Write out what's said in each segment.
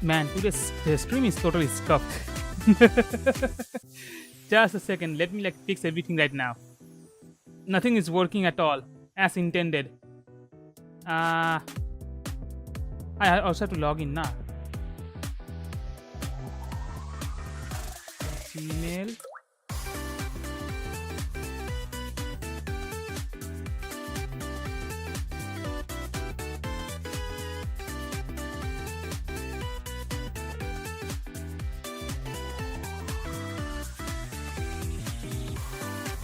Man, today's stream is totally scuffed. Just a second, let me fix everything right now. Nothing is working at all as intended. I also have to log in now. Gmail.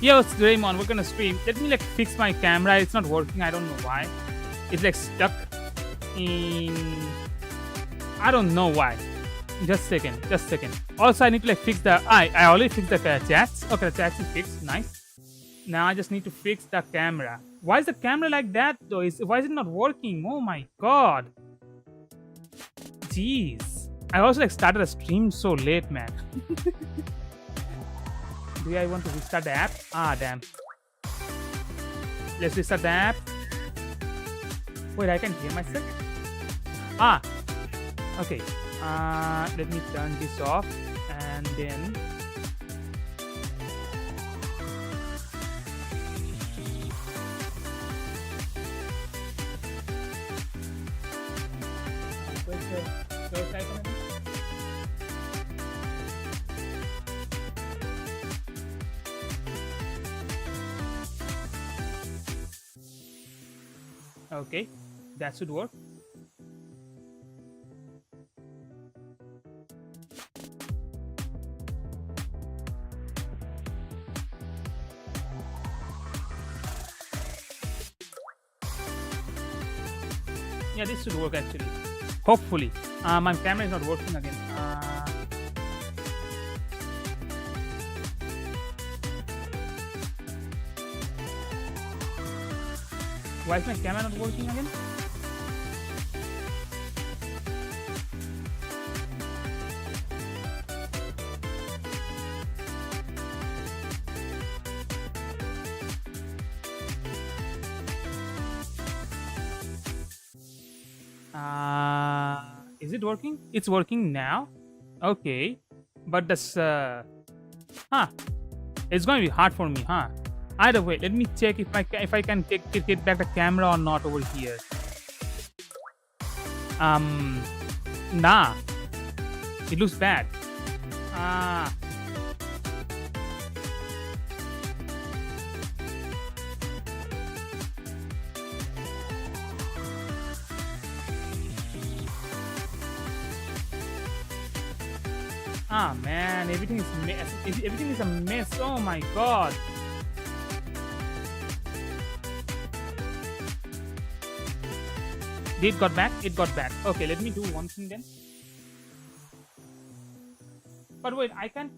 Yo, it's Raymond. We're gonna stream. Let me fix my camera. It's not working. I don't know why. It's stuck in. I don't know why. Just a second. Also, I need to fix the. I already fixed the chats. Okay, the chats is fixed. Nice. Now I just need to fix the camera. Why is the camera like that though? Why is it not working? Oh my god. Jeez. I also started a stream so late, man. Do I want to restart the app? Ah, damn. Let's restart the app. Wait, I can hear myself? Ah, okay. Let me turn this off and then... Where's the search icon again? Okay, that should work. Yeah, this should work actually. Hopefully. My camera is not working again. Why is my camera not working again? Is it working? It's working now. Okay, but this it's going to be hard for me, huh? Either way, let me check if I can get back the camera or not over here. Nah, it looks bad. Ah man, everything is everything is a mess. Oh my god. Did it got back? It got back. Okay, let me do one thing then. But wait, I can't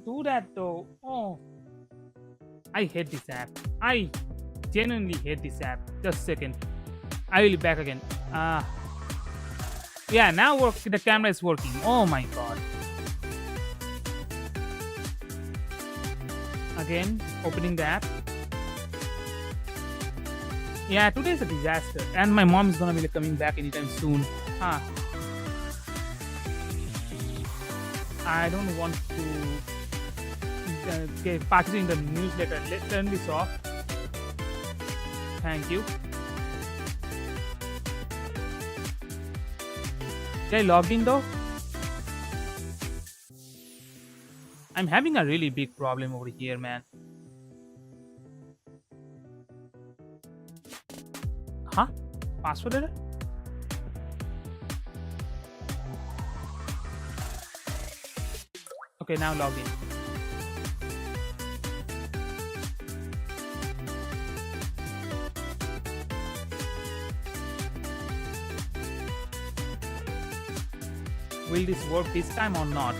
do that though. Oh, I hate this app. I genuinely hate this app. Just a second. I will be back again. Yeah, now the camera is working. Oh my god. Again, opening the app. Yeah, today is a disaster. And my mom is gonna be coming back anytime soon. I don't want to participate in the newsletter. Let's turn this off. Thank you. Did I log in though? I'm having a really big problem over here, man. Huh? Password error? Okay, now log in. Will this work this time or not?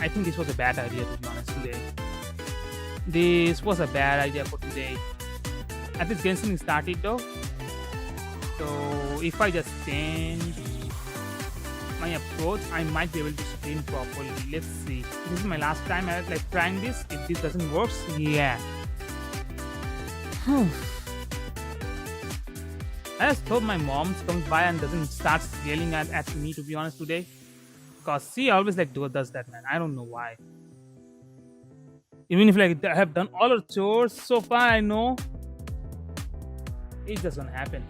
I think this was a bad idea, to be honest, today. This was a bad idea for today. At least Genshin started though. So if I just change my approach, I might be able to stream properly. Let's see. This is my last time I was like trying this. If this doesn't work, yeah. I just hope my mom comes by and doesn't start yelling at me, to be honest, today. Because she always like does that, man. I don't know why. Even if like I have done all her chores so far, I know it doesn't happen.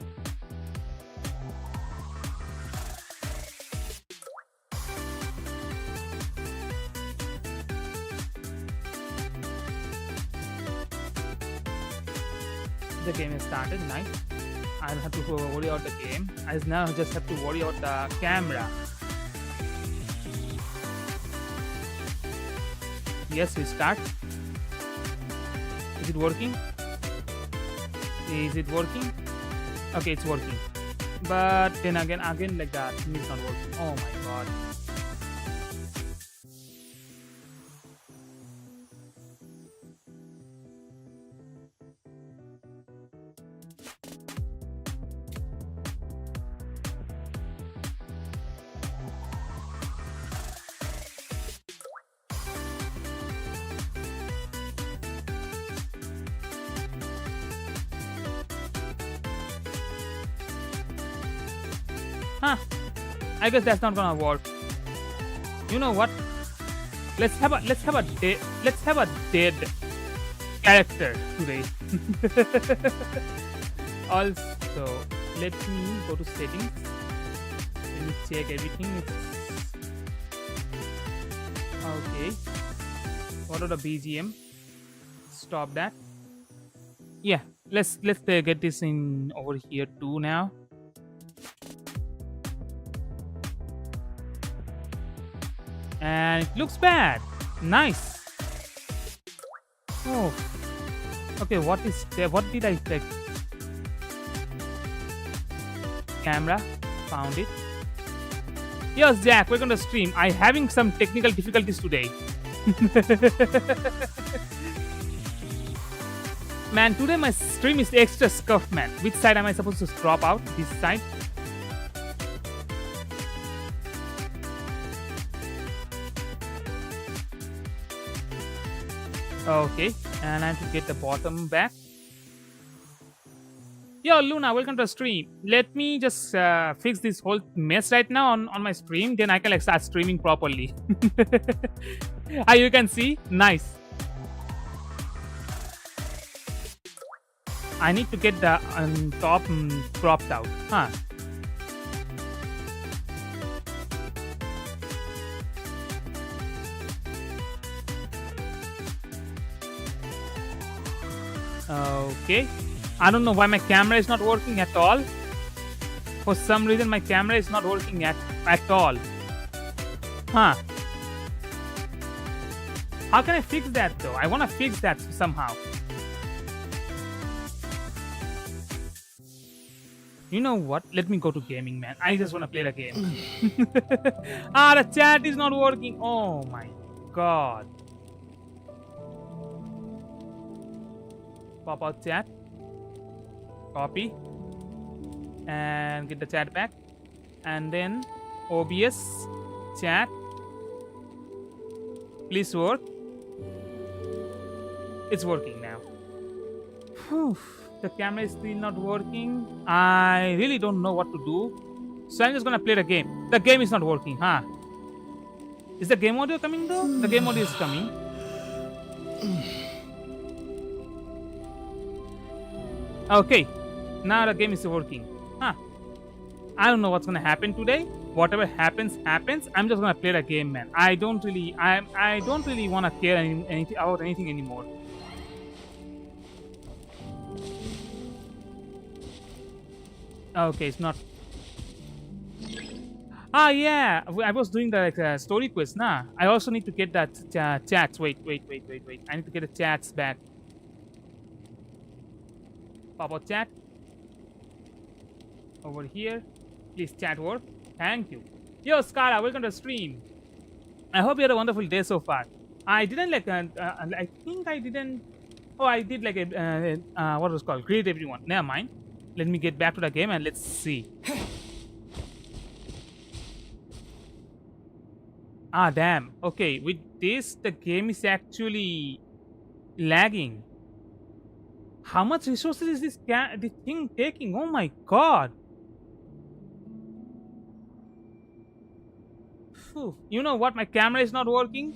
The game is started. Nice. I don't have to worry about the game. I now just have to worry about the camera. Yes, we start. Is it working? Is it working? Okay, it's working. But then again like that, it's not working. Oh my god. I guess that's not gonna work. You know what? Let's have a dead character today. Also, let me go to settings. Let me check everything. Okay. What are the BGM? Stop that. Yeah, let's get this in over here too now. And it looks bad. Nice. Oh. Okay, what is there? What did I check? Camera. Found it. Yes, Jack, we're gonna stream. I'm having some technical difficulties today. Man, today my stream is extra scuffed, man. Which side am I supposed to crop out? This side? Okay, and I have to get the bottom back. Yo, Luna, welcome to the stream. Let me just fix this whole mess right now on my stream. Then I can like start streaming properly. You can see? Nice. I need to get the top cropped out. Huh. Okay. I don't know why my camera is not working at all. For some reason, my camera is not working at all. Huh. How can I fix that though? I want to fix that somehow. You know what? Let me go to gaming, man. I just want to play the game. The chat is not working. Oh my god. Pop out chat. Copy. And get the chat back. And then OBS chat. Please work. It's working now. Whew. The camera is still not working. I really don't know what to do. So I'm just gonna play the game. The game is not working, huh? Is the game audio coming though? The game audio is coming. Okay. Now the game is working. Huh. I don't know what's gonna happen today. Whatever happens, happens. I'm just gonna play the game, man. I don't really wanna care about anything anymore. Okay, it's not. Yeah, I was doing the story quest, nah. I also need to get that chats. Wait. I need to get the chats back. Pop out chat. Over here. Please chat work. Thank you. Yo, Skara, welcome to the stream. I hope you had a wonderful day so far. I didn't like. I think I didn't. Oh, I did like what was called? Greet everyone. Never mind. Let me get back to the game and let's see. Damn. Okay, with this, the game is actually lagging. How much resources is this thing taking? Oh my god. Phew. You know what? My camera is not working.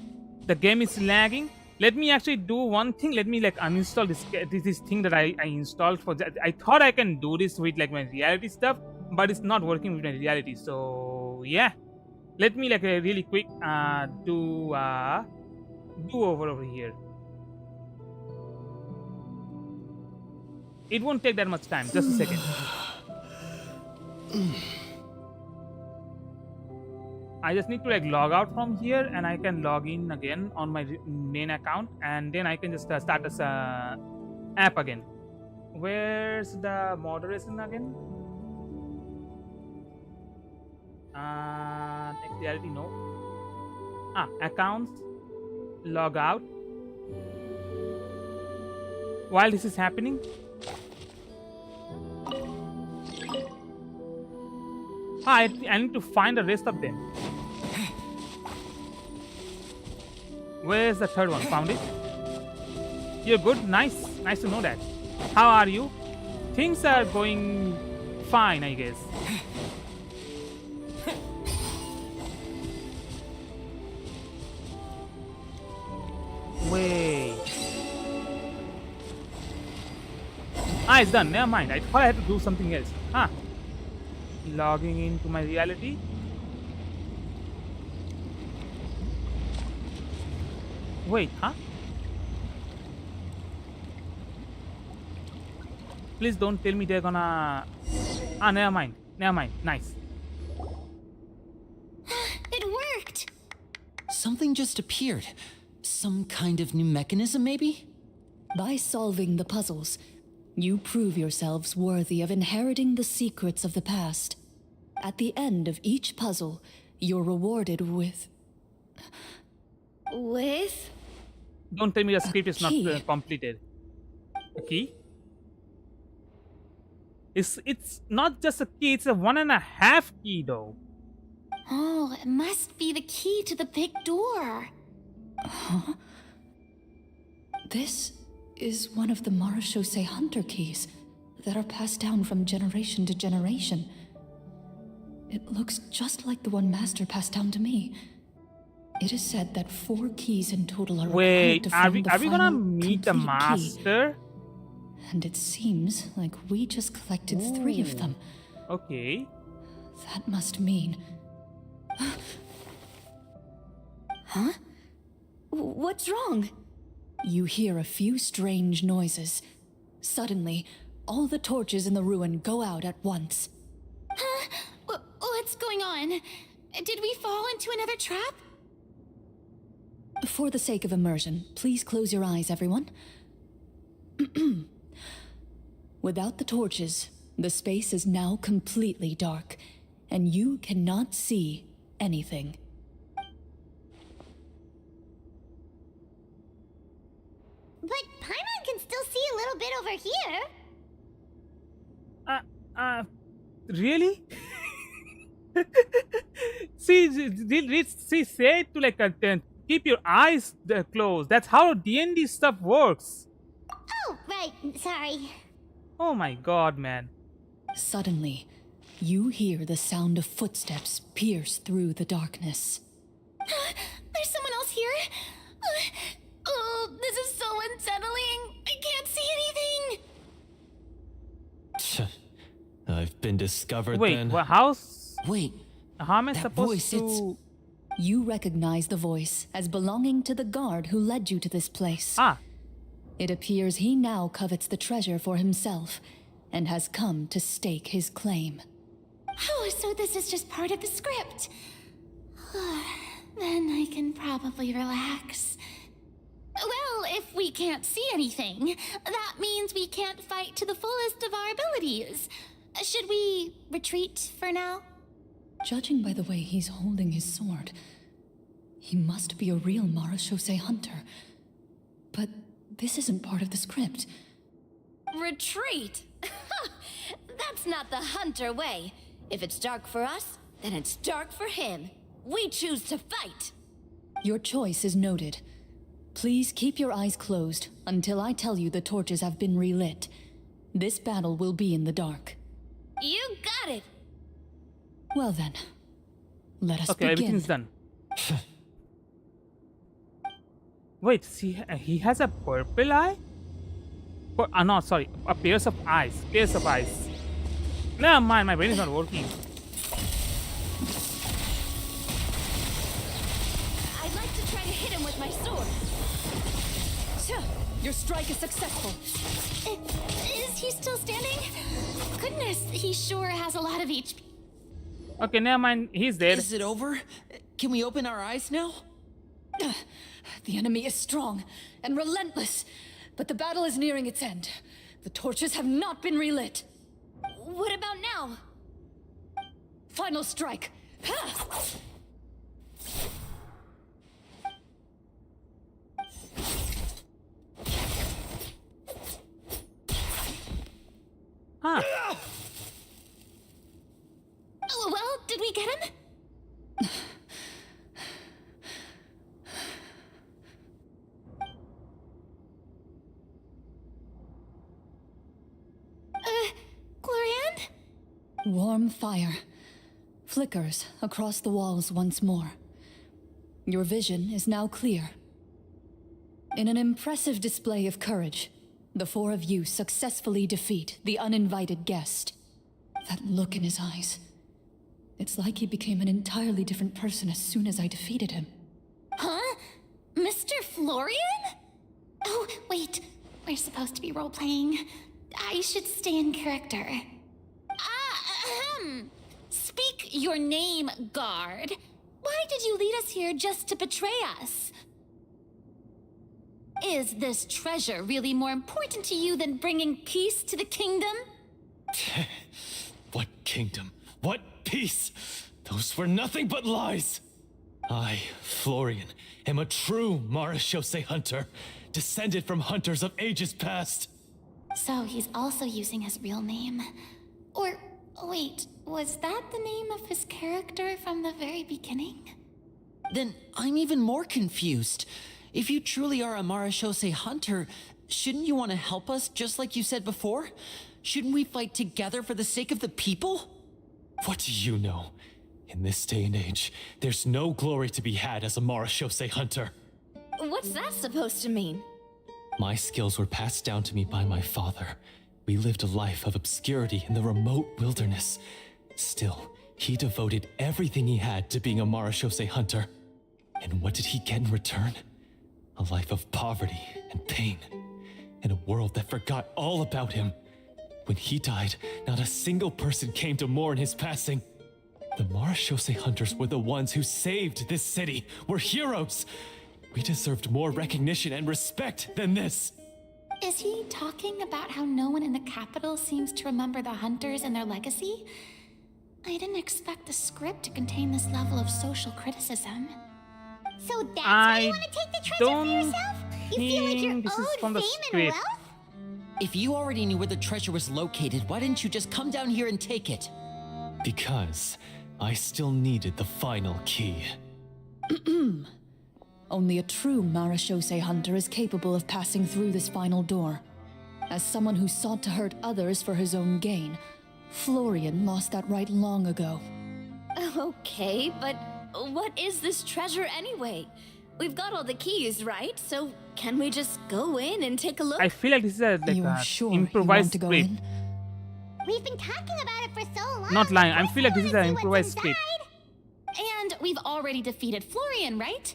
The game is lagging. Let me actually do one thing. Let me like uninstall this thing that I installed for that. I thought I can do this with like my reality stuff, but it's not working with my reality. So yeah, let me like really quick do over here. It won't take that much time. Just a second. I just need to like log out from here and I can log in again on my main account and then I can just start this app again. Where's the moderation again? Next reality, no. Accounts, log out. While this is happening, I need to find the rest of them. Where's the third one? Found it? You're good? Nice. Nice to know that. How are you? Things are going fine, I guess. Wait. It's done. Never mind. I thought I had to do something else. Logging into my reality. Wait, Please don't tell me they're gonna... never mind. Never mind. Nice. It worked! Something just appeared. Some kind of new mechanism, maybe? By solving the puzzles, you prove yourselves worthy of inheriting the secrets of the past. At the end of each puzzle, you're rewarded with... With? Don't tell me the script is not completed. A key? It's not just a key, it's a 1.5 key though. Oh, it must be the key to the big door. Huh? This is one of the Marechaussee Hunter keys. that are passed down from generation to generation. It looks just like the one Master passed down to me. It is said that 4 keys in total are required Wait, to find the are we gonna final, meet the complete key. master? And it seems like we just collected 3 of them. Okay. That must mean... Huh? What's wrong? You hear a few strange noises. Suddenly, all the torches in the ruin go out at once. Huh? What's going on? Did we fall into another trap? For the sake of immersion, please close your eyes, everyone. Without the torches, the space is now completely dark, and you cannot see anything. But Paimon can still see a little bit over here. Really? She said to like keep your eyes closed. That's how D&D stuff works. Oh, right. Sorry. Oh my god, man. Suddenly, you hear the sound of footsteps pierce through the darkness. There's someone else here. Oh, this is so unsettling. I can't see anything. I've been discovered Wait, then. well, Wait, how am I that supposed voice, to... You recognize the voice as belonging to the guard who led you to this place. Ah, It appears he now covets the treasure for himself and has come to stake his claim. Oh, so this is just part of the script. Then I can probably relax. Well, if we can't see anything, that means we can't fight to the fullest of our abilities. Should we retreat for now? Judging by the way he's holding his sword, he must be a real 𝗲𝗄𝗃 hunter. But this isn't part of the script. Retreat? That's not the hunter way. If it's dark for us, then it's dark for him. We choose to fight. Your choice is noted. Please keep your eyes closed until I tell you the torches have been relit. This battle will be in the dark. You got it. Well then, let us okay, begin. everything's done. Wait, see, he has a purple eye? No, sorry, a pairs of eyes. Pairs of eyes. Never mind, my brain is not working. I'd like to try to hit him with my sword. Your strike is successful. Is he still standing? Goodness, he sure has a lot of HP. Okay, never mind, he's dead. is it over? Can we open our eyes now? The enemy is strong and relentless, but the battle is nearing its end. The torches have not been relit. What about now? Final strike. Huh. Oh, well, did we get him? Clorinde? Warm fire flickers across the walls once more. Your vision is now clear. In an impressive display of courage, the 4 of you successfully defeat the uninvited guest. That look in his eyes. It's like he became an entirely different person as soon as I defeated him. Huh? Mr. Florian? Oh, wait. We're supposed to be role-playing. I should stay in character. Speak your name, guard. Why did you lead us here just to betray us? Is this treasure really more important to you than bringing peace to the kingdom? What kingdom? What peace? Those were nothing but lies. I, Florian, am a true 𝗲𝗄𝗃 hunter, descended from hunters of ages past. So he's also using his real name. Or, wait, was that the name of his character from the very beginning? Then I'm even more confused. If you truly are a 𝗲𝗄𝗃 hunter, shouldn't you want to help us just like you said before? Shouldn't we fight together for the sake of the people? What do you know? In this day and age, there's no glory to be had as a 𝗲𝗄𝗃 hunter. What's that supposed to mean? My skills were passed down to me by my father. We lived a life of obscurity in the remote wilderness. Still, he devoted everything he had to being a 𝗲𝗄𝗃 hunter. And what did he get in return? A life of poverty and pain. In a world that forgot all about him. When he died, not a single person came to mourn his passing. The 𝗲𝗄𝗃 hunters were the ones who saved this city. We're heroes. We deserved more recognition and respect than this. Is he talking about how no one in the capital seems to remember the hunters and their legacy? I didn't expect the script to contain this level of social criticism. So that's why you want to take the treasure for yourself? You feel like you're this is owed from the fame and script. wealth? If you already knew where the treasure was located, why didn't you just come down here and take it? Because I still needed the final key. Only a true 𝗲𝗄𝗃 hunter is capable of passing through this final door. As someone who sought to hurt others for his own gain, Florian lost that right long ago. Okay, but what is this treasure anyway? We've got all the keys, right? So can we just go in and take a look? I feel like this is a You're sure you want improvised to go script. in? We've been talking about it for so long. Not lying. I feel like this is an wanna see improvised what's script. inside. And we've already defeated Florian, right?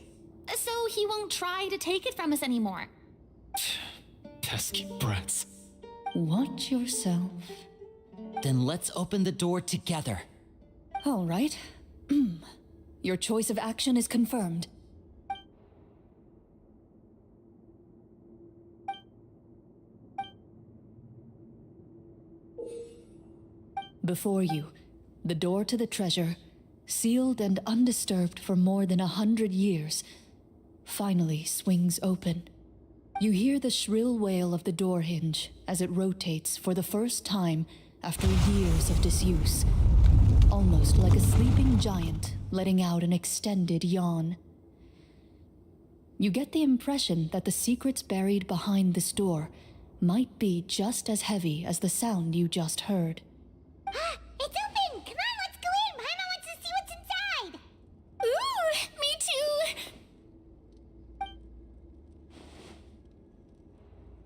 So he won't try to take it from us anymore. Pesky brats. Watch yourself. Then let's open the door together. All right. Your choice of action is confirmed. Before you, the door to the treasure, sealed and undisturbed for more than 100 years, finally swings open. You hear the shrill wail of the door hinge as it rotates for the first time after years of disuse, almost like a sleeping giant letting out an extended yawn. You get the impression that the secrets buried behind this door might be just as heavy as the sound you just heard. It's open! Come on, let's go in! Paimon wants to see what's inside! Ooh, me too!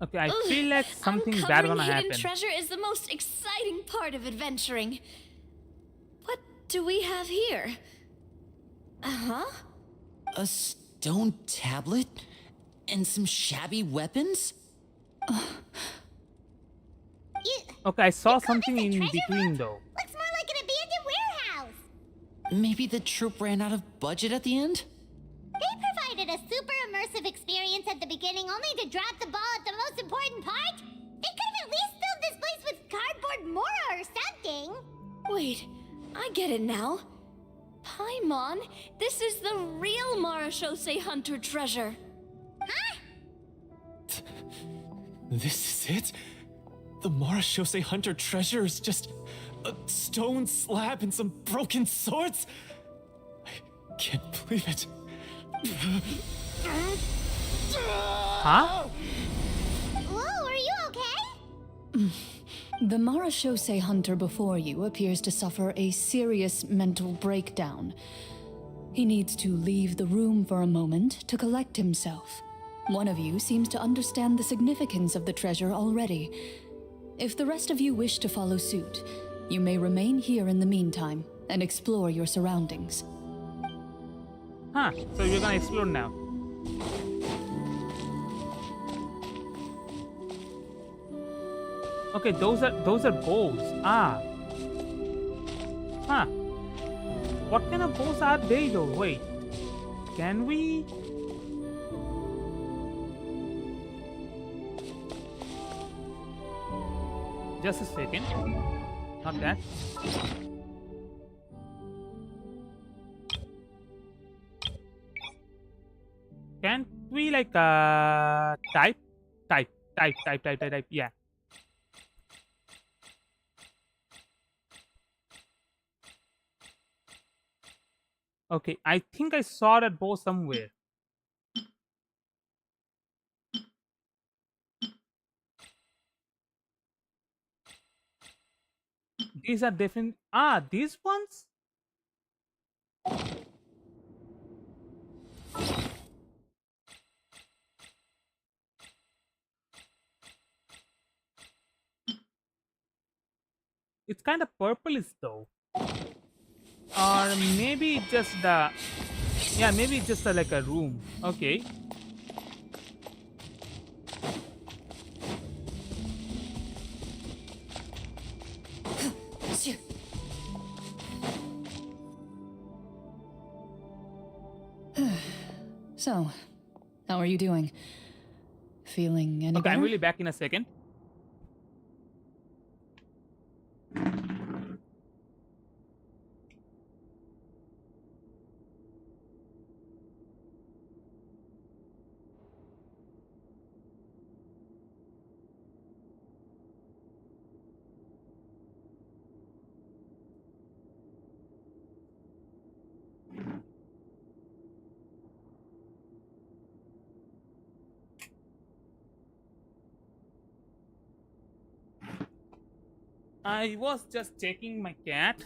Okay, I feel like something bad gonna Uncovering hidden happen. treasure is the most exciting part of adventuring. What do we have here? Uh-huh. A stone tablet? And some shabby weapons? Okay, I saw You call something this a in treasure between vault? though. Looks more like an abandoned warehouse. Maybe the troop ran out of budget at the end? They provided a super immersive experience at the beginning only to drop the ball at the most important part. They could have at least filled this place with cardboard Mora or something. Wait, I get it now. Paimon, this is the real 𝗲𝗄𝗃 hunter treasure. Huh? This is it? The 𝗲𝗄𝗃 hunter treasure is just a stone slab and some broken swords? I can't believe it. Huh? Whoa, are you okay? The 𝗲𝗄𝗃 hunter before you appears to suffer a serious mental breakdown. He needs to leave the room for a moment to collect himself. One of you seems to understand the significance of the treasure already. If the rest of you wish to follow suit, you may remain here in the meantime and explore your surroundings. Huh, so we're gonna explore now. Okay, those are bows. Ah. Huh. What kind of bows are they though? Wait. Can we? Just a second. Not that. Can't we like type? Type. Yeah. Okay, I think I saw that bow somewhere. These are different. These ones? It's kind of purplish though. Or maybe it's just the... Yeah, maybe it's just like a room. Okay. So, how are you doing? Feeling any Okay, better? I'm really back in a second. I was just checking my cat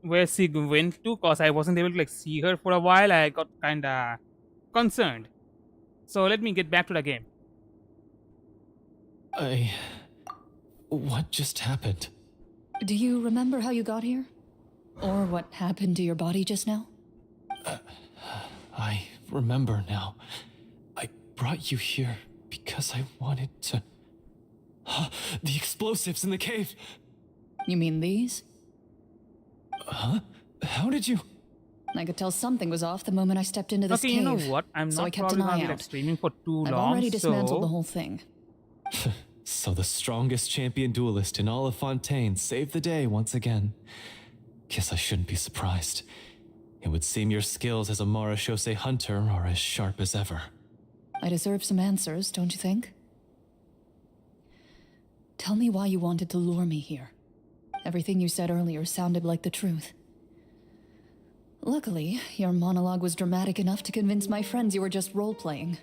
where she went to because I wasn't able to like see her for a while. I got kinda concerned. So let me get back to the game. What just happened? Do you remember how you got here? Or what happened to your body just now? I remember now. I brought you here because I wanted to... The explosives in the cave! You mean these? Huh? How did you... I could tell something was off the moment I stepped into this Okay, cave. you know what? I'm so I not kept an probably gonna eye be like out. streaming for too I've long. already dismantled the So whole thing. So the strongest champion duelist in all of Fontaine saved the day once again. Guess I shouldn't be surprised. It would seem your skills as a 𝗲𝗄𝗄 hunter are as sharp as ever. I deserve some answers, don't you think? Tell me why you wanted to lure me here. Everything you said earlier sounded like the truth. Luckily, your monologue was dramatic enough to convince my friends you were just role-playing.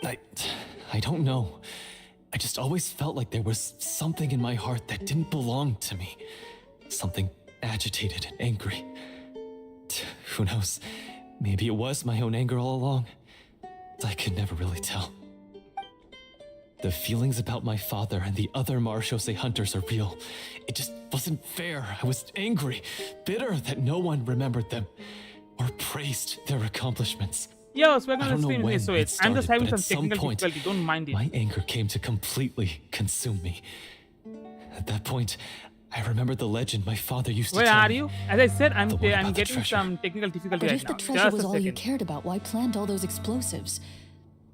I don't know. I just always felt like there was something in my heart that didn't belong to me. Something agitated and angry. Who knows? Maybe it was my own anger all along. I could never really tell. The feelings about my father and the other 𝗲𝗄𝗄 hunters are real. It just wasn't fair. I was angry, bitter that no one remembered them or praised their accomplishments. yeah, so we're I gonna don't know stream when this. So it I'm just started, having but some at some technical point, difficulty. Don't mind it. my anger came to completely consume me. At that point, I remembered the legend my father used to Where tell are me. you? As I said, I'm The one about the getting treasure. some technical difficulty But right if now. the treasure Just was a all you second. cared about, why plant all those explosives?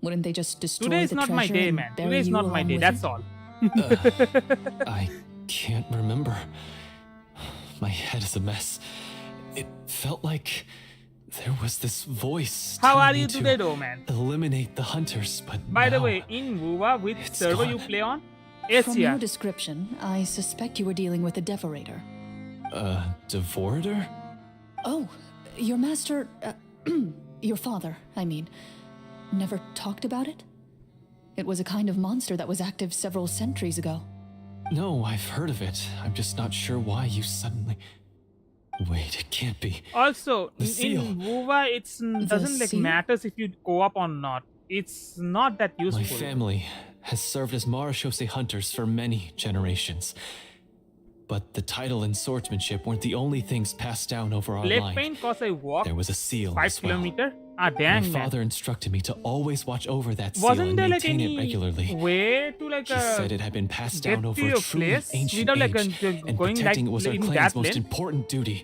Wouldn't they just destroy Today is the not treasure my day, and man. bury Today is you not my along day. with That's it? all. I can't remember. My head is a mess. It felt like there was this voice How telling are me you to today, though, man? eliminate the hunters, but By the now, way, in 𝗲𝒂, which it's server gone. you play on? From Asia. your description, I suspect you were dealing with a devorator. Devorator? Oh, your master... your father, I mean, never talked about it? It was a kind of monster that was active several centuries ago. No, I've heard of it. I'm just not sure why you suddenly... Wait, it can't be. Also, The in seal. 𝗲𝒂, it doesn't like seal? matters if you co-op or not. It's not that useful. My family has served as 𝗲𝗄𝗄 hunters for many generations. But the title and swordsmanship weren't the only things passed down over our Leg line. pain cause I walked There was a seal 5 as well. kilometers. Ah, My dang, man. father instructed me to always watch over that seal Wasn't and there like maintain it any regularly. way to like He said it had been passed get down to over your a truly place ancient without like age, and going protecting like it was our in clan's that most lane? important duty.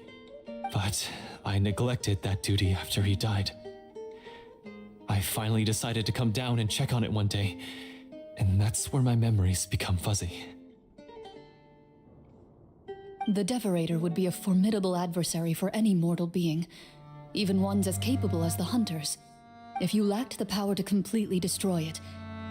But I neglected that duty after he died. I finally decided to come down and check on it one day, and that's where my memories become fuzzy. The devorator would be a formidable adversary for any mortal being, even ones as capable as the hunters. If you lacked the power to completely destroy it,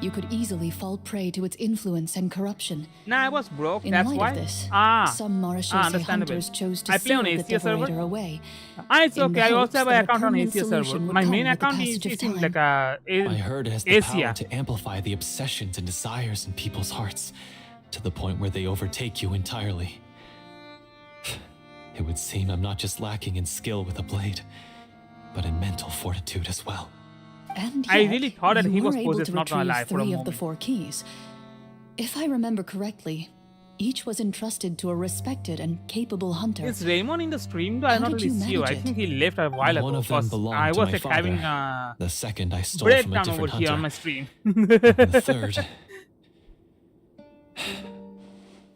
you could easily fall prey to its influence and corruption. Nah, I was broke. In That's light why. of this, Ah, some 𝗲𝗄𝗄 understandable. hunters chose to I play on seal the Asia server. devorator away. It's in okay. the I also hopes have an that a account on permanent Asia server. solution would My come main with the account passage of is in time. like I heard it has the Asia. power to amplify the obsessions and desires in people's hearts, to the point where they overtake you entirely. It would seem I'm not just lacking in skill with a blade, but in mental fortitude as well. And I yet, really thought that you he was were able possessed, to not gonna retrieve lie, for a 3 of the moment. 4 keys. If I remember correctly, each was entrusted to a respected and capable hunter. Is Raymond in the stream though? I How not did really you see you. I manage it? think he left a while ago. One of them Because belonged I to was my like father. having The second I stole from a breakdown over different here hunter. on my stream. The third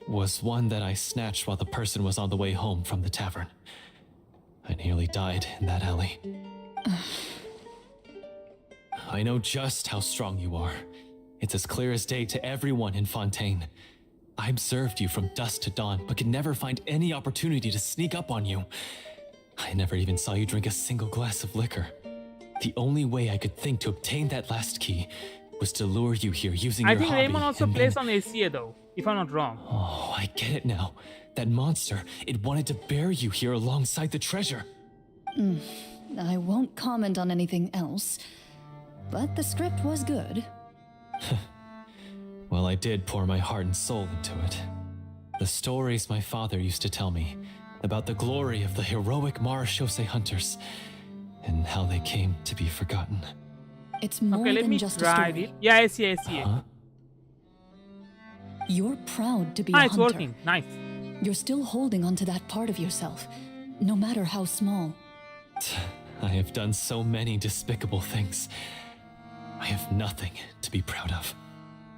was one that I snatched while the person was on the way home from the tavern. I nearly died in that alley. I know just how strong you are. It's as clear as day to everyone in Fontaine. I observed you from dusk to dawn, but could never find any opportunity to sneak up on you. I never even saw you drink a single glass of liquor. The only way I could think to obtain that last key was to lure you here using I your think hobby. Raymond also and plays then- on ACA though, if I'm not wrong. Oh, I get it now. That monster, it wanted to bury you here alongside the treasure. I won't comment on anything else, but the script was good. Well, I did pour my heart and soul into it. The stories my father used to tell me about the glory of the heroic 𝗲𝗄𝗄𝗃 hunters and how they came to be forgotten. It's more Okay, let than me just a try story. it. Yeah, ACA. Huh? You're proud to be Ah, a it's hunter. working. Nice. You're still holding onto that part of yourself, no matter how small. I have done so many despicable things. I have nothing to be proud of.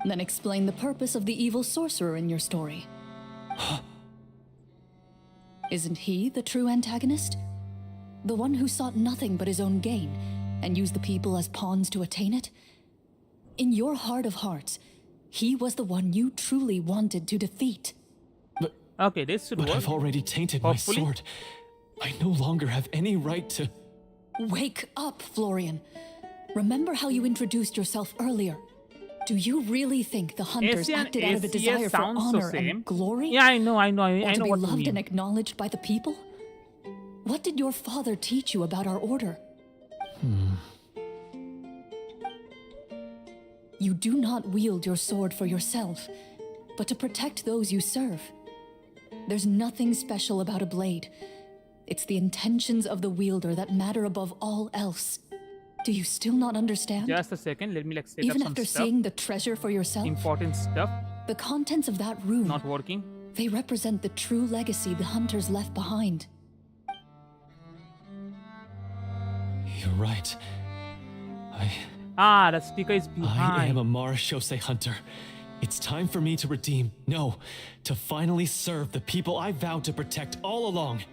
Then explain the purpose of the evil sorcerer in your story. Isn't he the true antagonist? The one who sought nothing but his own gain and used the people as pawns to attain it? In your heart of hearts, he was the one you truly wanted to defeat. Okay, this should But work. I've already tainted Hopefully. my sword. I no longer have any right to... Wake up, Florian. Remember how you introduced yourself earlier. Do you really think the hunters ACA and acted out of a ACS desire for sounds the honor same. and glory? Yeah, I know Or I to know be what you loved and mean. acknowledged by the people? What did your father teach you about our order? You do not wield your sword for yourself, but to protect those you serve. There's nothing special about a blade. It's the intentions of the wielder that matter above all else. Do you still not understand? Just a second, let me like set Even up some after stuff. seeing the treasure for yourself, Important stuff. the contents of that room, Not working. they represent the true legacy the hunters left behind. You're right. Ah, the sticker is I behind. am a 𝗲𝗄𝗄𝗃 hunter. It's time for me to redeem, no, to finally serve the people I vowed to protect all along.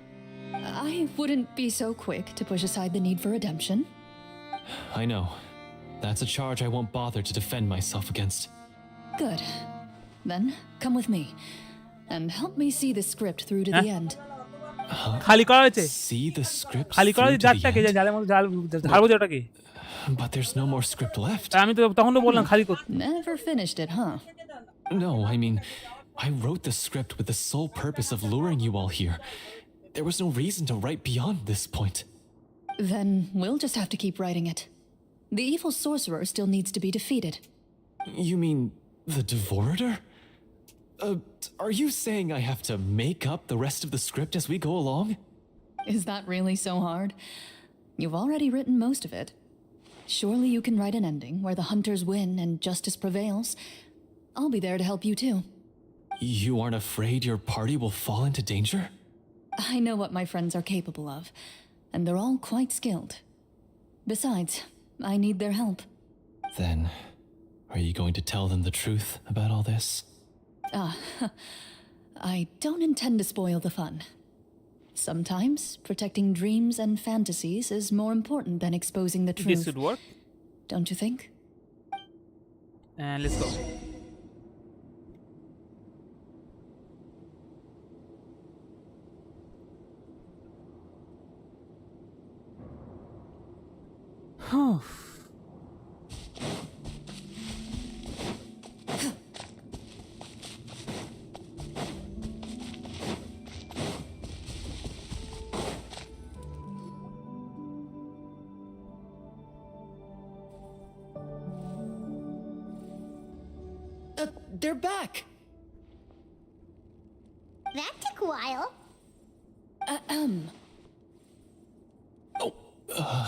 I wouldn't be so quick to push aside the need for redemption. I know. That's a charge I won't bother to defend myself against. Good. Then, come with me, and help me see the script through to the end. খালি করা হয়েছে See the script খালি করা through হয়েছে to জারটা K the end? জালের মধ্যে ঝাড়বো ওটাকে But there's no more script left. আমি তো তখন তো বললাম খালি করতে Never finished it, huh? No, I mean, I wrote the script with the sole purpose of luring you all here. There was no reason to write beyond this point. Then we'll just have to keep writing it. The evil sorcerer still needs to be defeated. You mean the Devourer? Are you saying I have to make up the rest of the script as we go along? Is that really so hard? You've already written most of it. Surely you can write an ending where the hunters win and justice prevails. I'll be there to help you too. You aren't afraid your party will fall into danger? I know what my friends are capable of, and they're all quite skilled. Besides, I need their help. Then, are you going to tell them the truth about all this? I don't intend to spoil the fun. Sometimes protecting dreams and fantasies is more important than exposing the this truth. should work Don't you think? and let's go They're back! That took a while.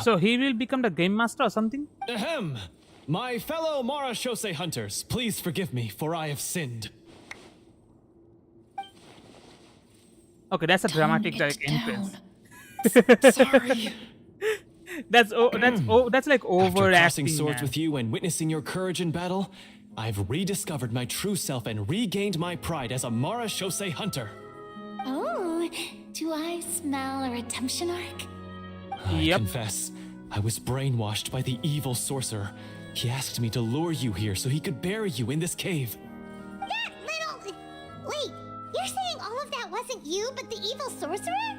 So he will become the game master or something? Ahem! My fellow 𝗲𝗂 hunters, please forgive me, for I have sinned. Okay, that's a dramatic Tone it entrance. down. Sorry. That's like After overacting. crossing swords Man. with you and witnessing your courage in battle, I've rediscovered my true self and regained my pride as a 𝗲𝗂 hunter. Oh, do I smell a redemption arc? I Yep. confess, I was brainwashed by the evil sorcerer. He asked me to lure you here so he could bury you in this cave. That little... Wait, you're saying all of that wasn't you, but the evil sorcerer?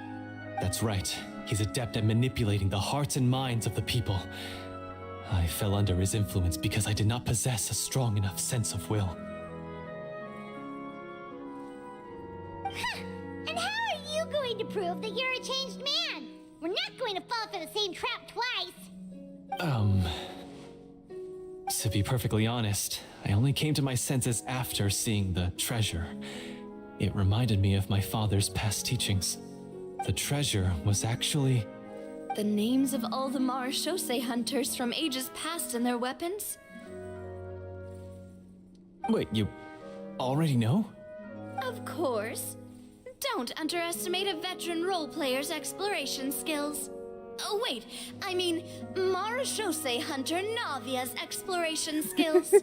That's right. He's adept at manipulating the hearts and minds of the people. I fell under his influence because I did not possess a strong enough sense of will. And how are you going to prove that you're a changed man? We're not going to fall for the same trap twice. To be perfectly honest, I only came to my senses after seeing the treasure. It reminded me of my father's past teachings. The treasure was actually... The names of all the 𝗲𝗂 hunters from ages past and their weapons? Wait, you already know? Of course. Don't underestimate a veteran role player's exploration skills. Oh, wait, I mean 𝗲𝗂 hunter Navia's exploration skills.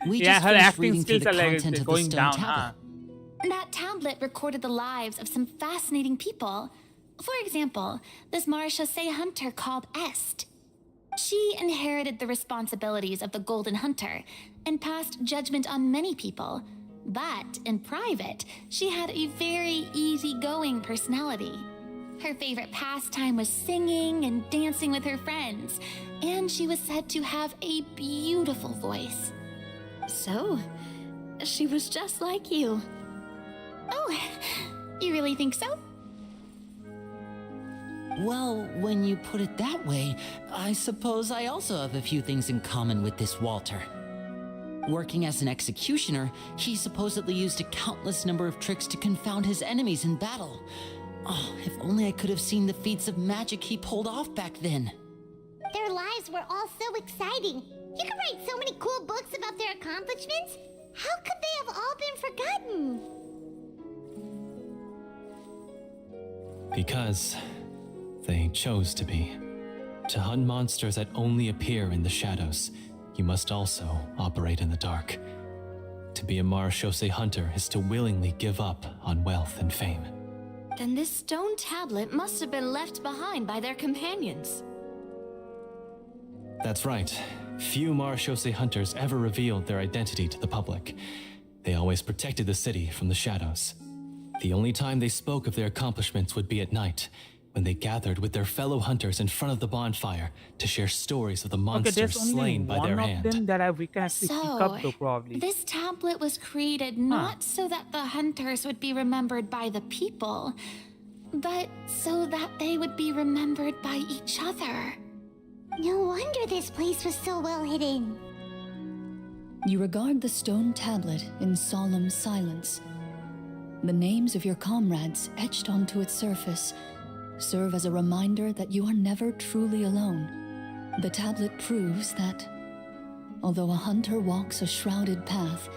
We Yeah, just her finished acting reading through skills the are like content of the going stone down, tablet. That tablet recorded the lives of some fascinating people. For example, this 𝗲𝗂 hunter called Est. She inherited the responsibilities of the Golden Hunter and passed judgment on many people. But in private, she had a very easygoing personality. Her favorite pastime was singing and dancing with her friends, and she was said to have a beautiful voice. So, she was just like you. Oh, you really think so? Well, when you put it that way, I suppose I also have a few things in common with this Walter. Working as an executioner, he supposedly used a countless number of tricks to confound his enemies in battle. Oh, if only I could have seen the feats of magic he pulled off back then. Their lives were all so exciting. You could write so many cool books about their accomplishments. How could they have all been forgotten? Because they chose to be. To hunt monsters that only appear in the shadows, you must also operate in the dark. To be a 𝗲𝗂 hunter is to willingly give up on wealth and fame. Then this stone tablet must have been left behind by their companions. That's right. Few 𝗲𝗂 hunters ever revealed their identity to the public. They always protected the city from the shadows. The only time they spoke of their accomplishments would be at night, when they gathered with their fellow hunters in front of the bonfire to share stories of the Okay, monsters there's only slain by their one of hand. them that we can actually pick up though, probably. This tablet was created not so that the hunters would be remembered by the people, but so that they would be remembered by each other. No wonder this place was so well hidden. You regard the stone tablet in solemn silence. The names of your comrades etched onto its surface serve as a reminder that you are never truly alone. The tablet proves that, although a hunter walks a shrouded path,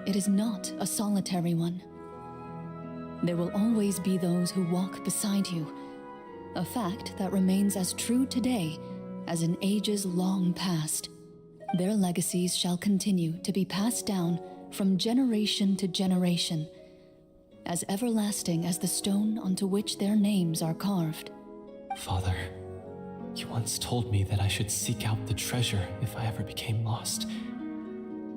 it is not a solitary one. There will always be those who walk beside you, a fact that remains as true today as in ages long past. Their legacies shall continue to be passed down from generation to generation, as everlasting as the stone onto which their names are carved. Father, you once told me that I should seek out the treasure if I ever became lost.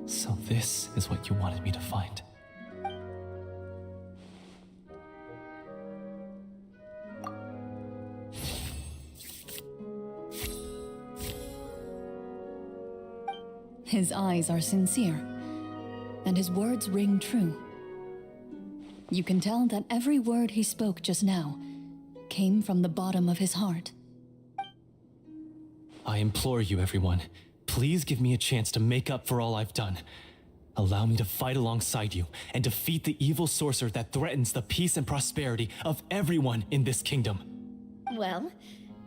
So this is what you wanted me to find. His eyes are sincere, and his words ring true. You can tell that every word he spoke just now came from the bottom of his heart. I implore you, everyone, please give me a chance to make up for all I've done. Allow me to fight alongside you and defeat the evil sorcerer that threatens the peace and prosperity of everyone in this kingdom. Well,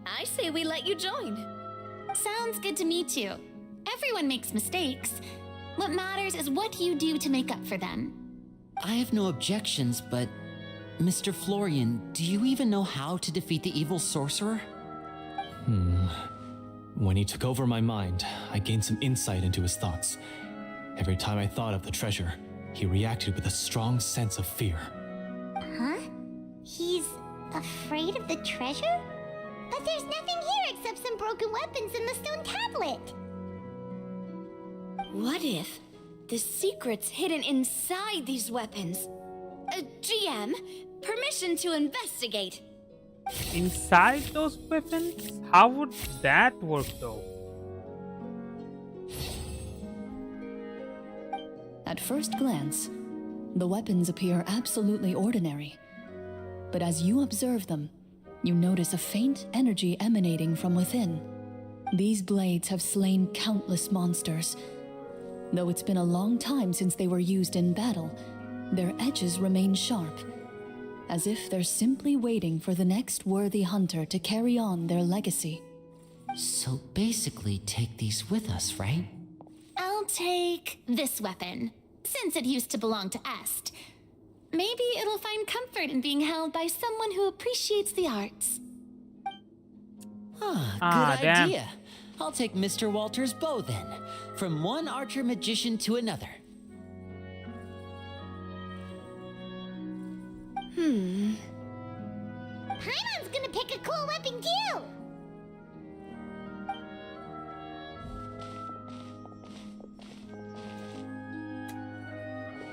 I say we let you join. Sounds good to me too. Everyone makes mistakes. What matters is what you do to make up for them. I have no objections, but Mr. Florian, do you even know how to defeat the evil sorcerer? When he took over my mind, I gained some insight into his thoughts. Every time I thought of the treasure, he reacted with a strong sense of fear. Huh? He's afraid of the treasure? But there's nothing here except some broken weapons and the stone tablet. What if the secret's hidden inside these weapons? GM, permission to investigate. Inside those weapons? How would that work though? At first glance, the weapons appear absolutely ordinary. But as you observe them, you notice a faint energy emanating from within. These blades have slain countless monsters. Though it's been a long time since they were used in battle, their edges remain sharp, as if they're simply waiting for the next worthy hunter to carry on their legacy. So basically, take these with us, right? I'll take this weapon, since it used to belong to 𝑈. Maybe it'll find comfort in being held by someone who appreciates the arts. Good damn. idea. I'll take Mr. Walter's bow then, from one archer magician to another. Paimon's gonna pick a cool weapon too!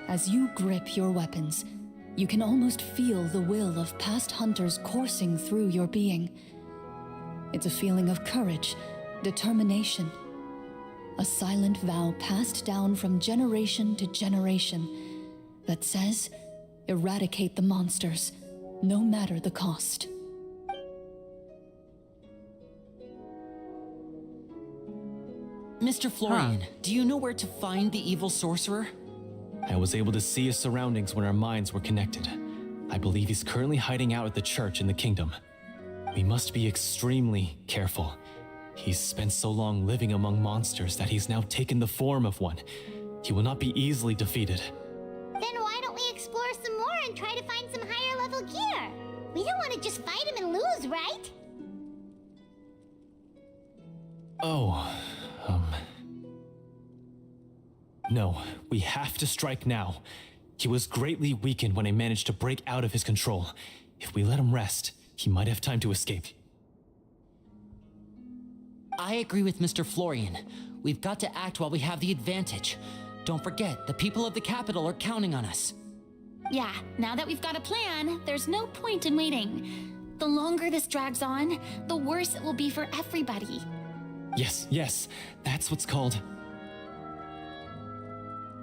As you grip your weapons, you can almost feel the will of past hunters coursing through your being. It's a feeling of courage, determination, a silent vow passed down from generation to generation that says, eradicate the monsters, no matter the cost. Mr. Florian, do you know where to find the evil sorcerer? I was able to see his surroundings when our minds were connected. I believe he's currently hiding out at the church in the kingdom. We must be extremely careful. He's spent so long living among monsters that he's now taken the form of one. He will not be easily defeated. Then why don't we explore some more and try to find some higher level gear? We don't want to just fight him and lose, right? No, we have to strike now. He was greatly weakened when I managed to break out of his control. If we let him rest, he might have time to escape. I agree with Mr. Florian. We've got to act while we have the advantage. Don't forget, the people of the capital are counting on us. Yeah, now that we've got a plan, there's no point in waiting. The longer this drags on, the worse it will be for everybody. Yes, that's what's called...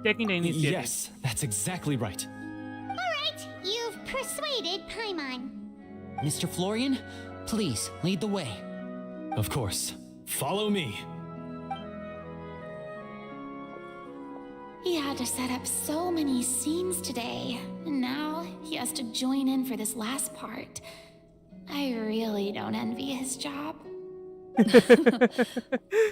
Taking the initiative. Yes, that's exactly right. Alright, you've persuaded Paimon. Mr. Florian, please lead the way. Of course. Follow me. He had to set up so many scenes today, and now he has to join in for this last part. I really don't envy his job.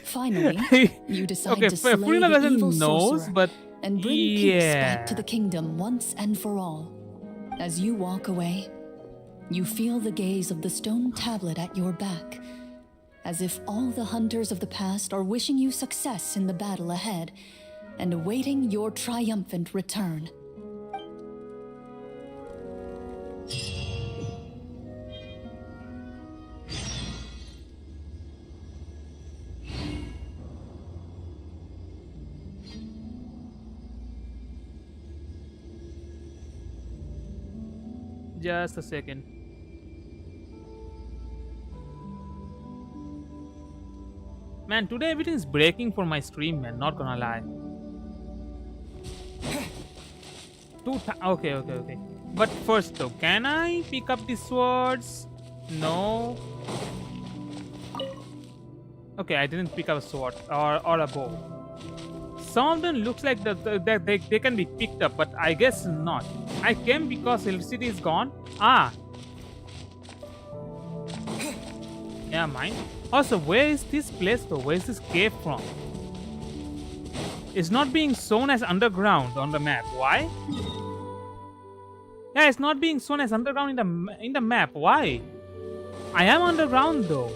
Finally, you decide Okay, to slay Furina the doesn't evil knows, sorcerer but and bring peace back to the kingdom once and for all. As you walk away, you feel the gaze of the stone tablet at your back, as if all the hunters of the past are wishing you success in the battle ahead and awaiting your triumphant return. Just a second. Man, today everything's breaking for my stream, man. Not gonna lie. Okay. But first though, can I pick up the swords? No. Okay, I didn't pick up a sword or a bow. some of them looks like they can be picked up, but I guess not. I came because electricity is gone. Yeah, mine. Also, where is this place though? Where is this cave from? It's not being shown as underground on the map. Why? Yeah, it's not being shown as underground in the map. Why? I am underground though.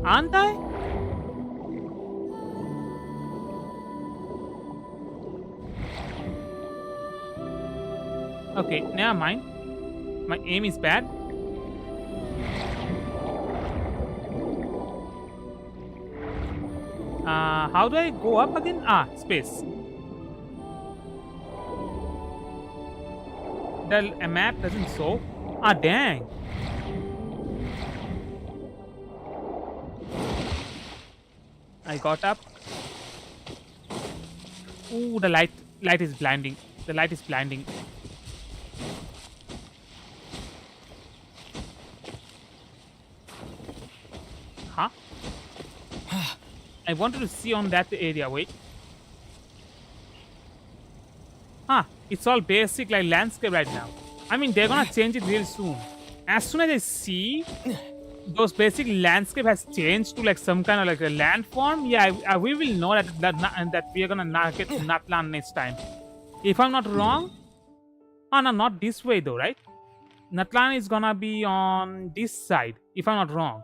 Aren't I? Okay, never mind. My aim is bad. How do I go up again? Space. The map doesn't show. Dang. I got up. Ooh, the light is blinding. The light is blinding. Huh? I wanted to see on that area. Wait. It's all basic like landscape right now. I mean, they're gonna change it real soon. As soon as I see those basic landscape has changed to like some kind of like a landform, yeah, we will know that we are gonna get to Natlan next time. If I'm not wrong, no, not this way though, right? Natlan is gonna be on this side, if I'm not wrong.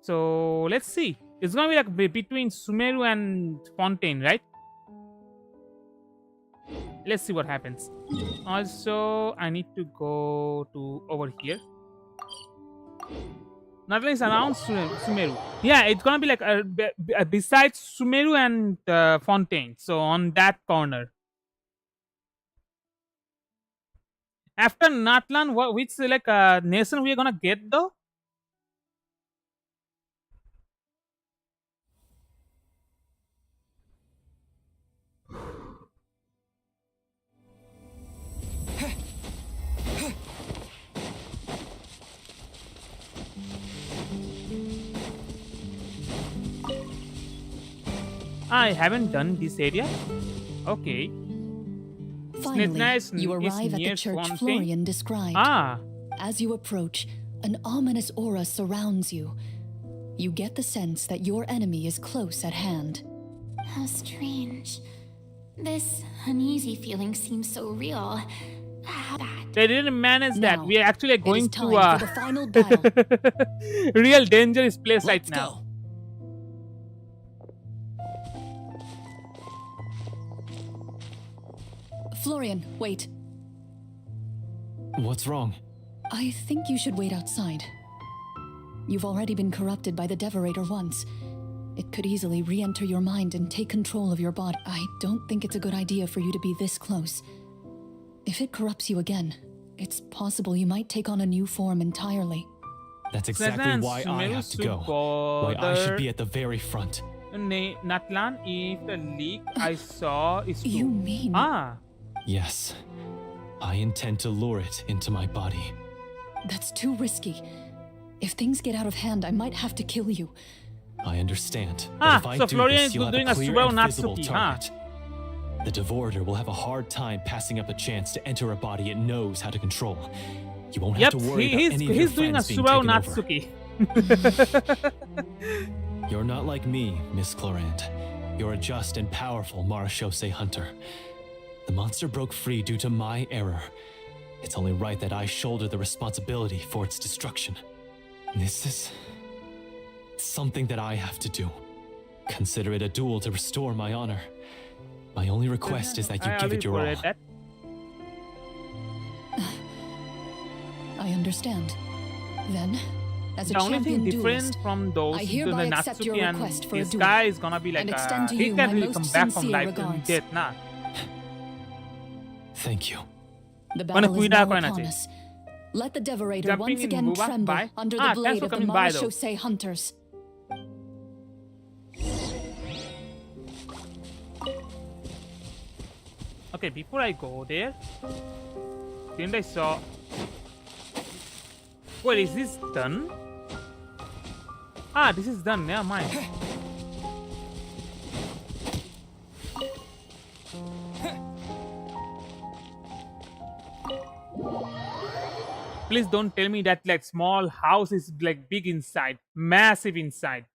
So let's see. It's gonna be like between Sumeru and Fontaine, right? Let's see what happens. Also, I need to go to over here. Natlan is around Sumeru. Yeah, it's gonna be like besides Sumeru and Fontaine. So on that corner. After Natlan, which like nation we are gonna get though? I haven't done this area. Okay. Finally, you arrive at the church Florian described. As you approach, an ominous aura surrounds you. You get the sense that your enemy is close at hand. How strange. This uneasy feeling seems so real. How bad? They didn't manage that. We are actually going to for the final battle. real dangerous place right now. Florian, wait. What's wrong? I think you should wait outside. You've already been corrupted by the Devorator once. It could easily re-enter your mind and take control of your body. I don't think it's a good idea for you to be this close. If it corrupts you again, it's possible you might take on a new form entirely. That's exactly why I have to go. Why I should be at the very front. Natlan, if the leak I saw is true. You mean... Yes. I intend to lure it into my body. That's too risky. If things get out of hand, I might have to kill you. I understand. But if I do Florian this, you'll have doing a clear and visible Natsuki, target. The Devorator will have a hard time passing up a chance to enter a body it knows how to control. You won't have to worry about any of your friends being taken Natsuki. over. You're not like me, Miss Clorinde. You're a just and powerful Marashose hunter. The monster broke free due to my error. It's only right that I shoulder the responsibility for its destruction. This is something that I have to do. Consider it a duel to restore my honor. My only request is that you give it your all. I understand. Then, as a the only thing champion different duelist, from those I hereby the accept your Natsuki request and for a this duel, guy is gonna be like and extend to he you can't my really most come back from sincere life to regards. death, nah. Thank you. The battle is now upon us. Let the Devorator once again tremble under the blade of the Marashose hunters. Okay, before I go there, didn't I saw... Wait, is this done? Ah, this is done. Never mind. Please don't tell me that like small house is like big inside, massive inside.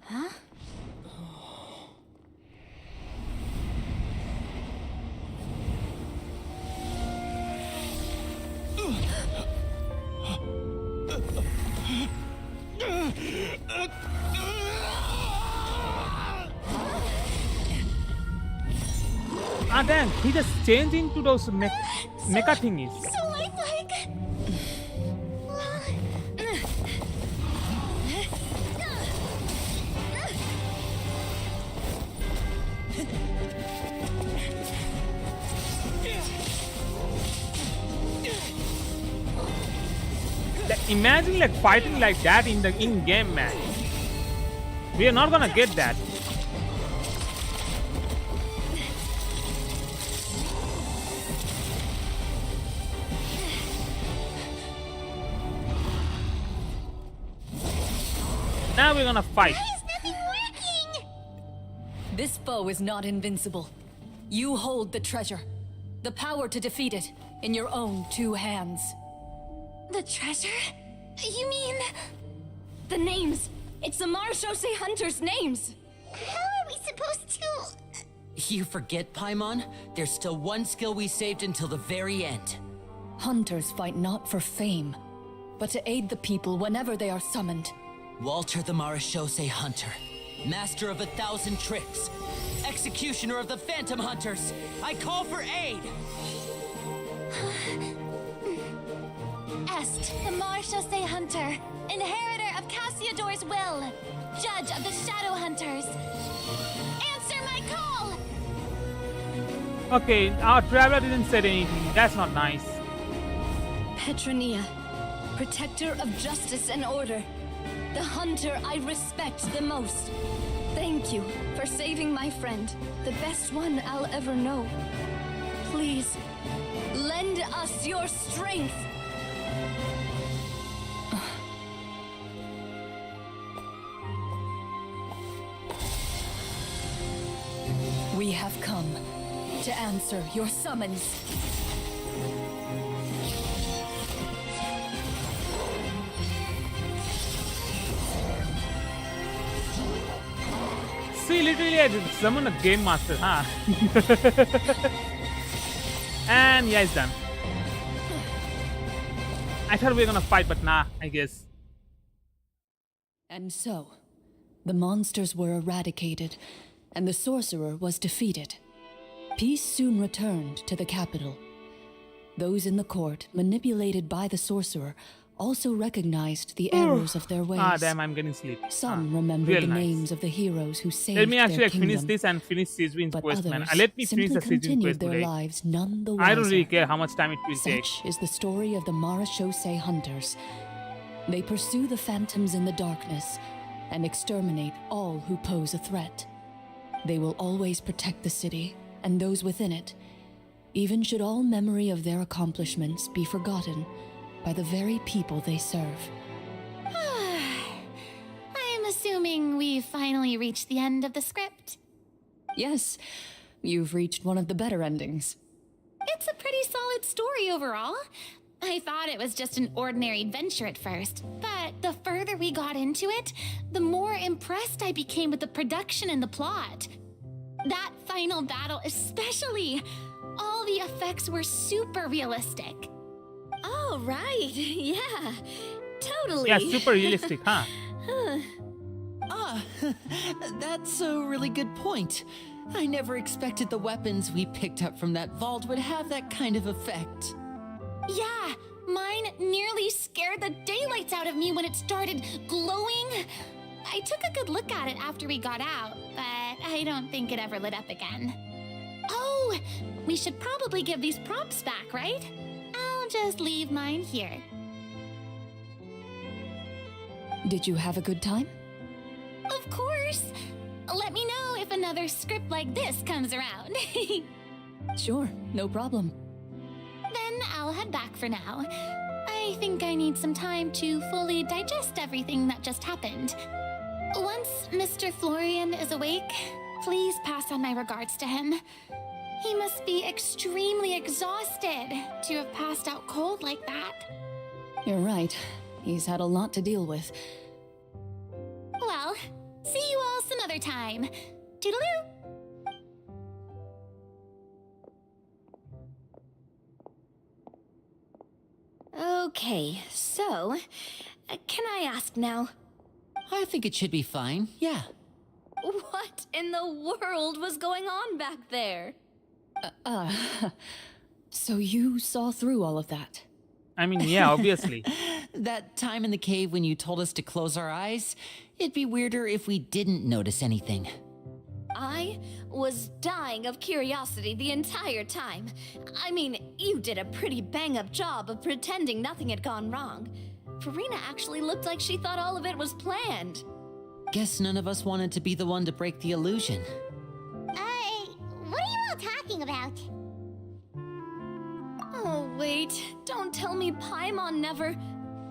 Huh? Ah, damn, he just changed into those mecha thingies. So lifelike. Like, imagine like fighting like that in the in-game match. We are not gonna get that. Now we're gonna fight. Why is nothing working? This foe is not invincible. You hold the treasure, the power to defeat it in your own 2 hands. The treasure? You mean... The names! It's the 𝑀arushosei hunters' names! How are we supposed to... You forget, Paimon? There's still one skill we saved until the very end. Hunters fight not for fame, but to aid the people whenever they are summoned. Walter the 𝑀arushosei Hunter, master of 1,000 tricks, executioner of the Phantom Hunters, I call for aid! Est, the 𝑀arushosei hunter, inheritor of Cassiodor's will, judge of the Shadow Hunters. Answer my call! Okay, our traveler didn't say anything. That's not nice. Petronia, protector of justice and order. The hunter I respect the most. Thank you for saving my friend, the best one I'll ever know. Please, lend us your strength. We have come to answer your summons. See, literally I just summon a game master, huh? And yeah, it's done. I thought we were gonna fight, but nah, I guess. And so, the monsters were eradicated, and the sorcerer was defeated. Peace soon returned to the capital. Those in the court, manipulated by the sorcerer, also recognized the errors of their ways. Ah, damn, I'm getting sleep. Some remembered the nice. names of the heroes who saved Let me their actually finish kingdom, this and finish 𝑐𝒕𝒉𝒆𝒄𝒕 but quest, others man. Let me finish simply the 𝑐𝒕𝒉𝒆𝒄𝒕 continued quest their today. lives none the wiser. I don't really care how much time it will take. Such is the story of the 𝑀arushosei hunters. They pursue the phantoms in the darkness and exterminate all who pose a threat. They will always protect the city and those within it, even should all memory of their accomplishments be forgotten by the very people they serve. I'm assuming we've finally reached the end of the script. Yes, you've reached one of the better endings. It's a pretty solid story overall. I thought it was just an ordinary adventure at first, but the further we got into it, the more impressed I became with the production and the plot. That final battle especially. All the effects were super realistic. Oh, right. Yeah, totally. Yeah, super realistic, huh? That's a really good point. I never expected the weapons we picked up from that vault would have that kind of effect. Yeah, mine nearly scared the daylights out of me when it started glowing. I took a good look at it after we got out, but I don't think it ever lit up again. Oh, we should probably give these props back, right? I'll just leave mine here. Did you have a good time? Of course. Let me know if another script like this comes around. Sure, no problem. Then I'll head back for now. I think I need some time to fully digest everything that just happened. Once Mr. Florian is awake, please pass on my regards to him. He must be extremely exhausted to have passed out cold like that. You're right. He's had a lot to deal with. Well, see you all some other time. Toodaloo! Okay, so, can I ask now? I think it should be fine, yeah. What in the world was going on back there? So you saw through all of that? I mean, yeah, obviously. That time in the cave when you told us to close our eyes, it'd be weirder if we didn't notice anything. I was dying of curiosity the entire time. I mean, you did a pretty bang-up job of pretending nothing had gone wrong. Furina actually looked like she thought all of it was planned. Guess none of us wanted to be the one to break the illusion. What are you all talking about? Oh, wait. Don't tell me Paimon never...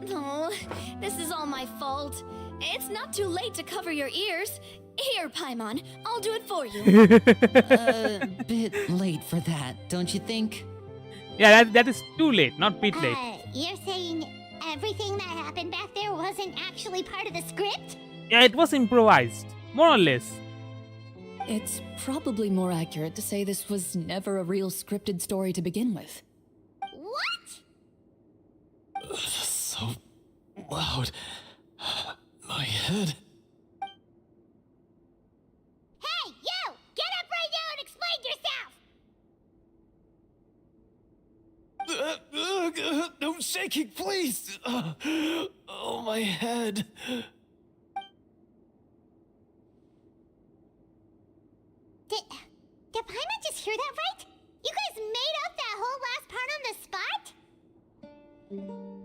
Oh, this is all my fault. It's not too late to cover your ears. Here, Paimon, I'll do it for you. A bit late for that, don't you think? Yeah, that is too late, not bit late. You're saying everything that happened back there wasn't actually part of the script? Yeah, it was improvised, more or less. It's probably more accurate to say this was never a real scripted story to begin with. What? So loud. My head. Hey, you! Get up right now and explain yourself! No shaking, please! Oh, my head. Did Paimon just hear that right? You guys made up that whole last part on the spot?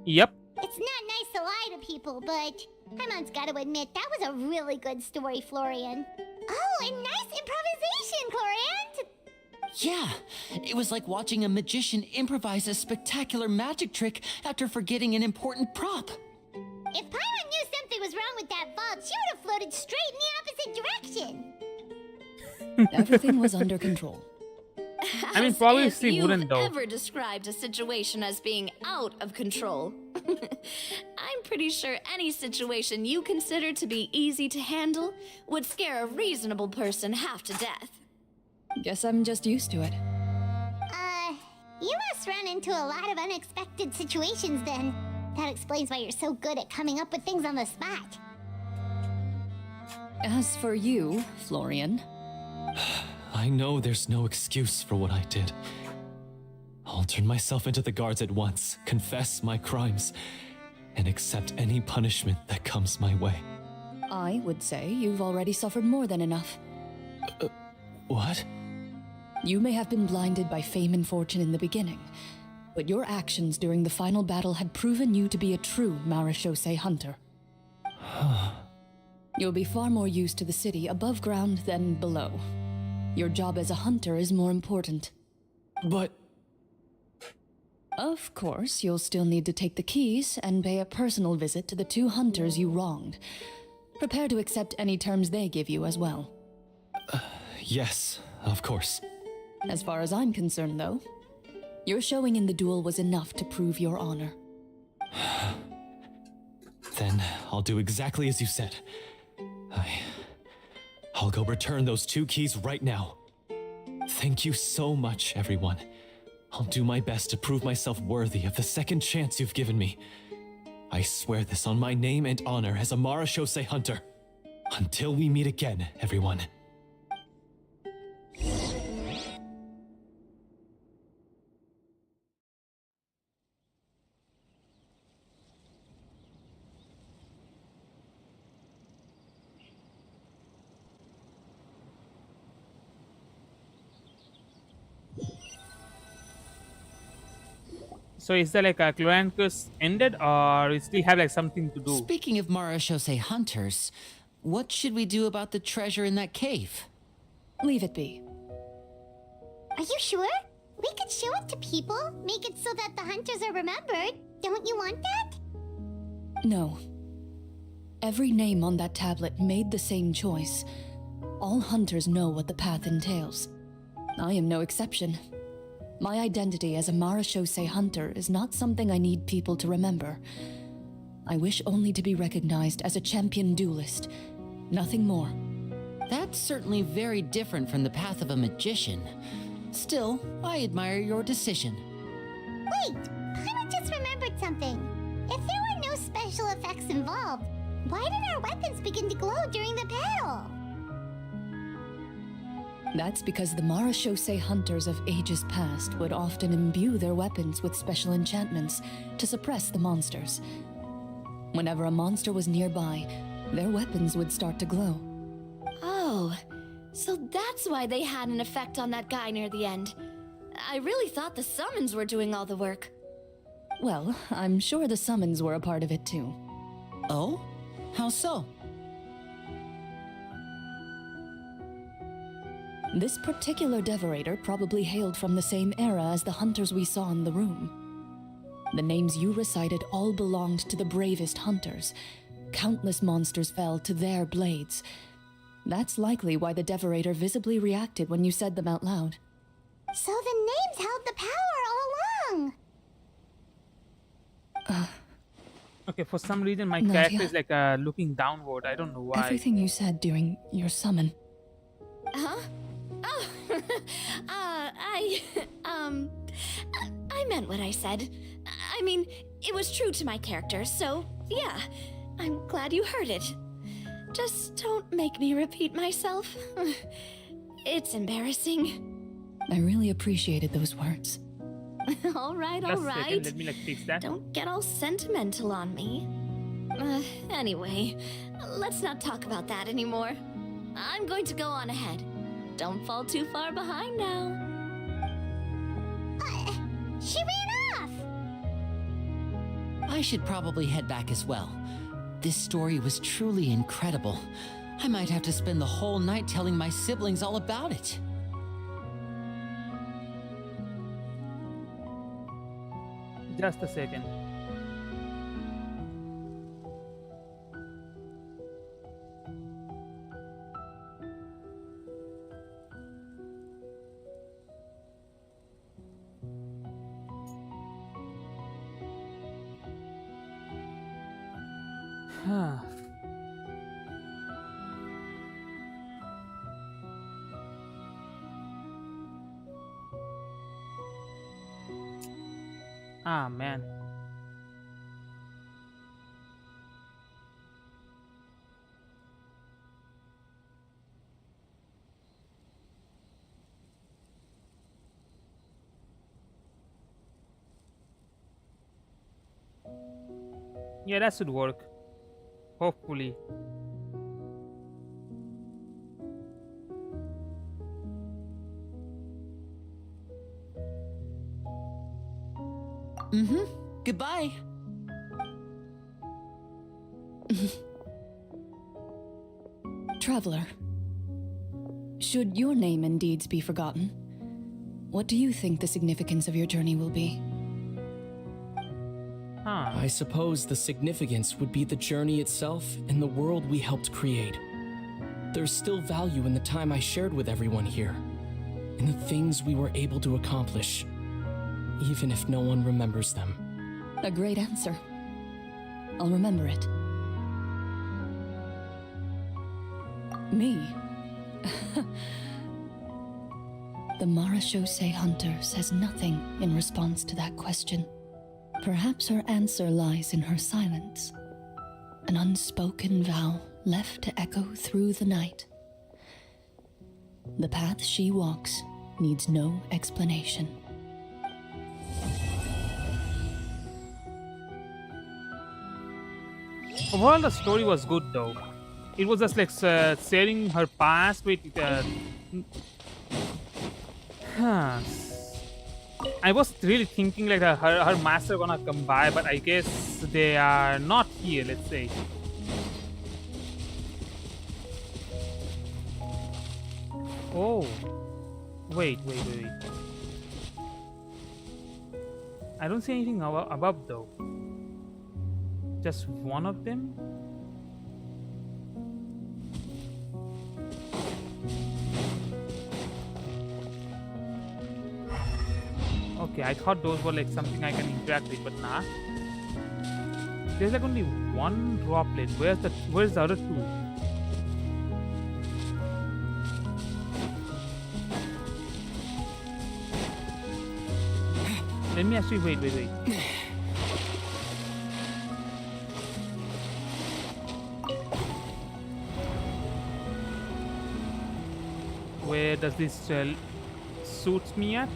Yep. It's not nice to lie to people, but Paimon's got to admit, that was a really good story, Florian. Oh, and nice improvisation, Clorinde! Yeah, it was like watching a magician improvise a spectacular magic trick after forgetting an important prop. If Paimon knew something was wrong with that vault, she would have floated straight in the opposite direction. Everything was under control. I mean, As probably if she you've wouldn't though. ever described a situation as being out of control. I'm pretty sure any situation you consider to be easy to handle would scare a reasonable person half to death. Guess I'm just used to it. You must run into a lot of unexpected situations then. That explains why you're so good at coming up with things on the spot. As for you, Florian, I know there's no excuse for what I did. I'll turn myself into the guards at once, confess my crimes, and accept any punishment that comes my way. I would say you've already suffered more than enough. What? You may have been blinded by fame and fortune in the beginning, but your actions during the final battle had proven you to be a true marechaussee hunter. You'll be far more used to the city above ground than below. Your job as a hunter is more important. But... Of course, you'll still need to take the keys and pay a personal visit to the 2 hunters you wronged. Prepare to accept any terms they give you as well. Yes, of course. As far as I'm concerned, though, your showing in the duel was enough to prove your honor. Then I'll do exactly as you said. I'll go return those 2 keys right now. Thank you so much, everyone. I'll do my best to prove myself worthy of the second chance you've given me. I swear this on my name and honor as a marechaussee hunter. Until we meet again, everyone. So is there like a Clorinde quest ended, or we still have like something to do? Speaking of marechaussee hunters, What should we do about the treasure in that cave? Leave it be. Are you sure? We could show it to people, make it so that the hunters are remembered. Don't you want that? No. Every name on that tablet made the same choice. All hunters know what the path entails. I am no exception. My identity as a 𝗲𝗏𝗄𝐶 hunter is not something I need people to remember. I wish only to be recognized as a champion duelist. Nothing more. That's certainly very different from the path of a magician. Still, I admire your decision. Wait! Paimon just remembered something. If there were no special effects involved, why did our weapons begin to glow during the battle? That's because the 𝗲𝗏𝗄𝐶 hunters of ages past would often imbue their weapons with special enchantments to suppress the monsters. Whenever a monster was nearby, their weapons would start to glow. Oh, so that's why they had an effect on that guy near the end. I really thought the summons were doing all the work. Well, I'm sure the summons were a part of it too. Oh? How so? This particular devorator probably hailed from the same era as the hunters we saw in the room. The names you recited all belonged to the bravest hunters. Countless monsters fell to their blades. That's likely why the devorator visibly reacted when you said them out loud. So the names held the power all along! Okay, for some reason my Nadia. character is like looking downward. I don't know why. Everything you said during your summon. Huh? Oh, I meant what I said. I mean, it was true to my character, so yeah, I'm glad you heard it. Just don't make me repeat myself. It's embarrassing. I really appreciated those words. All right, Just all a second, right. let me like fix that. Don't get all sentimental on me. Anyway, let's not talk about that anymore. I'm going to go on ahead. Don't fall too far behind now. She ran off! I should probably head back as well. This story was truly incredible. I might have to spend the whole night telling my siblings all about it. Just a second. Ah, man. Yeah, that should work. Hopefully. Goodbye. Traveler, should your name and deeds be forgotten, what do you think the significance of your journey will be? Huh. I suppose the significance would be the journey itself and the world we helped create. There's still value in the time I shared with everyone here, in the things we were able to accomplish, even if no one remembers them. A great answer. I'll remember it. Me? The 𝗲𝗏𝗄𝐶 hunter says nothing in response to that question. Perhaps her answer lies in her silence. An unspoken vow left to echo through the night. The path she walks needs no explanation. Overall, the story was good though. It was just like sharing her past with. I was really thinking like her master gonna come by, but I guess they are not here. Let's say. Oh. Wait. I don't see anything above though. Just one of them? Okay, I thought those were like something I can interact with, but nah. There's like only one droplet. Where's the other two? Let me actually wait. Where does this shell suits me at?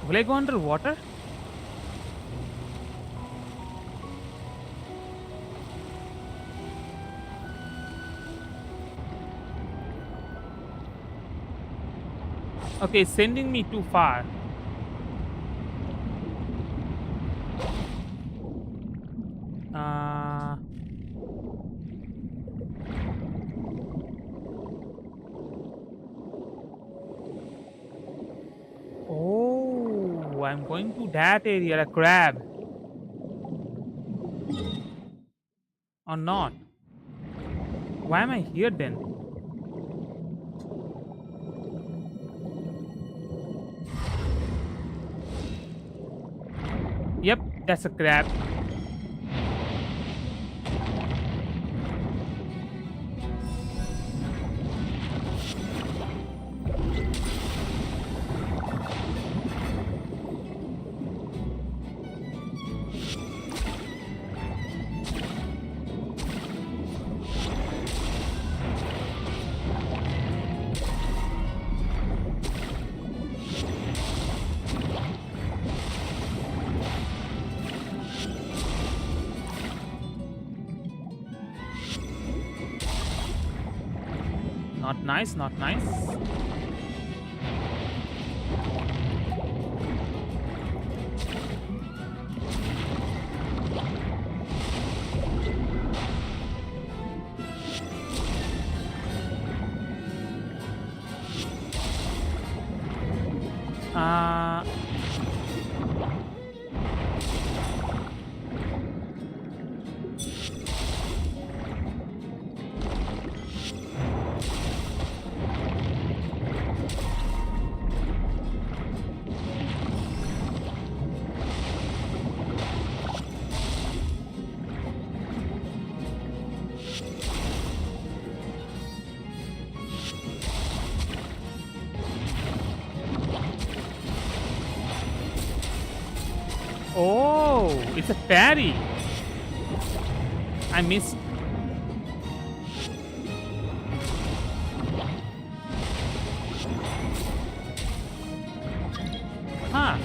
Will I go underwater? Okay, it's sending me too far. Oh, I'm going to that area, a crab. Or not? Why am I here then? Yep, that's a crab. Not nice. Oh, it's a fairy. I missed. Huh.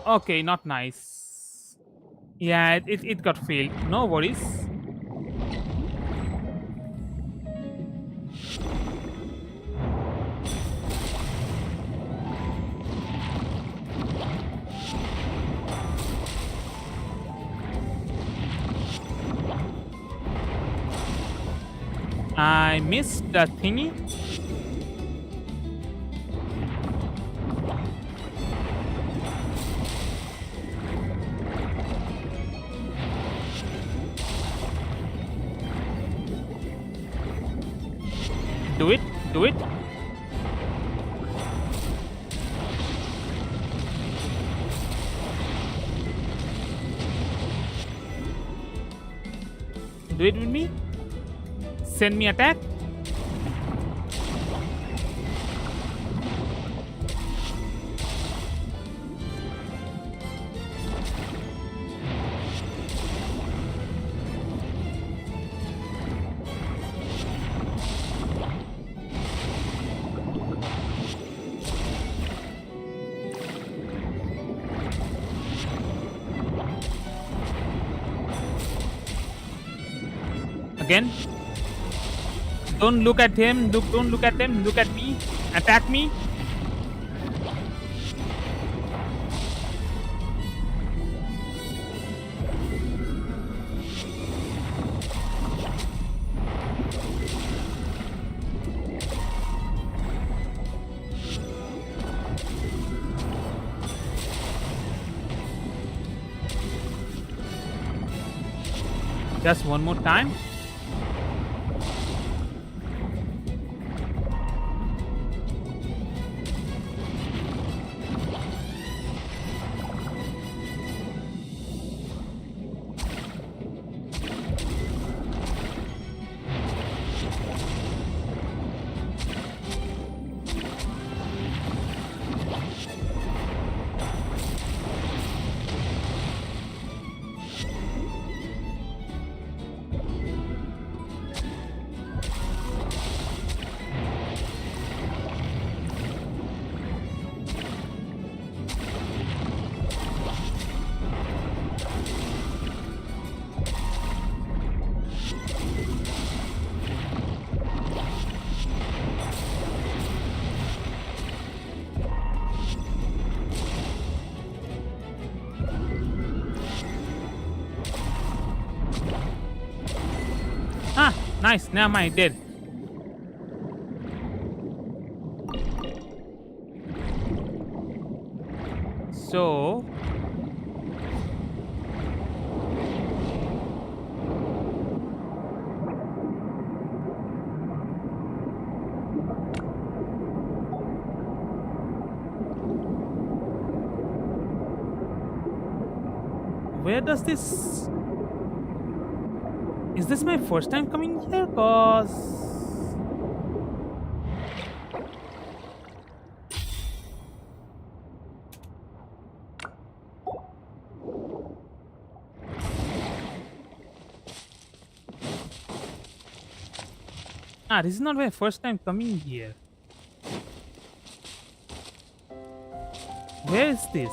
Okay, not nice. Yeah, it got failed. No worries. I missed the thingy. Do it. Do it. Do it with me. Send me attack. Again. Don't look at him. Don't look at them. Look at me. Attack me. Just one more time. Ah, nice. Now I did. So where does this... Is this my first time coming here? Cause this is not my first time coming here. Where is this?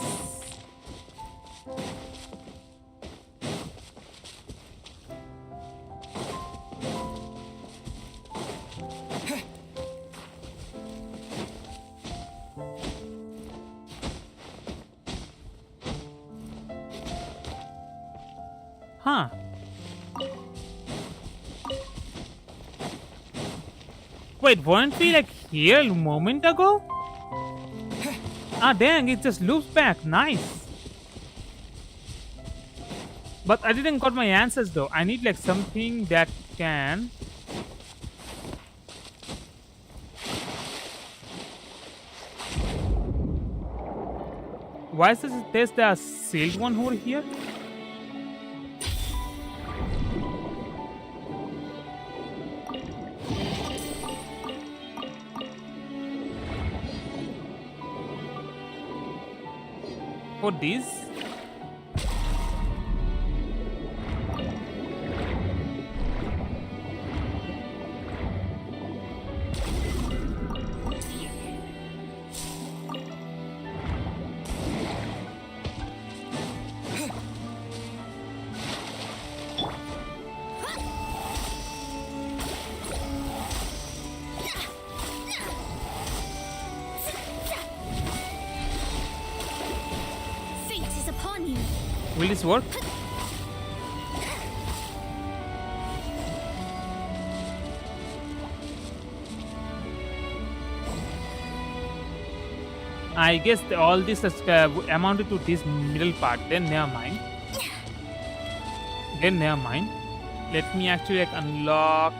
Huh. Wait, weren't we like here a moment ago? Ah, dang, it just loops back. Nice. But I didn't got my answers though. I need like something that can... Why is there's the sealed one over here? For these? Will this work? I guess all this has amounted to this middle part. Then never mind. Let me actually like unlock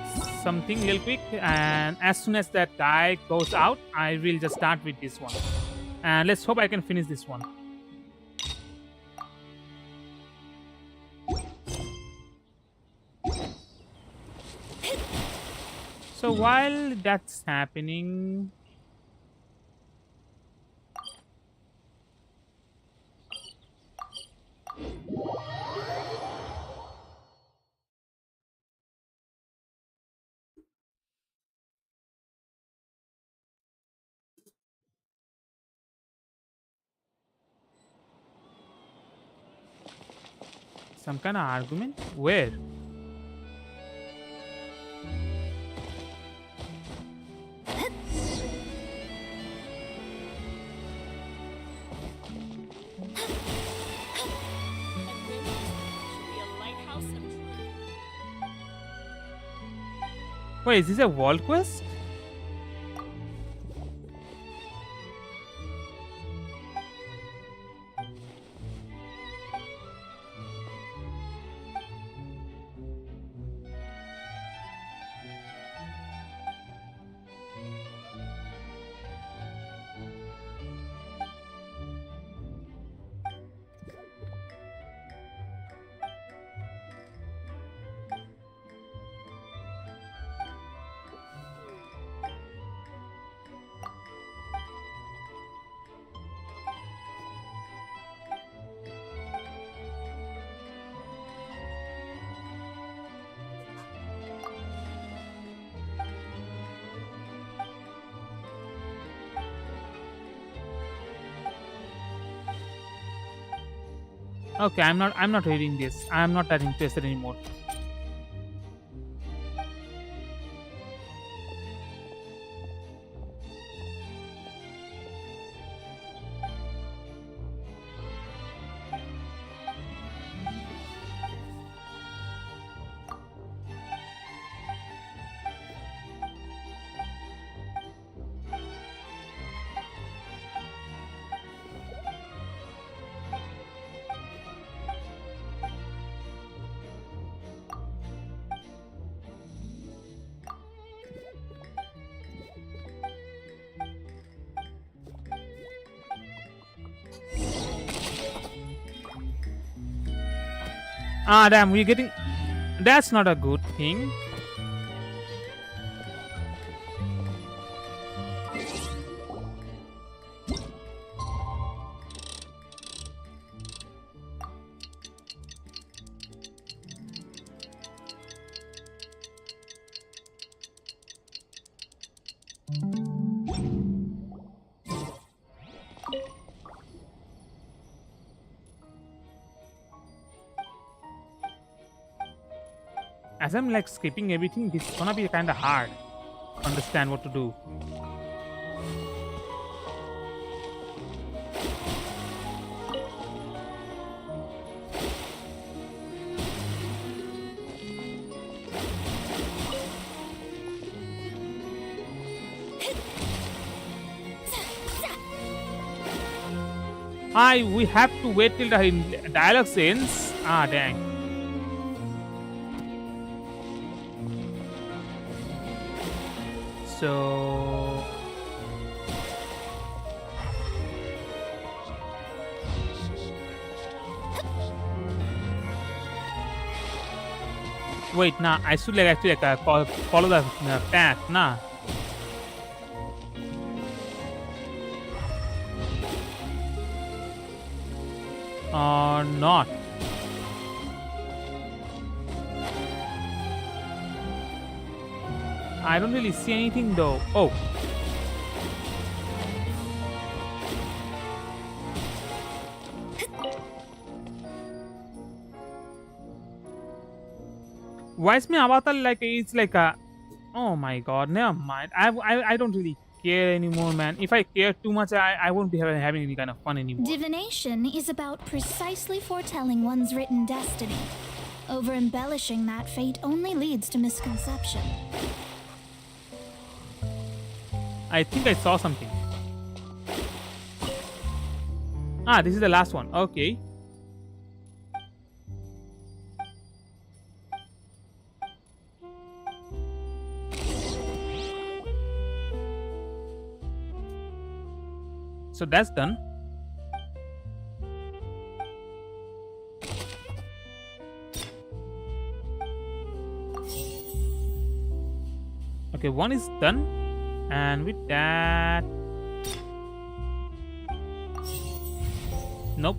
something real quick, and as soon as that guy goes out, I will just start with this one. And let's hope I can finish this one. So while that's happening, some kind of argument? Where? Wait, is this a wall quest? Okay, I'm not reading this. I'm not that interested anymore. Ah, damn, we're getting... That's not a good thing. As I'm like skipping everything, this is gonna be kind of hard to understand what to do. We have to wait till the dialogue ends. Ah, dang. So wait, nah, I should like actually like follow the path, nah. Or not. I don't really see anything though. Oh. 𝑹𝒆𝒔𝒑𝒆𝒄𝒕 like it's like a... Oh my god, never mind. I don't really care anymore, man. If I care too much, I won't be having any kind of fun anymore. Divination is about precisely foretelling one's written destiny. Over-embellishing that fate only leads to misconception. I think I saw something. Ah, this is the last one. Okay. So that's done. Okay, one is done. And with that... Nope.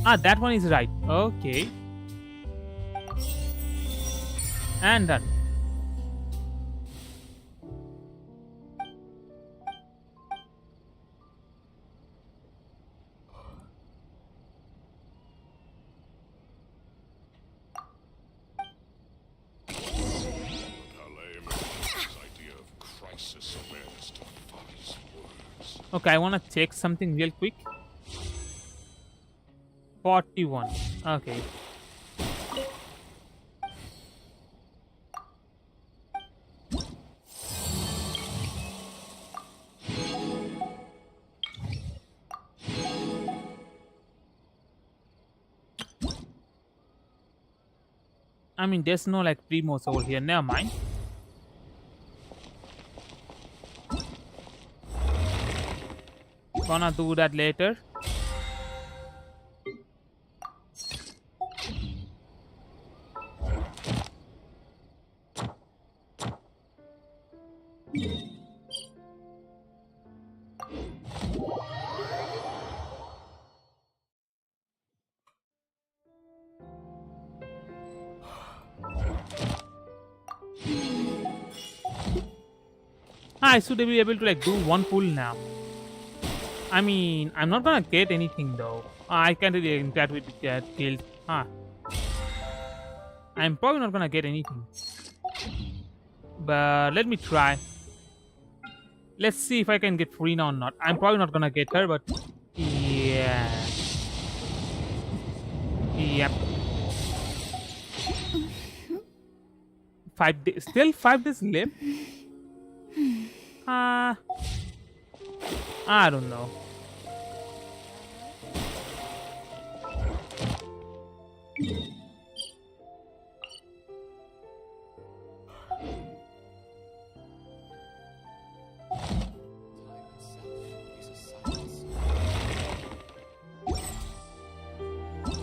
Ah, that one is right. Okay. And done. Okay, I want to check something real quick. 41. Okay. I mean, there's no like primos over here. Never mind. Gonna do that later. I should be able to like do one pull now. I mean, I'm not gonna get anything though. I can't really interact with get killed. I'm probably not gonna get anything. But let me try. Let's see if I can get Frina or not. I'm probably not gonna get her, but yeah. Yep. 5 days. Still 5 days left. I don't know.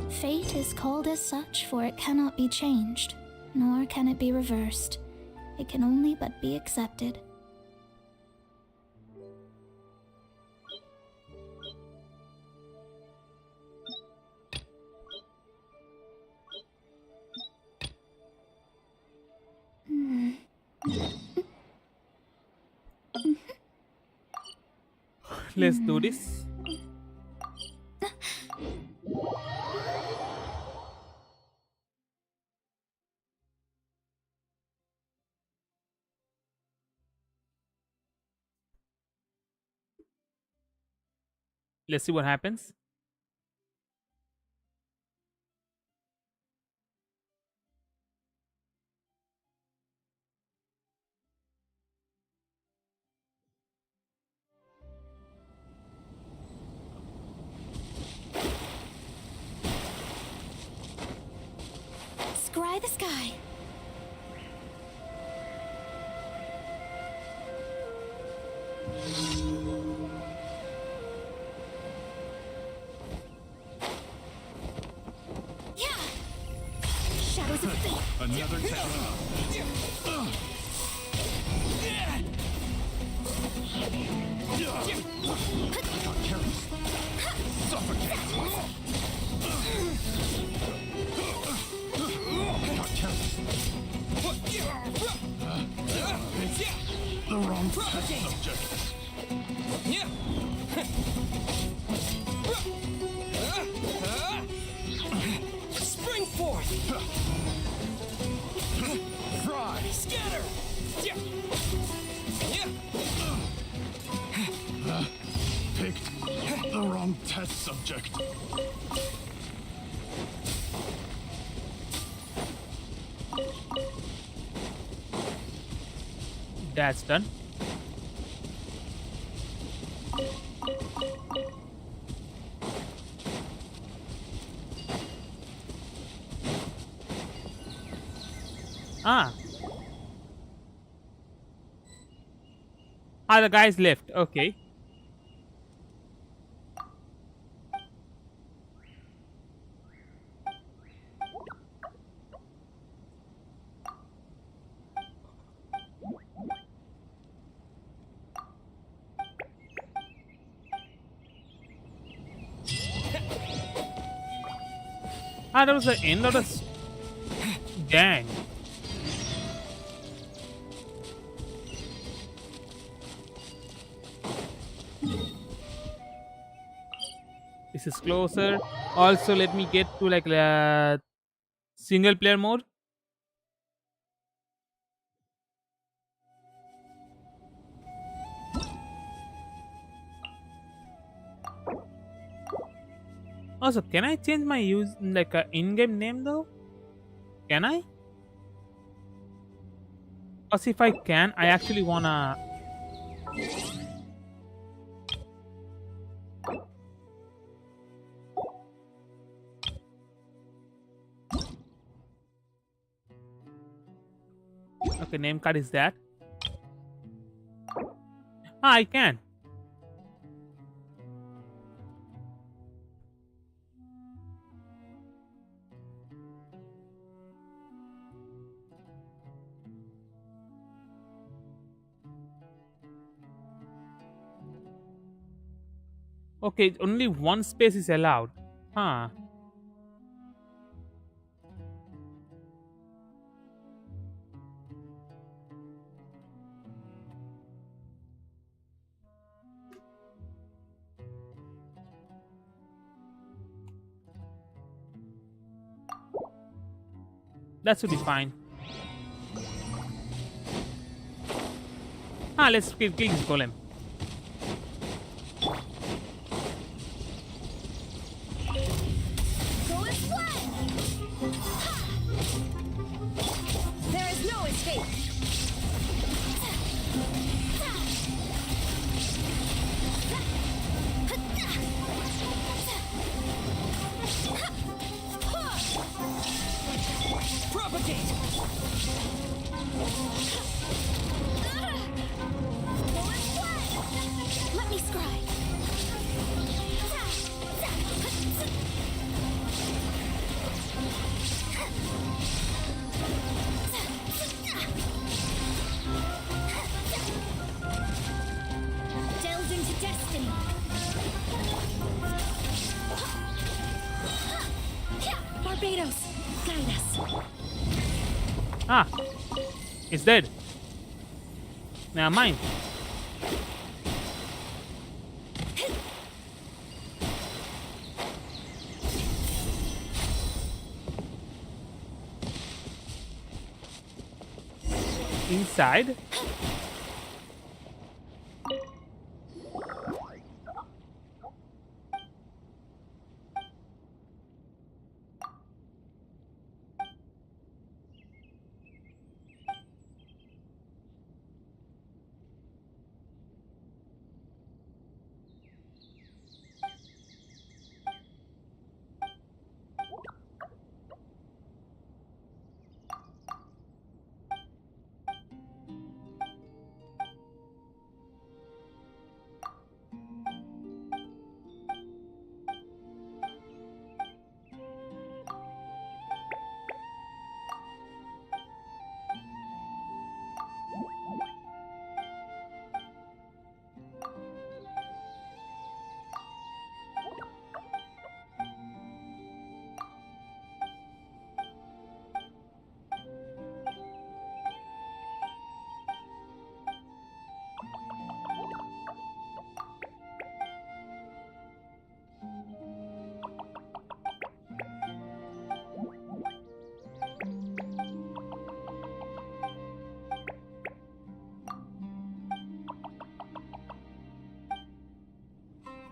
Fate is called as such, for it cannot be changed, nor can it be reversed. It can only but be accepted. Let's do this. Let's see what happens. Scry the sky. Yeah. Shadows of fate. Another tower. The wrong subject. Spring forth! Fry. Scatter! Picked the wrong test subject. That's done. The guys left. Okay. That was the end of the... Dang. This is closer. Also, let me get to like single player mode. Also, can I change my in-game name though? Can I? Because if I can, I actually wanna. Okay, name card is that. I can. Okay, only one space is allowed. Huh. That should be fine. Let's kill this golem. Go and fly! There is no escape. Propagate! Let me scry. Delved into destiny. Barbados, guide us. It's dead. Never mind. Inside.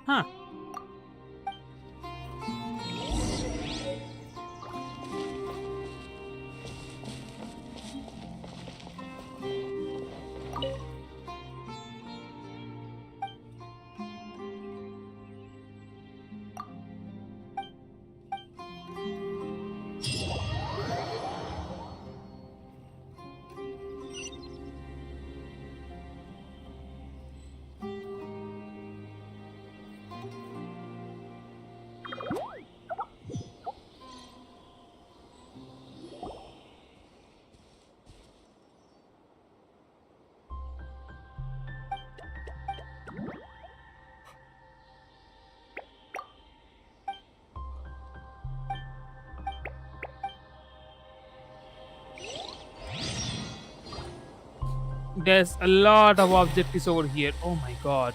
Huh. There's a lot of objectives over here. Oh my god.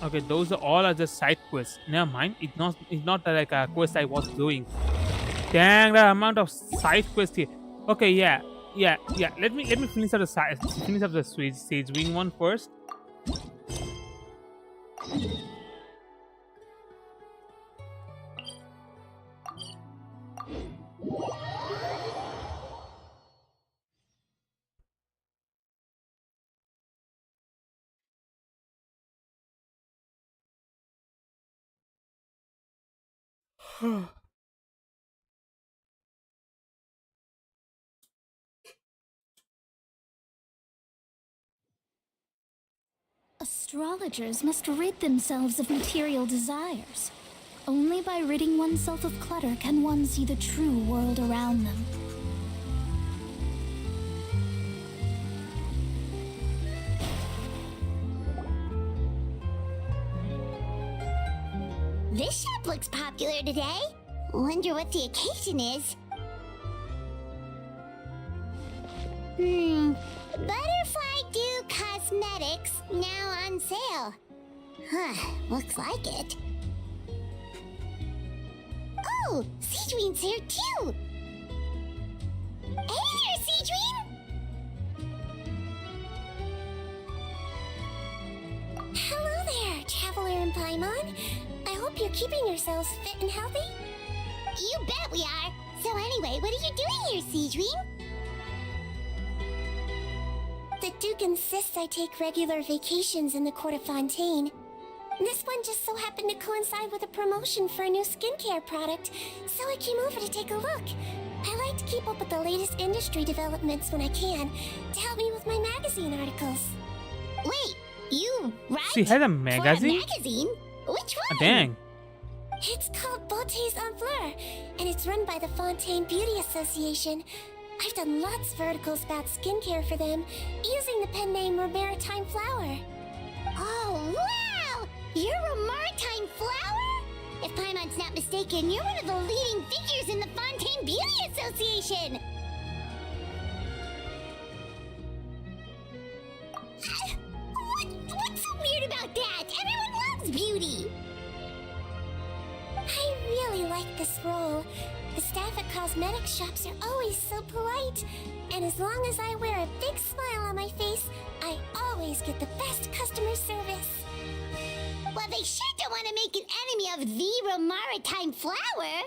Okay, those are all are just side quests. Never mind. It's not like a quest I was doing. Dang, the amount of side quests here. Okay, yeah. Let me finish up the stage wing one first. Astrologers must rid themselves of material desires. Only by ridding oneself of clutter can one see the true world around them. This shop looks popular today. Wonder what the occasion is. Butterfly Dew Cosmetics now on sale. Huh, looks like it. Oh, 𝑐𝒕𝒻's here too. Hey there, 𝑐𝒕𝒻! Hello there, Traveler and Paimon. I hope you're keeping yourselves fit and healthy. You bet we are. So anyway, what are you doing here, 𝑐𝒕𝒻? The Duke insists I take regular vacations in the court of Fontaine. This one just so happened to coincide with a promotion for a new skincare product, so I came over to take a look. I like to keep up with the latest industry developments when I can, to help me with my magazine articles. Wait, you write She had a for a magazine? magazine? Which one? Dang. It's called 𝑹𝒆𝒔𝒑𝒆𝒄𝒕 and it's run by the Fontaine Beauty Association. I've done lots of articles about skincare for them, using the pen name 𝗷𝒵𝒵𝒵. Oh, wow! You're a maritime flower? If Paimon's not mistaken, you're one of the leading figures in the Fontaine Beauty Association! What's so weird about that? Everyone loves beauty! I really like this role. The staff at cosmetic shops are always so polite, and as long as I wear a big smile on my face, I always get the best customer service. Well, they sure don't want to make an enemy of the maritime flower.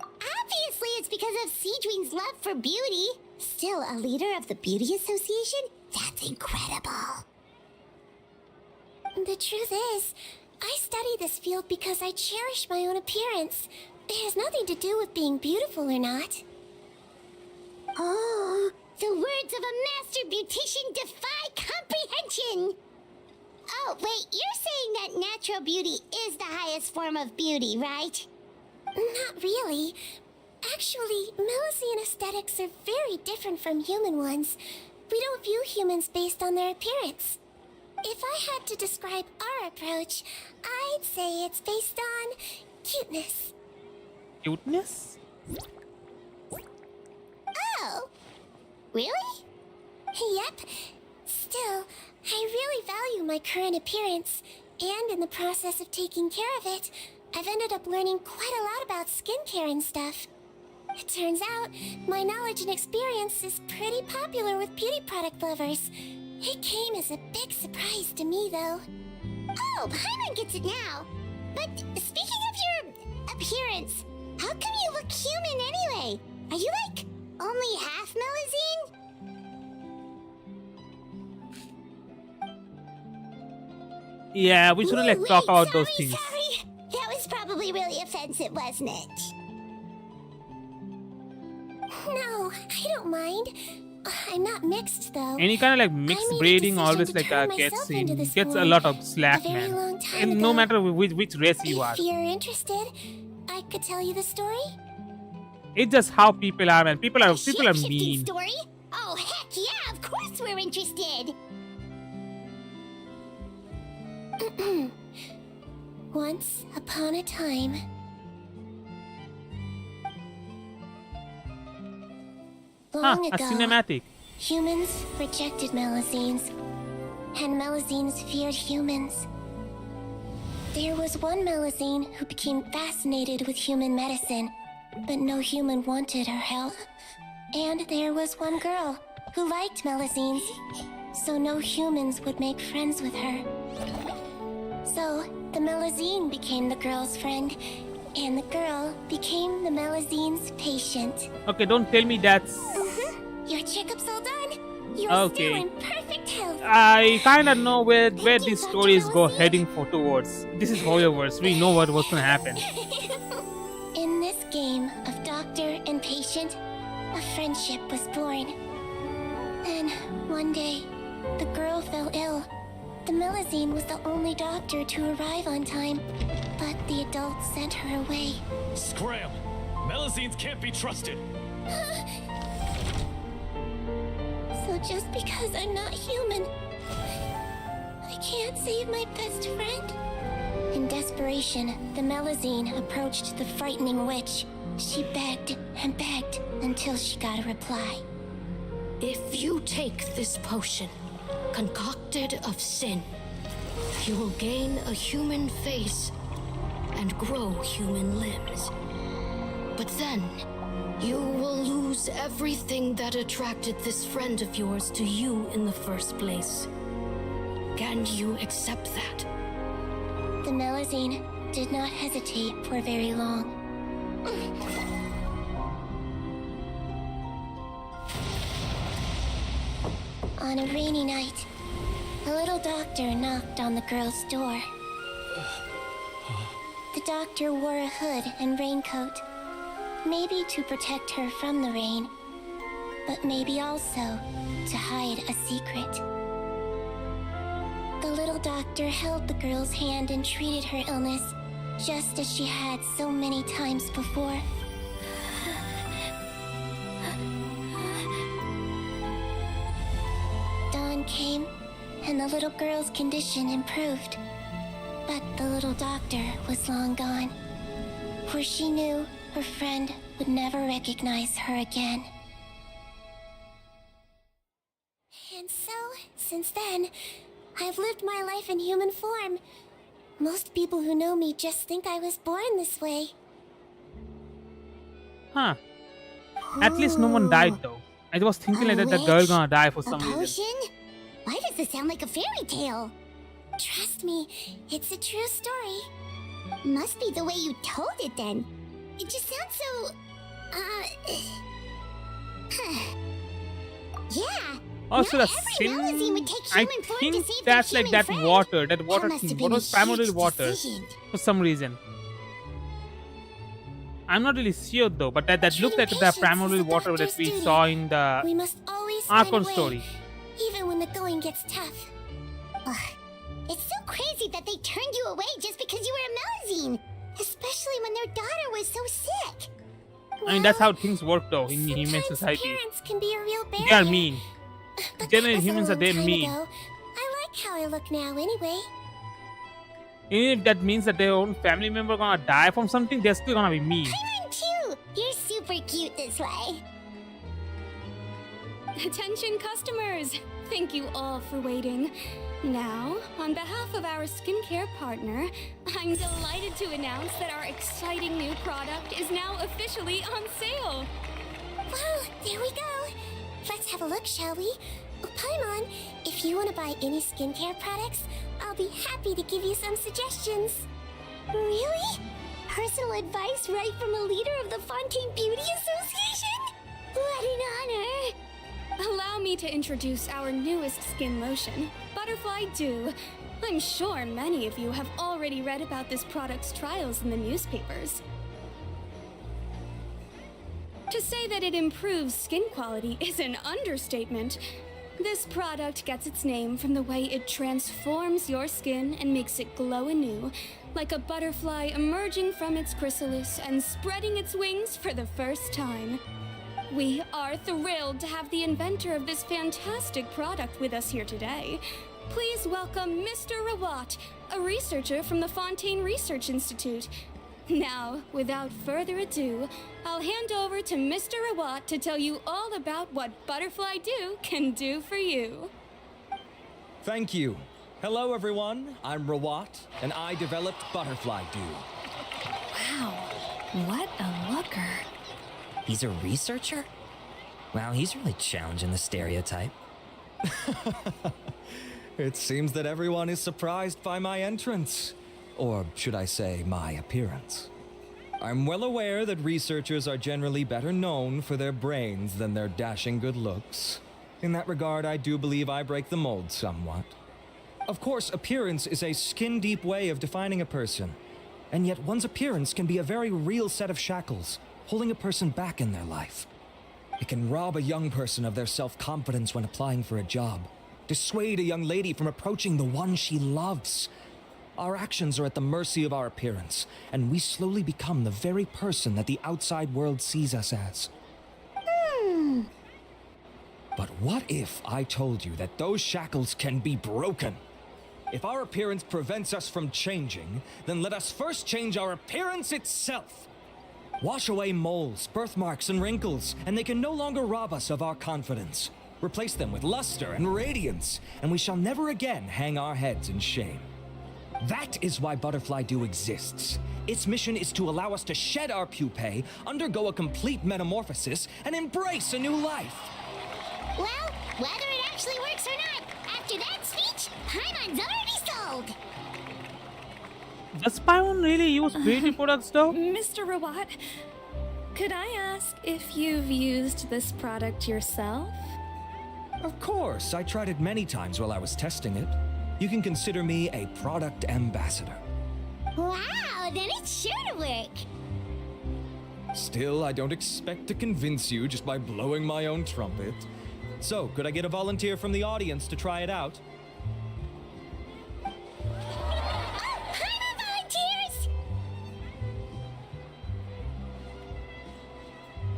Obviously, it's because of 𝑐𝒕𝒻's love for beauty. Still a leader of the Beauty Association? That's incredible. The truth is, I study this field because I cherish my own appearance. It has nothing to do with being beautiful or not. Oh, the words of a master beautician defy comprehension! Oh, wait, you're saying that natural beauty is the highest form of beauty, right? Not really. Actually, Melusine aesthetics are very different from human ones. We don't view humans based on their appearance. If I had to describe our approach, I'd say it's based on cuteness. Cuteness? Oh, really? Yep. Still, I really value my current appearance, and in the process of taking care of it, I've ended up learning quite a lot about skincare and stuff. It turns out, my knowledge and experience is pretty popular with beauty product lovers. It came as a big surprise to me, though. Oh, Paimon gets it now. But speaking of your appearance, how come you look human anyway? Are you like only half Melusine? Yeah, we shouldn't like talk about those things. Sorry. That was probably really offensive, wasn't it? No, I don't mind. I'm not mixed, though. Any kind of like I mixed made a breeding decision always to like turn gets myself into this gets a form lot of slack, a very man. long time And no ago. matter which race you are, If you're interested, I could tell you the story. it's just how people are, man. People are Shape-shifting mean. story? Oh, heck yeah, of course we're interested. Once upon a time. Huh, Long a ago, cinematic. Humans rejected 𝗲𝗲𝗄𝑠ines, and 𝗲𝗲𝗄𝑠ines feared humans. There was one 𝗲𝗲𝗄𝑠ine who became fascinated with human medicine, but no human wanted her help. And there was one girl who liked 𝗲𝗲𝗄𝑠ines, so no humans would make friends with her. So the 𝗲𝗲𝗄𝑠ine became the girl's friend, and the girl became the 𝗲𝗲𝗄𝑠ine's patient. Okay, don't tell me that's... Your checkup's all done. You're Okay. still in perfect health. I kind of know where this story is heading towards. This is Hoyoverse. We know what's gonna happen. In this game of doctor and patient, a friendship was born. Then, one day, the girl fell ill. The 𝗲𝗲𝗄𝑠ine was the only doctor to arrive on time, but the adults sent her away. Scram! 𝗲𝗲𝗄𝑠ines can't be trusted. So just because I'm not human, I can't save my best friend? In desperation, the 𝗲𝗲𝗄𝑠ine approached the frightening witch. She begged and begged until she got a reply. If you take this potion, concocted of sin, you will gain a human face and grow human limbs. But then, you will lose everything that attracted this friend of yours to you in the first place. Can you accept that? The 𝗲𝗲𝗄𝑠ine did not hesitate for very long. On a rainy night, a little doctor knocked on the girl's door. The doctor wore a hood and raincoat, maybe to protect her from the rain, but maybe also to hide a secret. The little doctor held the girl's hand and treated her illness, just as she had so many times before. Dawn came, and the little girl's condition improved. But the little doctor was long gone, for she knew her friend would never recognize her again. And so, since then, I've lived my life in human form. Most people who know me just think I was born this way. Huh. At least no one died though. I was thinking like that the girl gonna die for some reason. Potion? Why does this sound like a fairy tale? Trust me, it's a true story. Must be the way you told it then. It just sounds so... Yeah. Also, Not the every sin, 𝗲𝗲𝗄𝑠ine would take I human form to think save that's their like human that friend. water. That That water must have thing. been What a was primarily huge water decision. for some reason. I'm not really sure though, but that looked like the Treating primarily patients is a water that doctor's we duty. saw in the We must always find a Archon way, story. even when the going gets tough. Ugh. It's so crazy that they turned you away just because you were a 𝗲𝗲𝗄𝑠ine. Especially when their daughter was so sick. I mean, that's how things work though in human Sometimes society. parents can be a real barrier. They are mean. But Generally, that was a humans are long they time mean. ago. I like how I look now anyway. Even if that means that their own family member gonna die from something, they're still gonna be mean. Paimon too. You're super cute this way. Attention customers! Thank you all for waiting. Now, on behalf of our skincare partner, I'm delighted to announce that our exciting new product is now officially on sale. Well, there we go. Let's have a look, shall we? Paimon, if you want to buy any skincare products, I'll be happy to give you some suggestions. Really? Personal advice right from a leader of the Fontaine Beauty Association? What an honor! Allow me to introduce our newest skin lotion, Butterfly Dew. I'm sure many of you have already read about this product's trials in the newspapers. To say that it improves skin quality is an understatement. This product gets its name from the way it transforms your skin and makes it glow anew, like a butterfly emerging from its chrysalis and spreading its wings for the first time. We are thrilled to have the inventor of this fantastic product with us here today. Please welcome Mr. Rawat, a researcher from the Fontaine Research Institute. Now, without further ado, I'll hand over to Mr. Rawat to tell you all about what Butterfly Dew can do for you. Thank you. Hello, everyone. I'm Rawat, and I developed Butterfly Dew. Wow, what a looker. He's a researcher? Wow, he's really challenging the stereotype. It seems that everyone is surprised by my entrance. Or should I say, my appearance. I'm well aware that researchers are generally better known for their brains than their dashing good looks. In that regard, I do believe I break the mold somewhat. Of course, appearance is a skin-deep way of defining a person. And yet one's appearance can be a very real set of shackles, holding a person back in their life. It can rob a young person of their self-confidence when applying for a job, dissuade a young lady from approaching the one she loves. Our actions are at the mercy of our appearance, and we slowly become the very person that the outside world sees us as. But what if I told you that those shackles can be broken? If our appearance prevents us from changing, then let us first change our appearance itself. Wash away moles, birthmarks, and wrinkles, and they can no longer rob us of our confidence. Replace them with luster and radiance, and we shall never again hang our heads in shame. That is why Butterfly Dew exists. Its mission is to allow us to shed our pupae, undergo a complete metamorphosis, and embrace a new life. Well, whether it actually works or not, after that speech, Paimon's already sold. Does Paimon really use beauty products though? Mr. Rawat, could I ask if you've used this product yourself? Of course, I tried it many times while I was testing it. You can consider me a product ambassador. Wow, then it's sure to work. Still, I don't expect to convince you just by blowing my own trumpet. So, could I get a volunteer from the audience to try it out? Paimon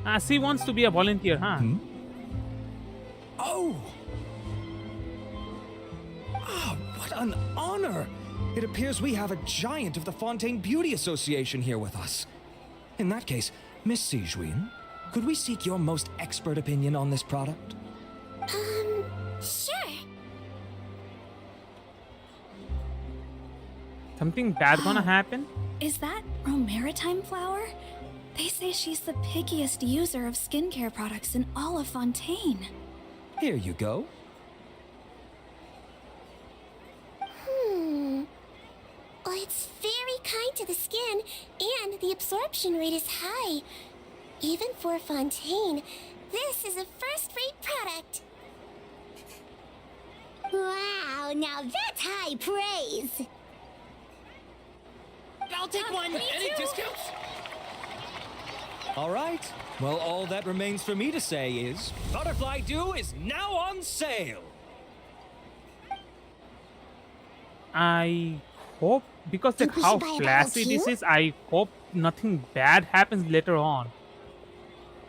volunteers! She wants to be a volunteer, huh? Oh! What an honor! It appears we have a giant of the Fontaine Beauty Association here with us. In that case, Miss Sigewinne, could we seek your most expert opinion on this product? Sure. Something bad gonna happen? Is that 𝗷𝗵𝐸 flower? They say she's the pickiest user of skincare products in all of Fontaine. Here you go. Well, it's very kind to the skin, and the absorption rate is high. Even for Fontaine, this is a first-rate product. Wow, now that's high praise. I'll take one. Any discounts? All right. Well, all that remains for me to say is, Butterfly Dew is now on sale. I hope, because like how flashy this is, I hope nothing bad happens later on.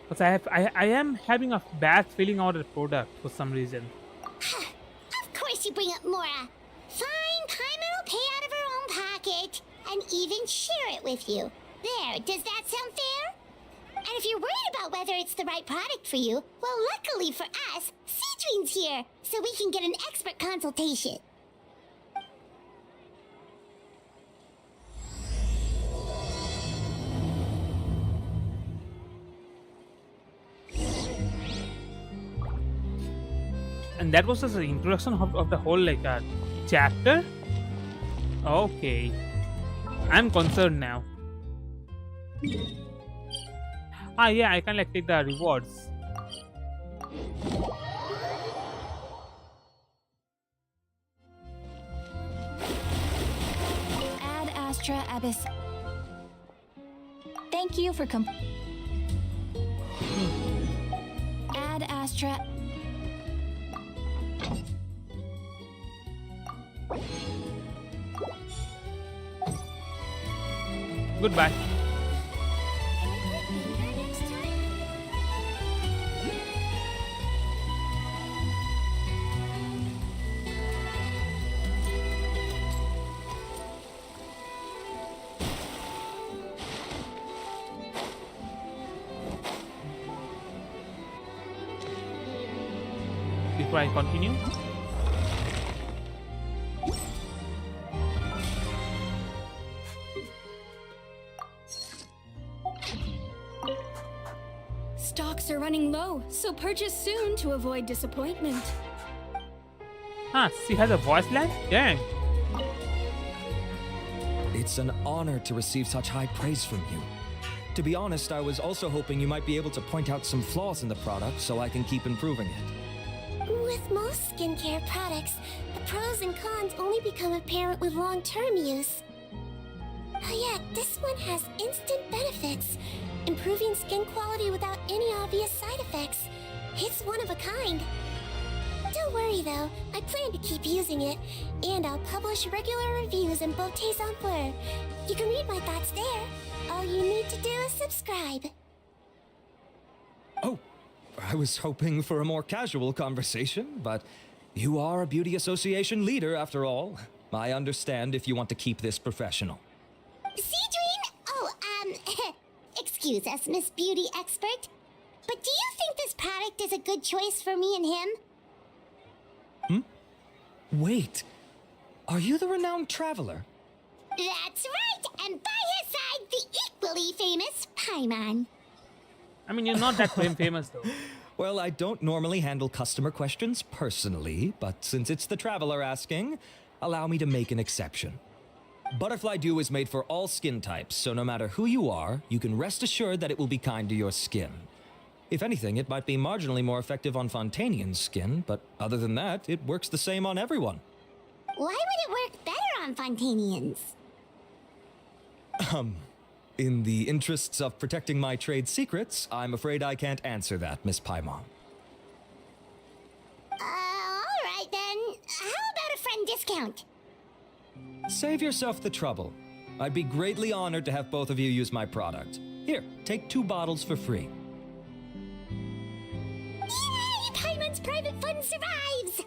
Because I am having a bad feeling about the product for some reason. Of course you bring up Mora. Fine, Paimon will pay out of her own pocket and even share it with you. There, does that sound fair? And if you're worried about whether it's the right product for you, well, luckily for us, Sigewinne's here, so we can get an expert consultation. And that was just the introduction of the whole like chapter. Okay, I'm concerned now. Yeah, I can like take the rewards. 𝑹𝒆𝒔𝒑𝒆𝒄𝒕. Thank you for 𝑹𝒆𝒔𝒑𝒆𝒄𝒕. Goodbye. before I continue. Stocks are running low, so purchase soon to avoid disappointment. She has a voice line? Dang. It's an honor to receive such high praise from you. To be honest, I was also hoping you might be able to point out some flaws in the product so I can keep improving it. With most skincare products, the pros and cons only become apparent with long-term use. Yet, this one has instant benefits, improving skin quality without any obvious side effects. It's one of a kind. Don't worry though, I plan to keep using it, and I'll publish regular reviews in 𝑹𝒔𝒑𝒆𝒄𝒕 𝑶𝒕𝒉𝒆𝒄𝒕. You can read my thoughts there. All you need to do is subscribe. Oh, I was hoping for a more casual conversation, but you are a beauty association leader after all. I understand if you want to keep this professional. 𝐶𝒕𝒉𝒆? Oh, excuse us, Miss Beauty Expert. But do you think this product is a good choice for me and him? Wait, are you the renowned traveler? That's right, and by his side, the equally famous Paimon. I mean, you're not that famous though. Well, I don't normally handle customer questions personally, but since it's the traveler asking, allow me to make an exception. Butterfly Dew is made for all skin types, so no matter who you are, you can rest assured that it will be kind to your skin. If anything, it might be marginally more effective on Fontainian's skin, but other than that, it works the same on everyone. Why would it work better on Fontainians? In the interests of protecting my trade secrets, I'm afraid I can't answer that, Miss Paimon. Alright then. How about a friend discount? Save yourself the trouble. I'd be greatly honored to have both of you use my product. Here, take 2 bottles for free. Yay! Paimon's private fund survives!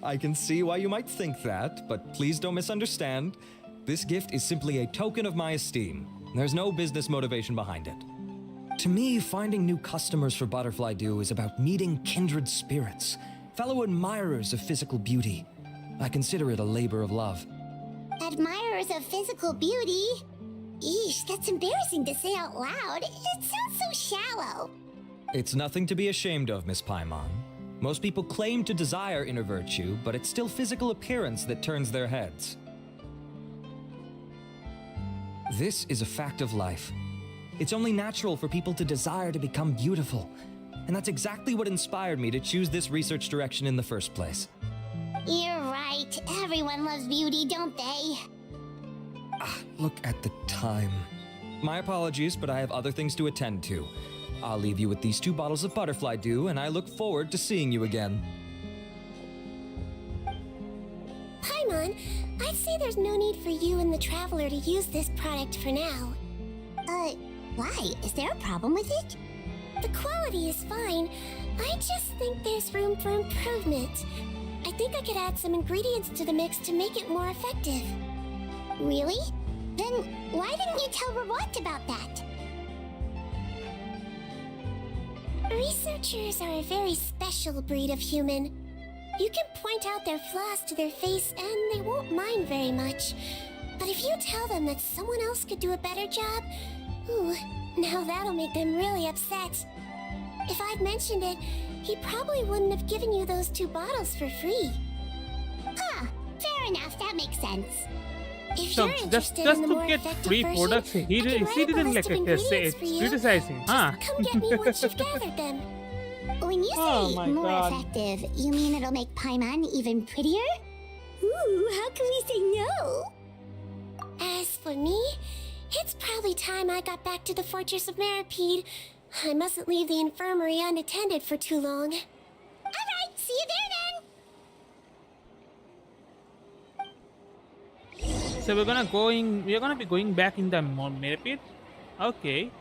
I can see why you might think that, but please don't misunderstand. This gift is simply a token of my esteem. There's no business motivation behind it. To me, finding new customers for Butterfly Dew is about meeting kindred spirits, fellow admirers of physical beauty. I consider it a labor of love. Admirers of physical beauty? Eesh, that's embarrassing to say out loud. It sounds so shallow. It's nothing to be ashamed of, Miss Paimon. Most people claim to desire inner virtue, but it's still physical appearance that turns their heads. This is a fact of life. It's only natural for people to desire to become beautiful. And that's exactly what inspired me to choose this research direction in the first place. You're right. Everyone loves beauty, don't they? Look at the time. My apologies, but I have other things to attend to. I'll leave you with these 2 bottles of Butterfly Dew, and I look forward to seeing you again. Paimon, I'd say there's no need for you and the Traveler to use this product for now. Why? Is there a problem with it? The quality is fine. I just think there's room for improvement. I think I could add some ingredients to the mix to make it more effective. Really? Then why didn't you tell Rawat about that? Researchers are a very special breed of human. You can point out their flaws to their face and they won't mind very much. But if you tell them that someone else could do a better job, ooh, now that'll make them really upset. If I'd mentioned it, he probably wouldn't have given you those 2 bottles for free. Fair enough, that makes sense. If So you're just interested in the to more get effective free version, products, he I can didn't write up a like list of ingredients for you. criticizing. Just come get me once you've gathered them. When you Oh say my more God. effective, you mean it'll make Paimon even prettier? Ooh, how can we say no? As for me, it's probably time I got back to the Fortress of 𝗲𝒧𝒻𝒄𝒕. I mustn't leave the infirmary unattended for too long. Alright, see you there then! So we're gonna be going back in the mirror pit. Okay.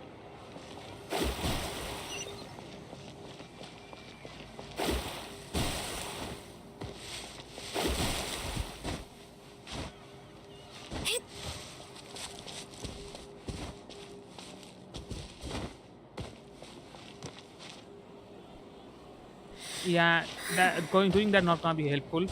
Yeah, doing that not gonna be helpful.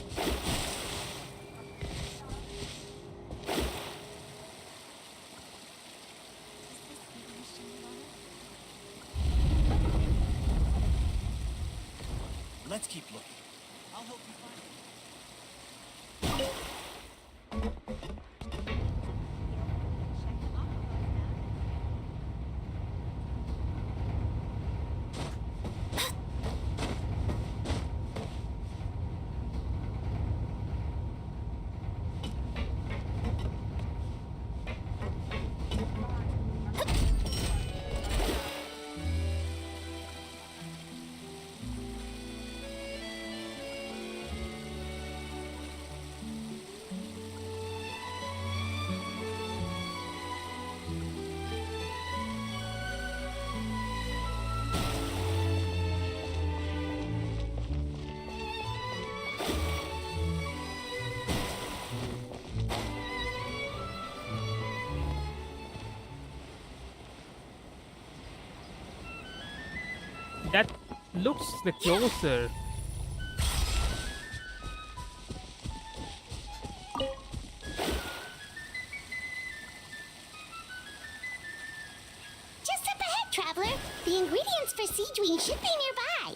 Let's keep looking. I'll help you find it. That looks the closer. Just up ahead, traveler. The ingredients for 𝑐𝒕𝒻 should be nearby.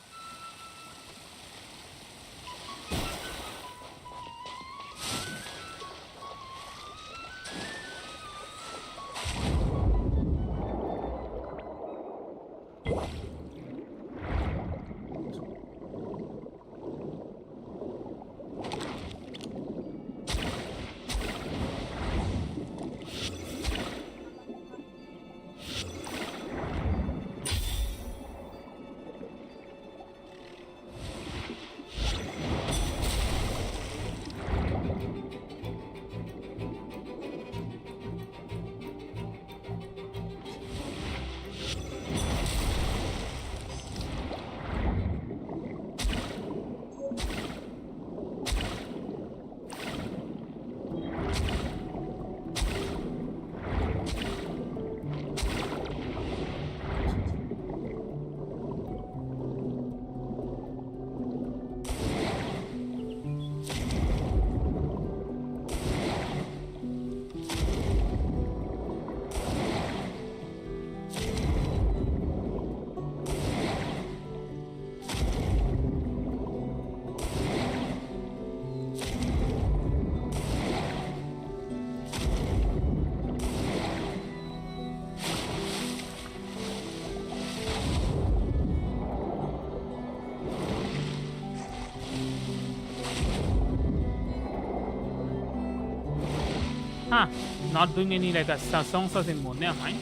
Huh, not doing any like a songs in mode. Never mind.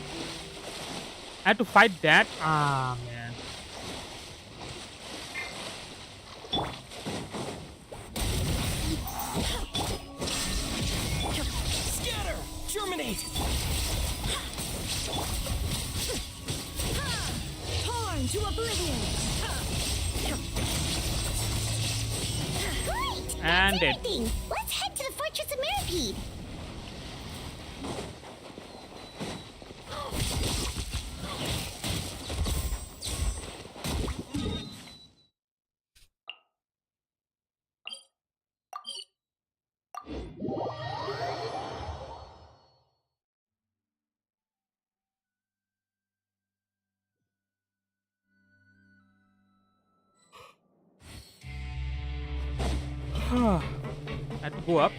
I had to fight that. Ah, man. Scatter! Germinate! Torn to oblivion! Great! And That's it. everything. Let's head to the Fortress of 𝗲𝗲𝗄𝒄𝒕. Had to go up.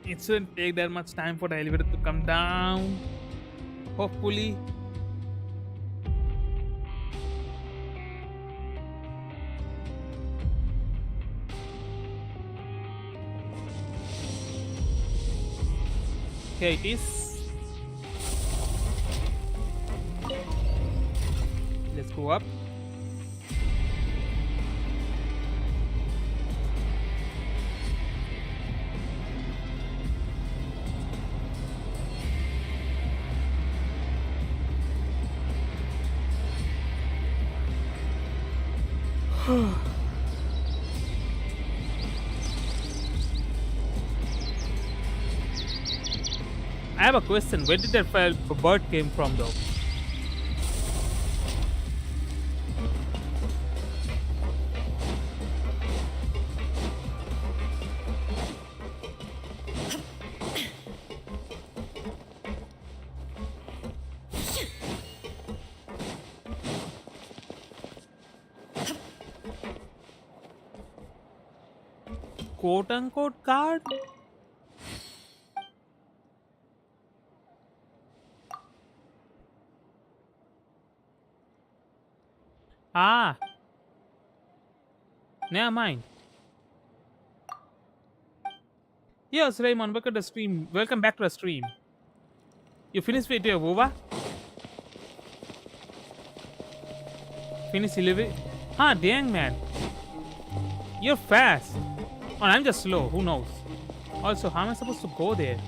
It shouldn't take that much time for the elevator to come down. Hopefully. Here it is. Let's go up. I have a question. Where did that bird came from, though? Quote-unquote card? Ah, never mind. Yes, Raymond, welcome to the stream. Welcome back to the stream. You finished with your WoWa? Finish delivery? Ah, dang man. You're fast. Oh, I'm just slow. Who knows? Also, how am I supposed to go there?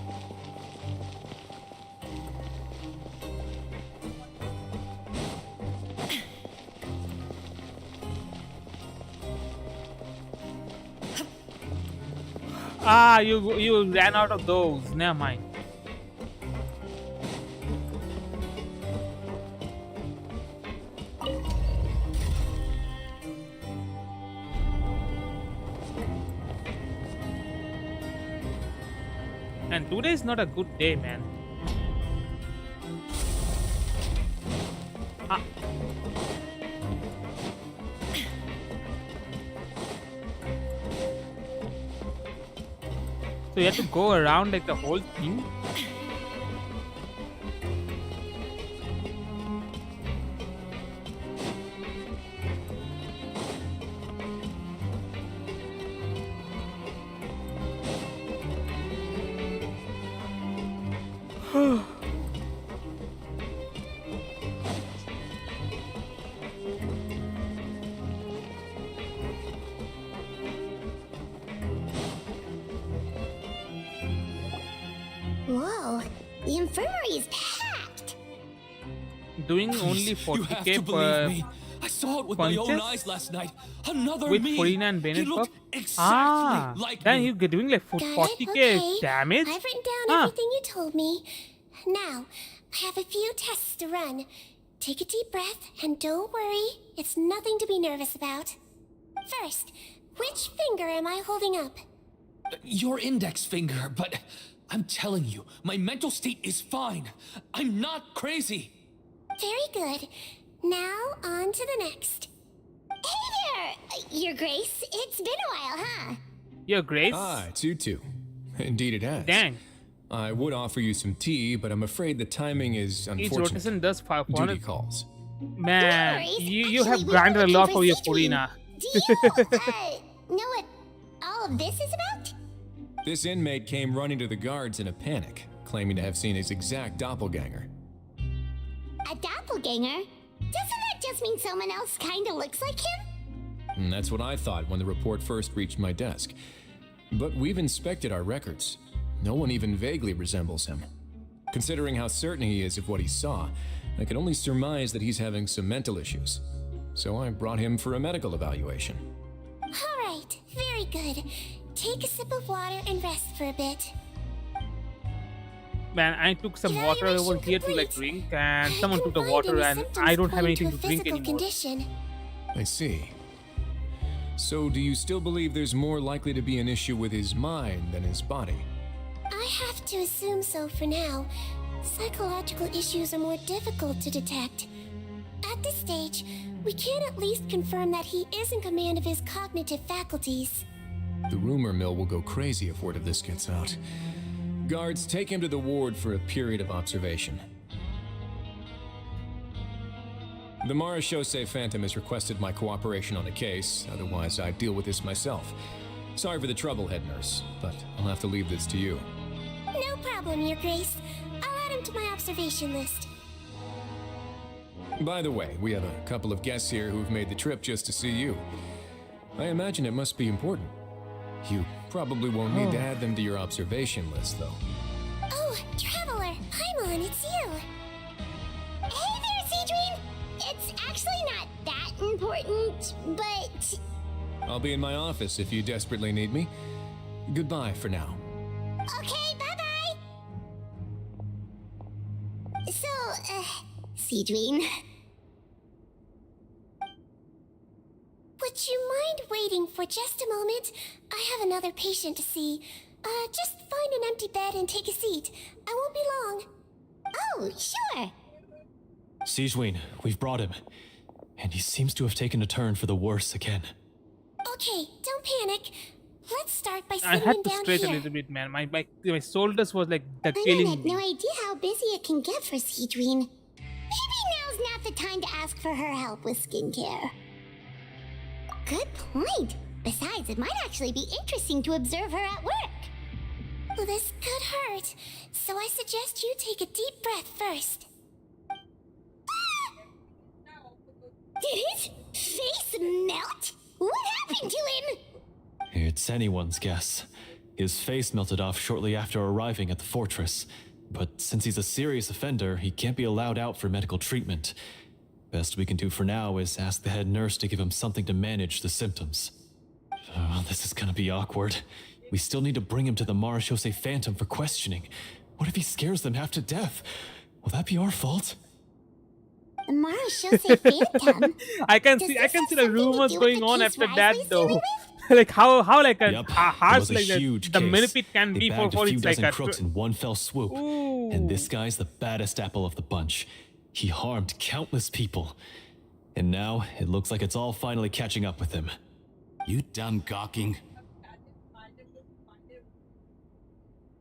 Ah, you ran out of those. Never mind. And today is not a good day, man. Ah. So you have to go around like the whole thing. Whoa, the infirmary is packed. Doing only 40k per I saw it with my own eyes last night. Another with me. 𝐴𝐴𝐴 and Bennett buff. Exactly like then me. you're doing like Got 40k it? Okay. damage. I've written down everything you told me. Now, I have a few tests to run. Take a deep breath and don't worry. It's nothing to be nervous about. First, which finger am I holding up? Your index finger, but I'm telling you, my mental state is fine. I'm not crazy. Very good. Now, on to the next. Hey there, Your Grace. It's been a while, huh? Your Grace. Ah, TwT. Indeed it has. Dang. I would offer you some tea, but I'm afraid the timing is Each unfortunate. rotation does 500. Duty calls. Man, No worries. you have Actually, we grinded a were lot looking for your for 𝐶𝒕. 𝐴𝐴𝐴. Do you, know what all of this is about? This inmate came running to the guards in a panic, claiming to have seen his exact doppelganger. A doppelganger? Doesn't that just mean someone else kinda looks like him? And that's what I thought when the report first reached my desk. But we've inspected our records. No one even vaguely resembles him. Considering how certain he is of what he saw, I can only surmise that he's having some mental issues. So I brought him for a medical evaluation. All right, very good. Take a sip of water and rest for a bit. Man, I took some water over here to like drink, and someone took the Find water, any and symptoms I don't have point to anything a to drink physical anymore. condition. I see. So do you still believe there's more likely to be an issue with his mind than his body? I have to assume so for now. Psychological issues are more difficult to detect. At this stage, we can at least confirm that he is in command of his cognitive faculties. The rumor mill will go crazy if word of this gets out. Guards, take him to the ward for a period of observation. The 𝗲𝗄𝐴𝒃𝒂𝒂 has requested my cooperation on the case, otherwise I'd deal with this myself. Sorry for the trouble, head nurse, but I'll have to leave this to you. No problem, Your Grace. I'll add him to my observation list. By the way, we have a couple of guests here who've made the trip just to see you. I imagine it must be important. You probably won't need to add them to your observation list, though. Oh, Traveler, Paimon, it's you. Hey there, 𝑐EDREAM! It's actually not that important, but... I'll be in my office if you desperately need me. Goodbye for now. Okay, bye-bye! So, 𝑐EDREAM... Would you mind waiting for just a moment? I have another patient to see. Just find an empty bed and take a seat. I won't be long. Oh, sure! 𝑠ijWin, we've brought him. And he seems to have taken a turn for the worse again. Okay, don't panic. Let's start by I sitting had him to down stretch a here. little bit, man. My shoulders was like the I killing had no me. idea how busy it can get for 𝑐EDREAM. Maybe now's not the time to ask for her help with skincare. Good point. Besides, it might actually be interesting to observe her at work. Well, this could hurt, so I suggest you take a deep breath first. Did his face melt? What happened to him? It's anyone's guess. His face melted off shortly after arriving at the fortress. But since he's a serious offender, he can't be allowed out for medical treatment. Best we can do for now is ask the head nurse to give him something to manage the symptoms. Oh, this is gonna be awkward. We still need to bring him to the 𝗲𝗄𝗃 Phantom for questioning. What if he scares them half to death? Will that be our fault? The 𝗲𝗄𝗃 Phantom? I can Does see this have the something to rumors do with going the on case after that Wriothesley's though. dealing Like how like a Yep, harsh it was a like huge the case. millipede can They be bagged for a few it's like dozen a crooks in one fell swoop. Ooh. And this guy's the baddest apple of the bunch. He harmed countless people. And now, it looks like it's all finally catching up with him. You done gawking?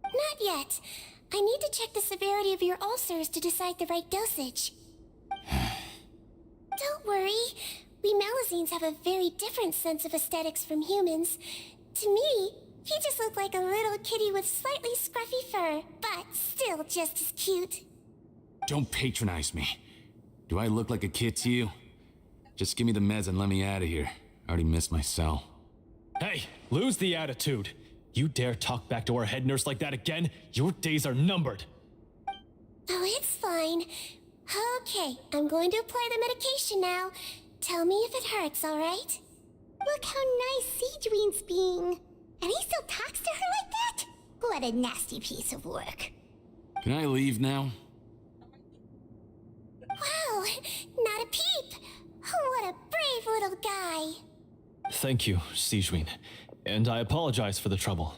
Not yet. I need to check the severity of your ulcers to decide the right dosage. Don't worry. We Melusines have a very different sense of aesthetics from humans. To me, he just looked like a little kitty with slightly scruffy fur, but still just as cute. Don't patronize me. Do I look like a kid to you? Just give me the meds and let me out of here. I already missed my cell. Hey, lose the attitude. You dare talk back to our head nurse like that again? Your days are numbered. Oh, it's fine. Okay, I'm going to apply the medication now. Tell me if it hurts, alright? Look how nice 𝑐EDREAM's being. And he still talks to her like that? What a nasty piece of work. Can I leave now? Wow, not a peep. What a brave little guy. Thank you, 𝑠ijWin. And I apologize for the trouble.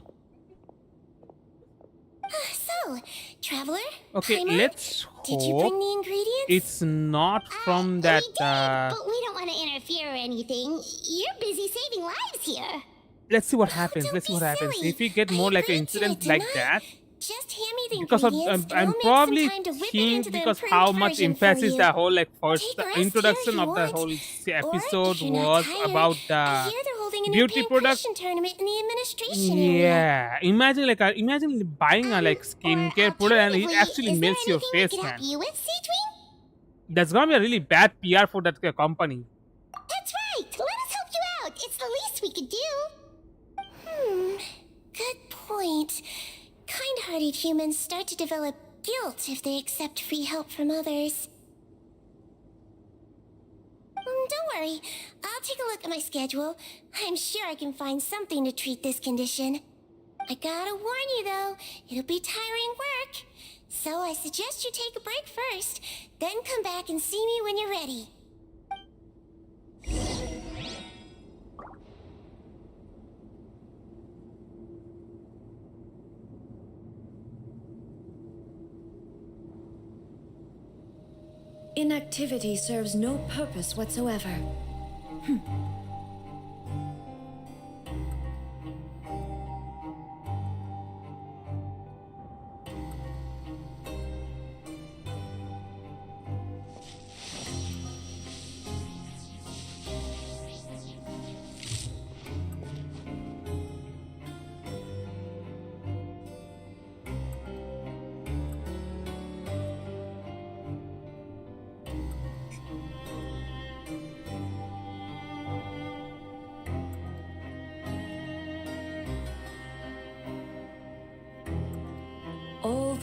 So, Traveler? Okay, Paimon, let's did you hope bring the ingredients? it's not from that We did, but we don't want to interfere or anything. You're busy saving lives here. let's see what happens. don't Let's see be what happens. silly. If we get I more like an agreed to incident it, like didn't I? that, Just hand me the because of ingredients. I'm It'll make probably some time to whip it keen into the because improved how much version for emphasis you. the whole like first Take the a rest here introduction if of you the want. whole Or, episode if you're not was tired, about I the hear they're holding a new beauty product. pancreation tournament in the administration area. Yeah, imagine buying a like skincare product and it Alternatively, actually is there melts your anything I face, could man. help you with, 𝑐EDREAM? That's gonna be a really bad PR for that company. That's right. Let us help you out. It's the least we could do. Good point. Kind-hearted humans start to develop guilt if they accept free help from others. Don't worry. I'll take a look at my schedule. I'm sure I can find something to treat this condition. I gotta warn you though, it'll be tiring work. So I suggest you take a break first, then come back and see me when you're ready. Inactivity serves no purpose whatsoever.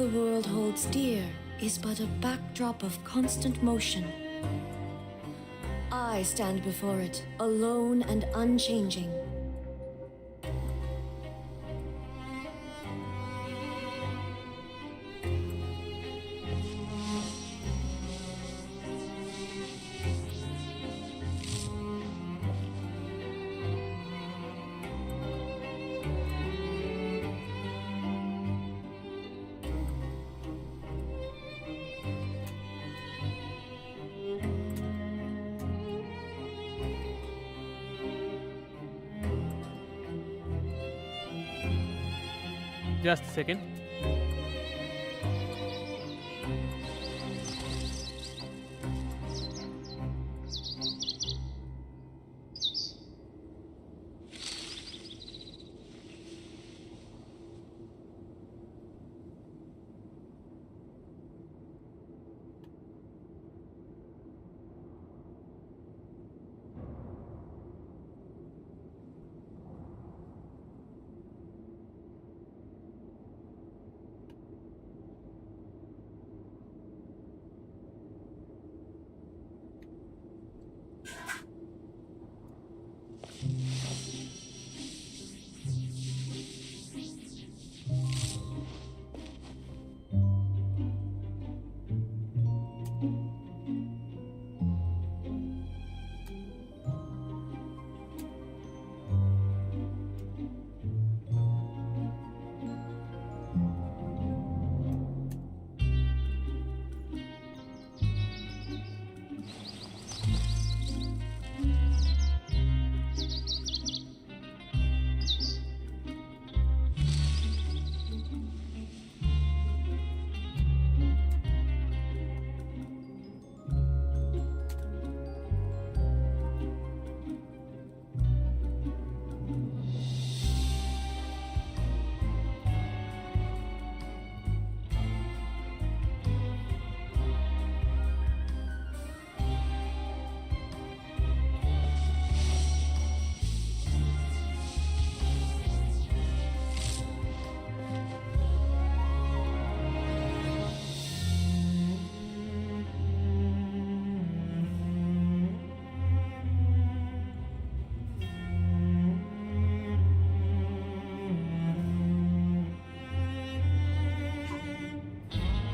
the world holds dear is but a backdrop of constant motion. I stand before it, alone and unchanging. Just a second.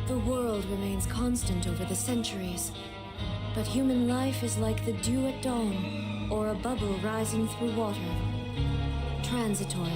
The world remains constant over the centuries, but human life is like the dew at dawn, or a bubble rising through water. Transitory.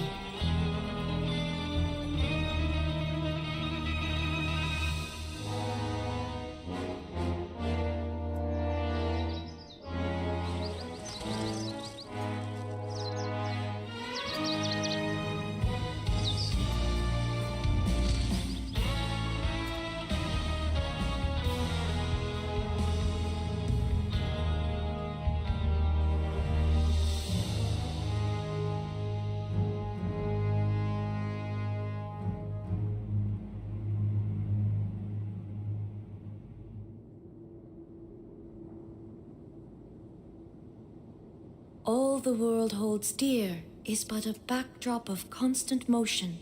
All the world holds dear is but a backdrop of constant motion.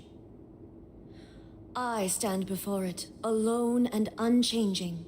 I stand before it, alone and unchanging.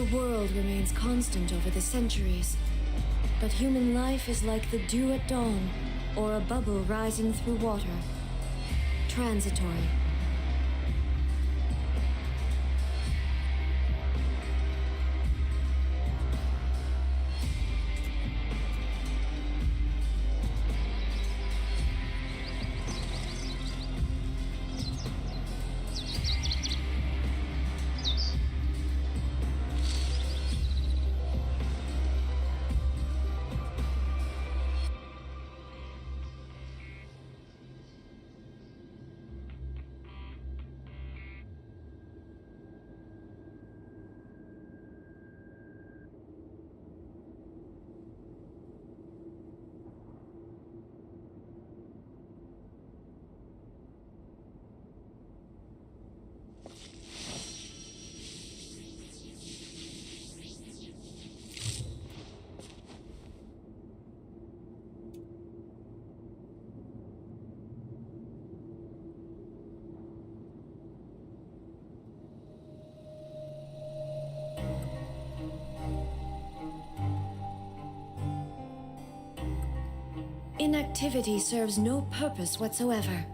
The world remains constant over the centuries, but human life is like the dew at dawn, or a bubble rising through water. Transitory. Inactivity serves no purpose whatsoever.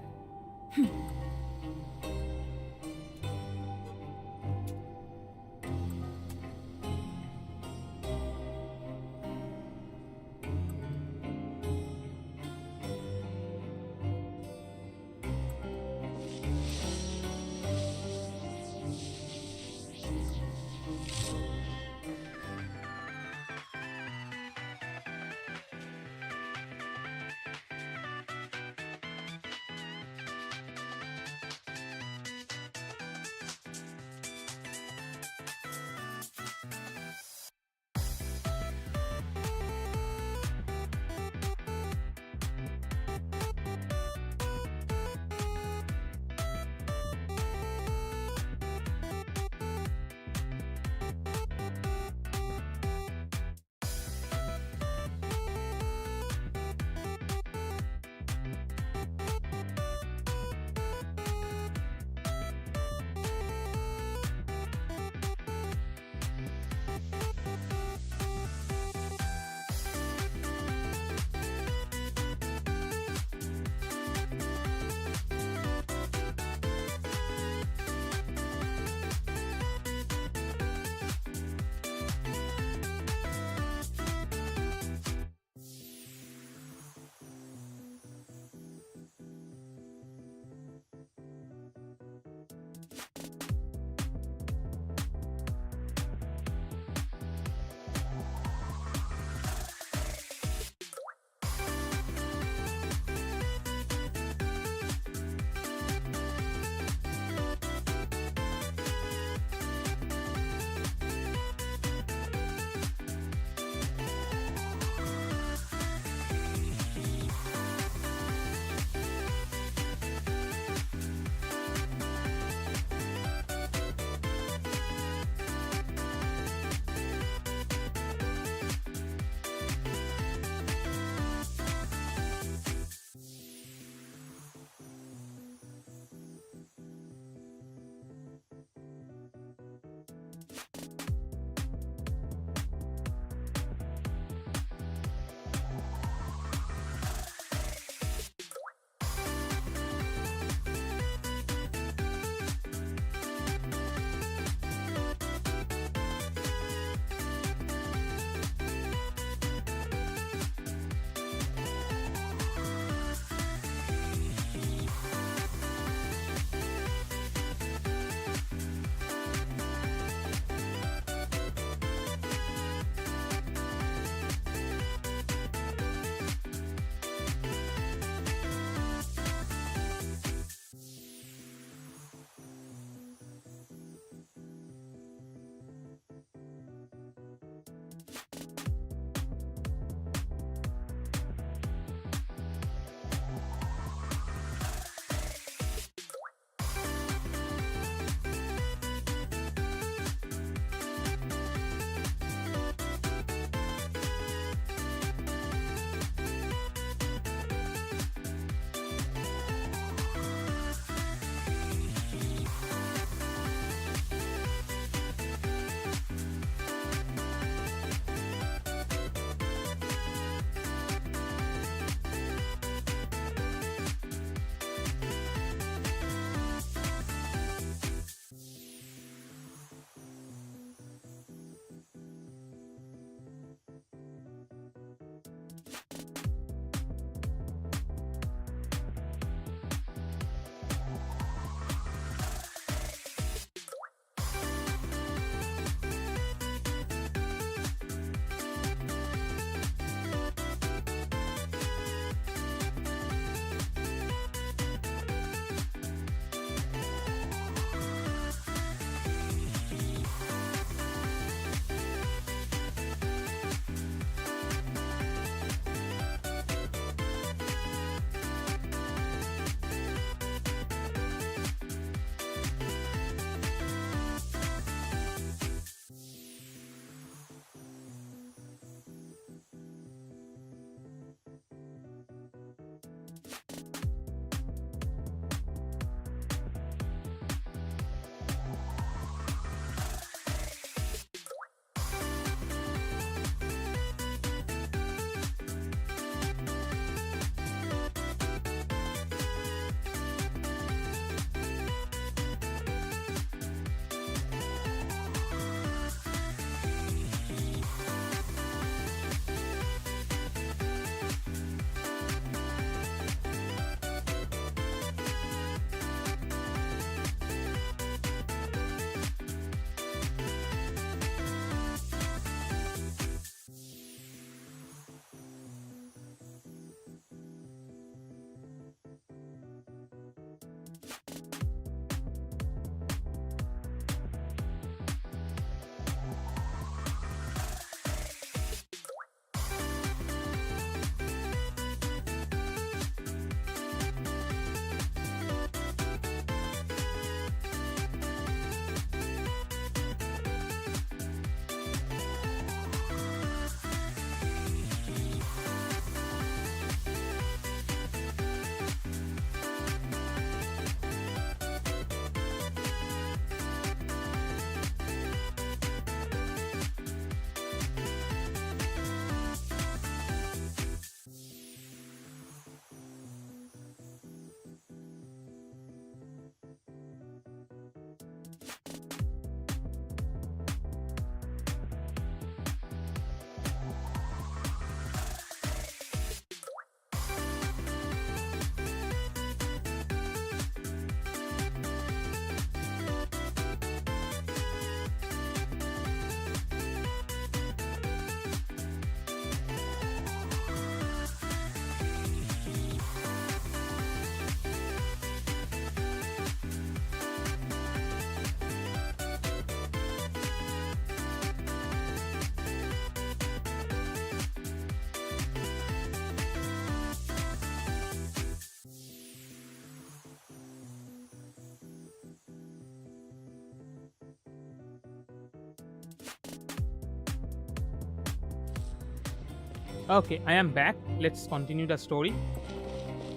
Okay, I am back. Let's continue the story.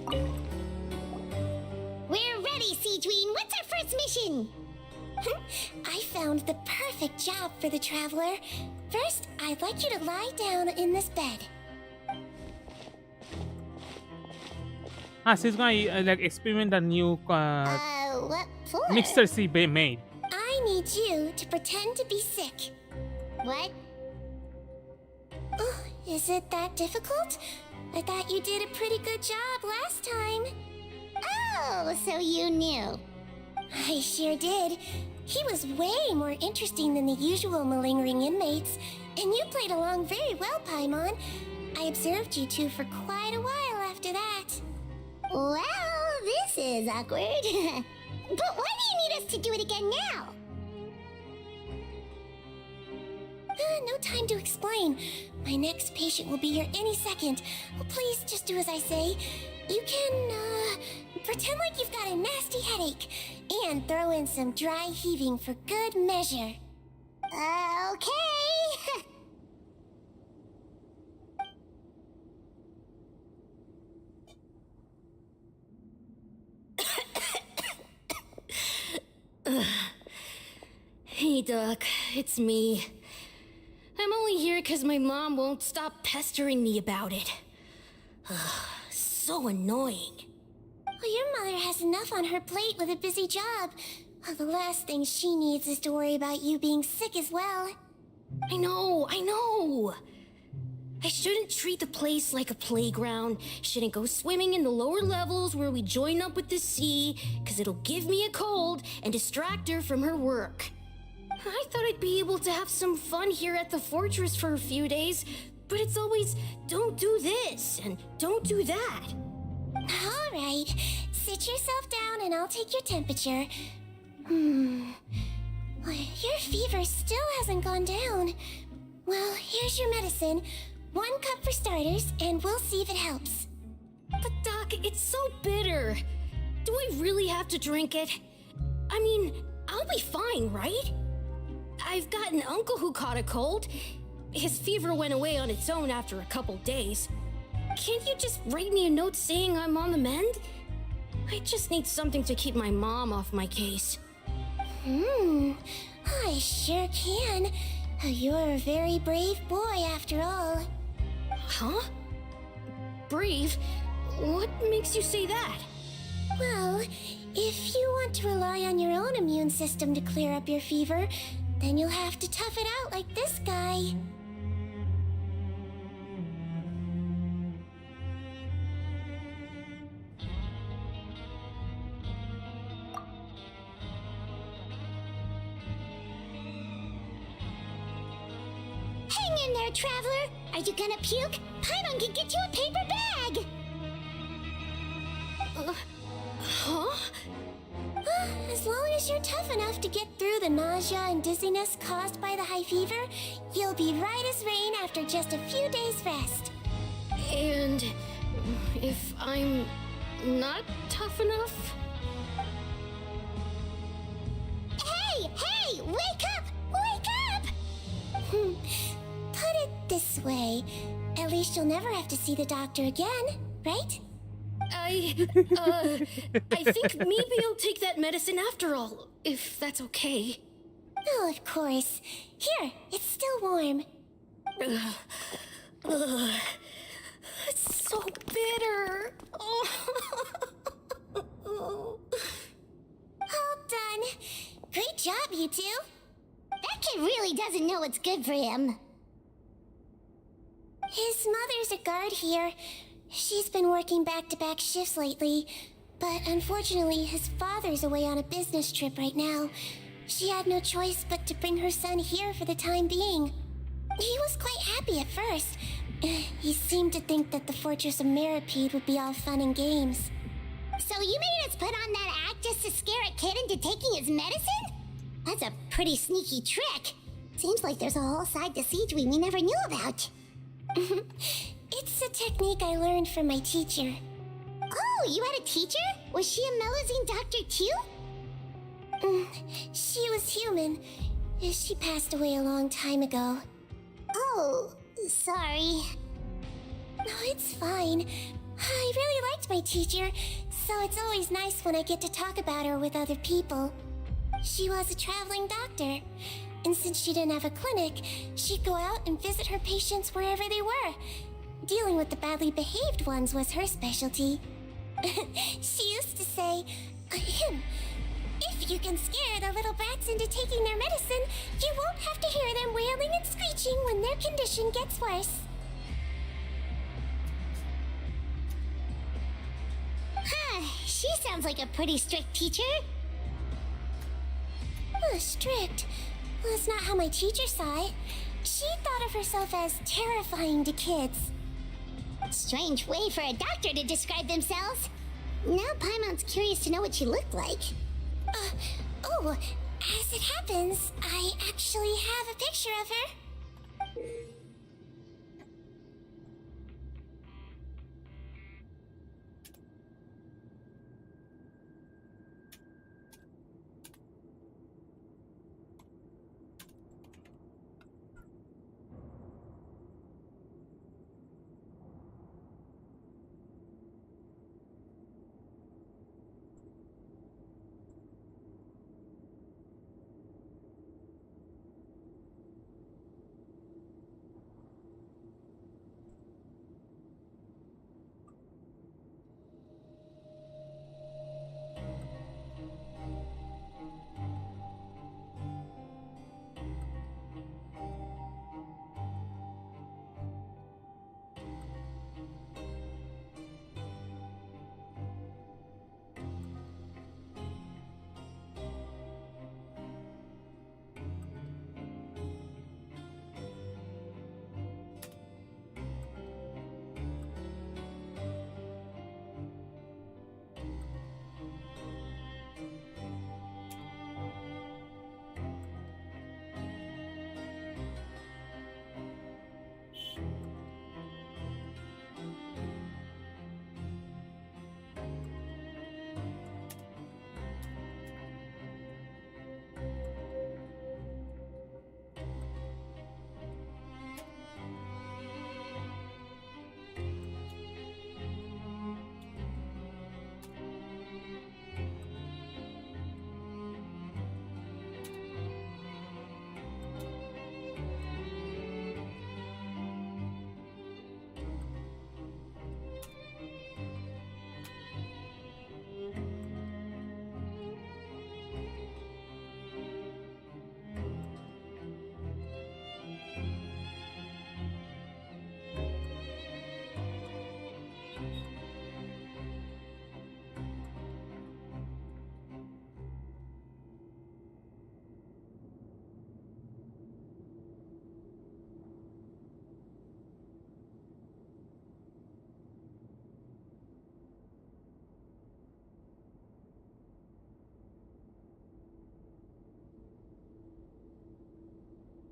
We're ready, 𝑐Tween. What's our first mission? I found the perfect job for the traveler. First, I'd like you to lie down in this bed. She's gonna like experiment a new What for? mixer she made. I need you to pretend to be sick. What? Oh, is it that difficult? I thought you did a pretty good job last time. Oh, so you knew. I sure did. He was way more interesting than the usual malingering inmates, and you played along very well, Paimon. I observed you two for quite a while after that. Well, this is awkward. But why do you need us to do it again now? No time to explain. My next patient will be here any second. Oh, please, just do as I say. You can, pretend like you've got a nasty headache, and throw in some dry heaving for good measure. Okay. Hey, Doc, it's me. I'm only here because my mom won't stop pestering me about it. So annoying. Well, your mother has enough on her plate with a busy job. Well, the last thing she needs is to worry about you being sick as well. I know. I shouldn't treat the place like a playground. Shouldn't go swimming in the lower levels where we join up with the sea, because it'll give me a cold and distract her from her work. I thought I'd be able to have some fun here at the fortress for a few days, but it's always, don't do this and don't do that. All right, sit yourself down and I'll take your temperature. Your fever still hasn't gone down. Well, here's your medicine. 1 cup for starters, and we'll see if it helps. But Doc, it's so bitter. Do I really have to drink it? I mean, I'll be fine, right? I've got an uncle who caught a cold. His fever went away on its own after a couple days. Can't you just write me a note saying I'm on the mend? I just need something to keep my mom off my case. I sure can. You're a very brave boy after all. Huh? Brave? What makes you say that? Well, if you want to rely on your own immune system to clear up your fever, then you'll have to tough it out like this guy. Hang in there, traveler. Are you gonna puke? Paimon can get you a paper bag. Huh? As long as you're tough enough to get through the nausea and dizziness caused by the high fever, you'll be right as rain after just a few days' rest. And if I'm not tough enough? Hey! Wake up! Wake up! Put it this way. At least you'll never have to see the doctor again, right? I think maybe I'll take that medicine after all, if that's okay. Oh, of course. Here, it's still warm. It's so bitter. All done. Great job, you two. That kid really doesn't know what's good for him. His mother's a guard here. She's been working back-to-back shifts lately, but unfortunately his father's away on a business trip right now. She had no choice but to bring her son here for the time being. He was quite happy at first. He seemed to think that the Fortress of 𝗵𝒵𝒃𝒃 would be all fun and games. So you made us put on that act just to scare a kid into taking his medicine? That's a pretty sneaky trick. Seems like there's a whole side to 𝑐Tween we never knew about. It's a technique I learned from my teacher. Oh, you had a teacher? Was she a Melusine doctor too? She was human. She passed away a long time ago. Oh, sorry. No, it's fine. I really liked my teacher, so it's always nice when I get to talk about her with other people. She was a traveling doctor, and since she didn't have a clinic, she'd go out and visit her patients wherever they were. Dealing with the badly behaved ones was her specialty. She used to say, if you can scare the little brats into taking their medicine, you won't have to hear them wailing and screeching when their condition gets worse. Huh, she sounds like a pretty strict teacher. Strict? Well, that's not how my teacher saw it. She thought of herself as terrifying to kids. Strange way for a doctor to describe themselves. Now Paimon's curious to know what she looked like. Oh, as it happens, I actually have a picture of her.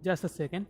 Just a second.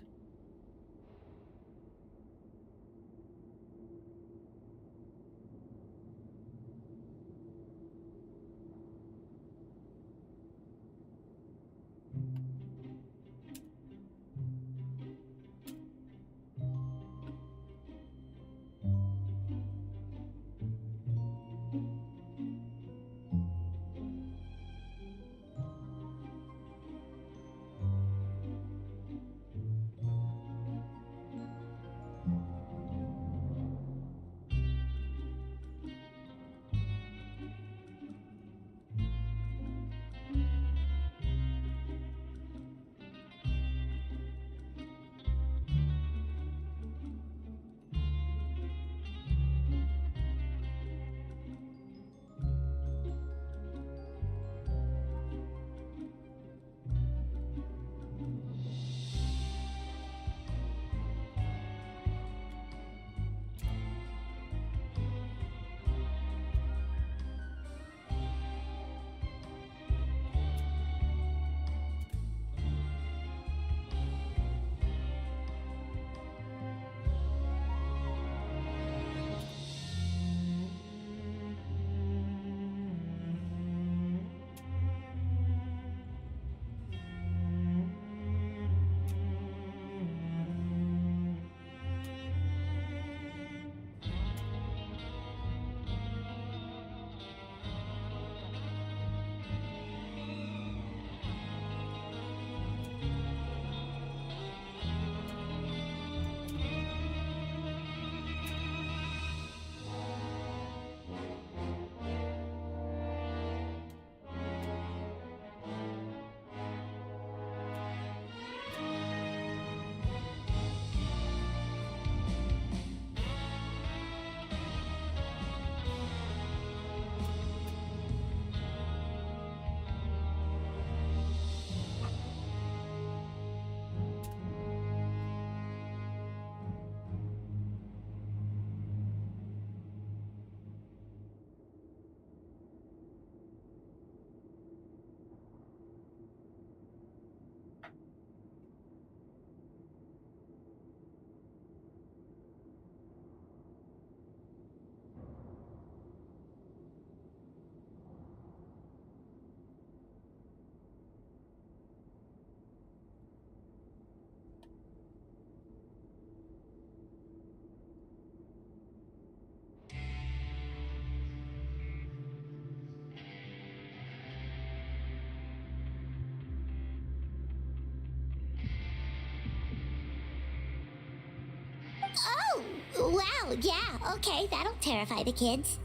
Oh, wow, yeah, okay, that'll terrify the kids.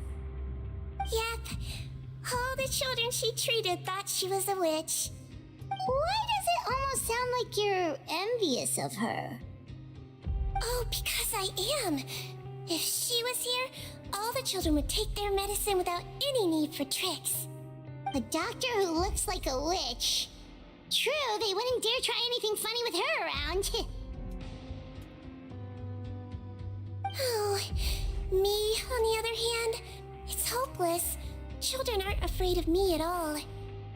Yep. All the children she treated thought she was a witch. Why does it almost sound like you're envious of her? Oh, because I am. If she was here, all the children would take their medicine without any need for tricks. A doctor who looks like a witch. True, they wouldn't dare try anything funny with her around. Oh, me, on the other hand, it's hopeless. Children aren't afraid of me at all.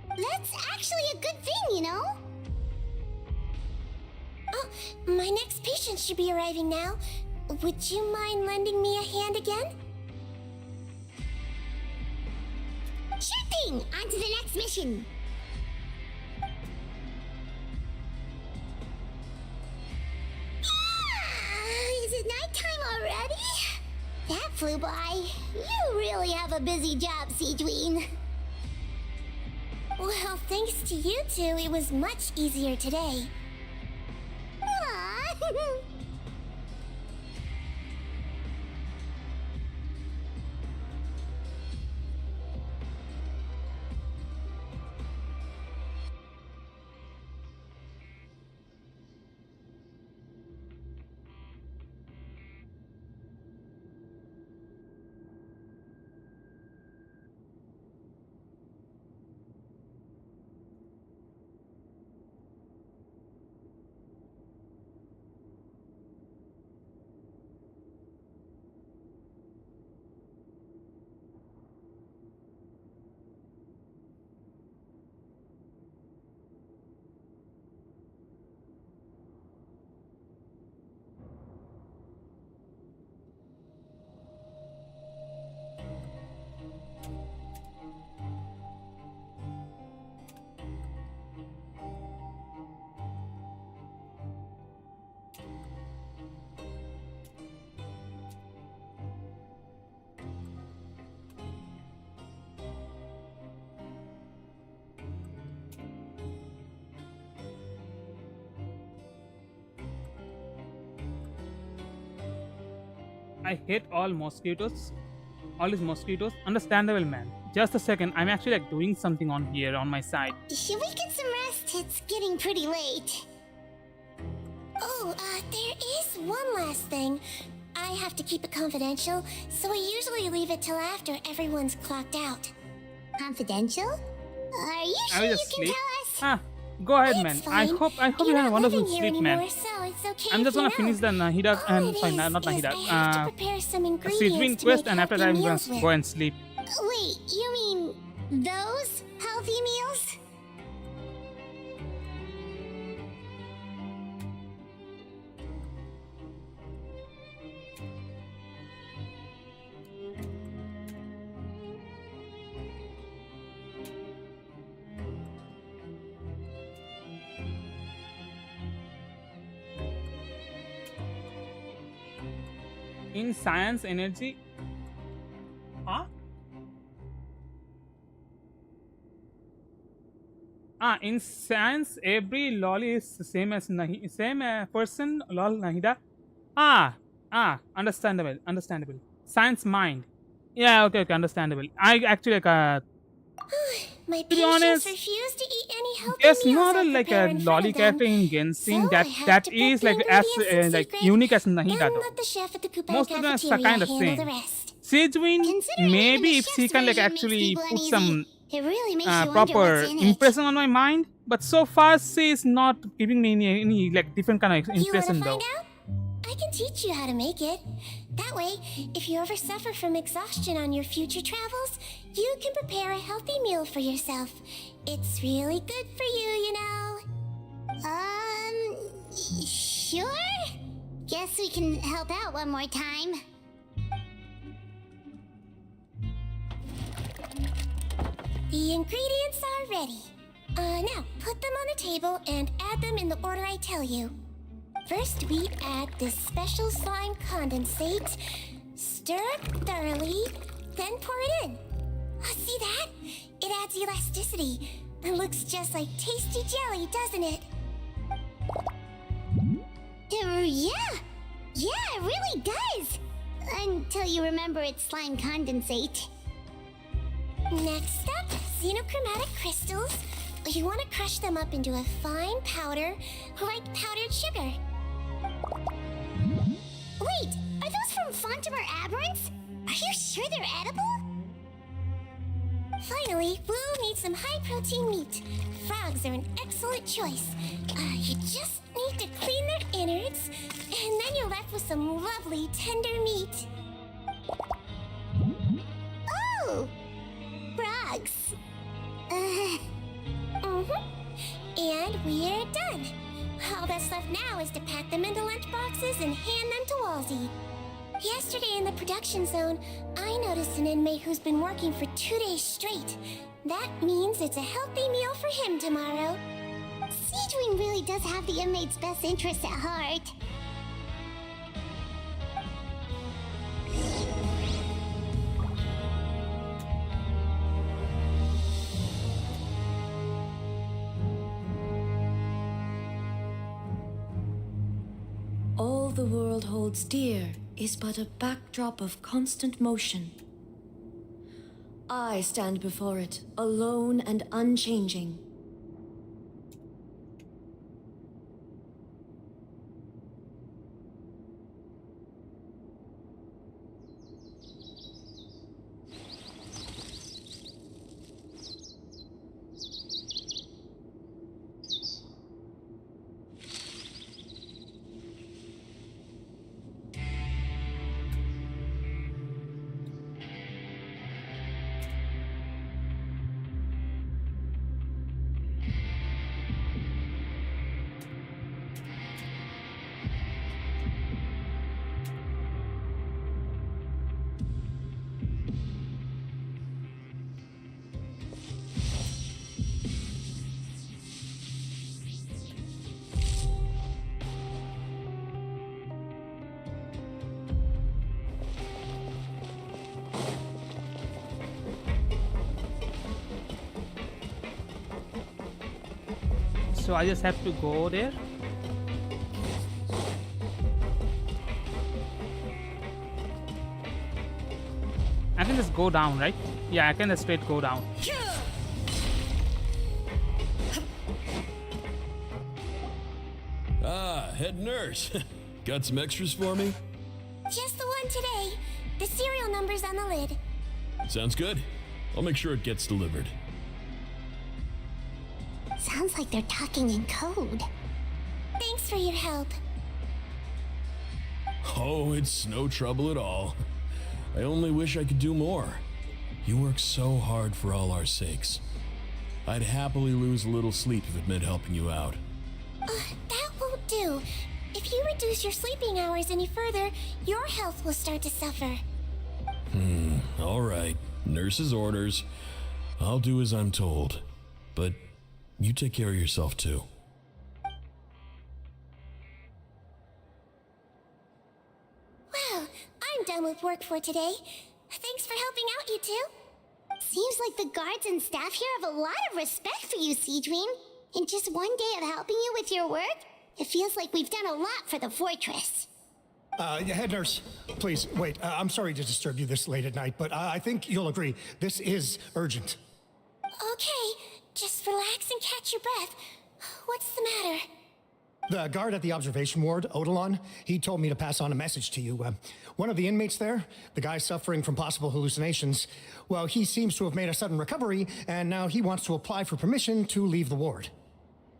That's actually a good thing, you know? Oh, my next patient should be arriving now. Would you mind lending me a hand again? Sure thing! On to the next mission! Is it nighttime already? That flew by. You really have a busy job, 𝑐𝒕. Well, thanks to you two, it was much easier today. Aww. I hate all mosquitoes. All these mosquitoes. Understandable, man. Just a second. I'm actually like doing something on here on my side. Should we get some rest? It's getting pretty late. Oh, there is one last thing. I have to keep it confidential, so I usually leave it till after everyone's clocked out. Confidential? Are you I sure will you just can sleep. tell us? Go ahead, It's man. fine. I hope you You're had a not wonderful living here sleep, anymore, man. so it's okay I'm if just you gonna know. finish the 𝑁𝗏𝗏 All it sorry, is not I have 𝗏𝗏𝗏. to prepare some 𝑐𝒕𝒉𝒆 ingredients to quest, make and after that healthy I'm gonna meals with. go and sleep. Wait, you mean those healthy meals? In science, energy. Huh? In science, every lol is the same as same person lol nahida. Understandable. Science mind. Yeah, okay, understandable. I actually My to be patients honest, refuse to eat any healthy there's meals not I like prepare a in front lolly of them. character in Genshin So I that have that to is put like the as ingredients in like secret, unique as then Nahida though. let the chef at the 𝗂𝗏𝗏𝗵𝗏 Most of them are cafeteria kind of handle the same. rest. 𝑐𝒕𝒉𝒻, Considering maybe even if the she chef's can like version makes actually people put uneasy, some it really makes you wonder proper what's in it. impression on my mind, but so far she is not giving me any like different kind of You want to impression find though. out? I can teach you how to make it. That way, if you ever suffer from exhaustion on your future travels, you can prepare a healthy meal for yourself. It's really good for you, you know. Sure? Guess we can help out one more time. The ingredients are ready. Now, put them on the table and add them in the order I tell you. First, we add this special slime condensate. Stir it thoroughly, then pour it in. See that? It adds elasticity. It looks just like tasty jelly, doesn't it? Yeah. Yeah, it really does! Until you remember it's slime condensate. Next up, xenochromatic crystals. You want to crush them up into a fine powder, like powdered sugar. Wait, are those from 𝗲𝒵𝗵𝗶? Are you sure they're edible? Finally, we'll need some high-protein meat. Frogs are an excellent choice. You just need to clean their innards, and then you're left with some lovely, tender meat. Oh! Frogs. And we're done. All that's left now is to pack them into lunchboxes and hand them to 𝗁𝗲𝗄. Yesterday in the production zone, I noticed an inmate who's been working for 2 days straight. That means it's a healthy meal for him tomorrow. 𝑐TwT really does have the inmate's best interests at heart. All the world holds dear is but a backdrop of constant motion. I stand before it, alone and unchanging. So I just have to go there. I can just go down, right? Yeah, I can just straight go down. Ah, head nurse. Got some extras for me? Just the one today. The serial number's on the lid. Sounds good. I'll make sure it gets delivered. Sounds like they're talking in code. Thanks for your help. Oh, it's no trouble at all. I only wish I could do more. You work so hard for all our sakes. I'd happily lose a little sleep if it meant helping you out. That won't do. If you reduce your sleeping hours any further, your health will start to suffer. All right. Nurse's orders. I'll do as I'm told. But you take care of yourself too. Well, I'm done with work for today. Thanks for helping out, you two. Seems like the guards and staff here have a lot of respect for you, 𝑐TwT. In just one day of helping you with your work, it feels like we've done a lot for the fortress. Head nurse, please, wait. I'm sorry to disturb you this late at night, but I think you'll agree, this is urgent. Okay, just relax and catch your breath. What's the matter? The guard at the observation ward, 𝗂𝗏𝗏, he told me to pass on a message to you. One of the inmates there, the guy suffering from possible hallucinations, well, he seems to have made a sudden recovery, and now he wants to apply for permission to leave the ward.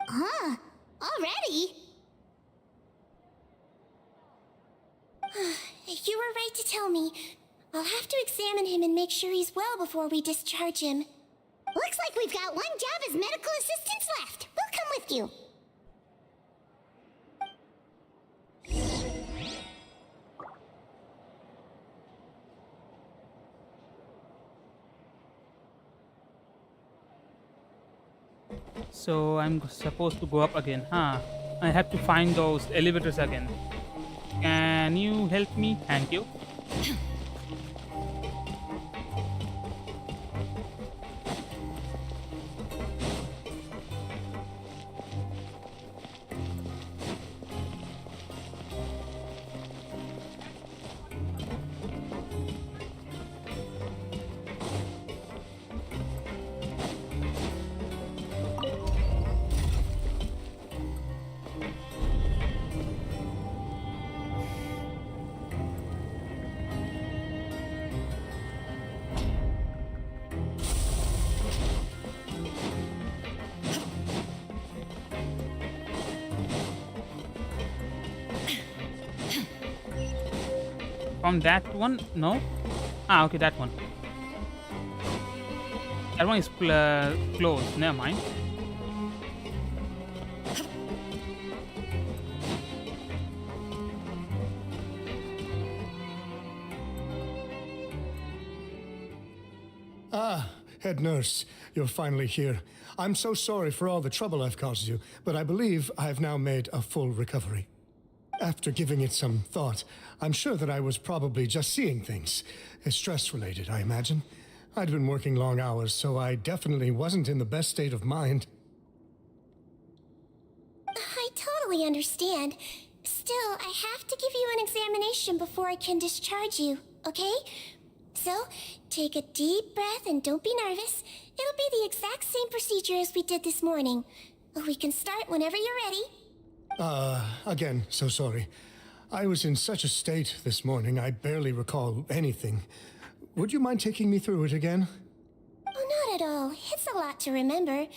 Huh? Already? You were right to tell me. I'll have to examine him and make sure he's well before we discharge him. Looks like we've got one job as medical assistants left. We'll come with you. So I'm supposed to go up again, huh? I have to find those elevators again. Can you help me? Thank you. From that one? No? Ah, okay, that one. That one is closed. Never mind. Ah, head nurse, you're finally here. I'm so sorry for all the trouble I've caused you, but I believe I've now made a full recovery. After giving it some thought, I'm sure that I was probably just seeing things. Stress-related, I imagine. I'd been working long hours, so I definitely wasn't in the best state of mind. I totally understand. Still, I have to give you an examination before I can discharge you, okay? So, take a deep breath and don't be nervous. It'll be the exact same procedure as we did this morning. We can start whenever you're ready. Again, so sorry. I was in such a state this morning, I barely recall anything. Would you mind taking me through it again? Oh, not at all. It's a lot to remember.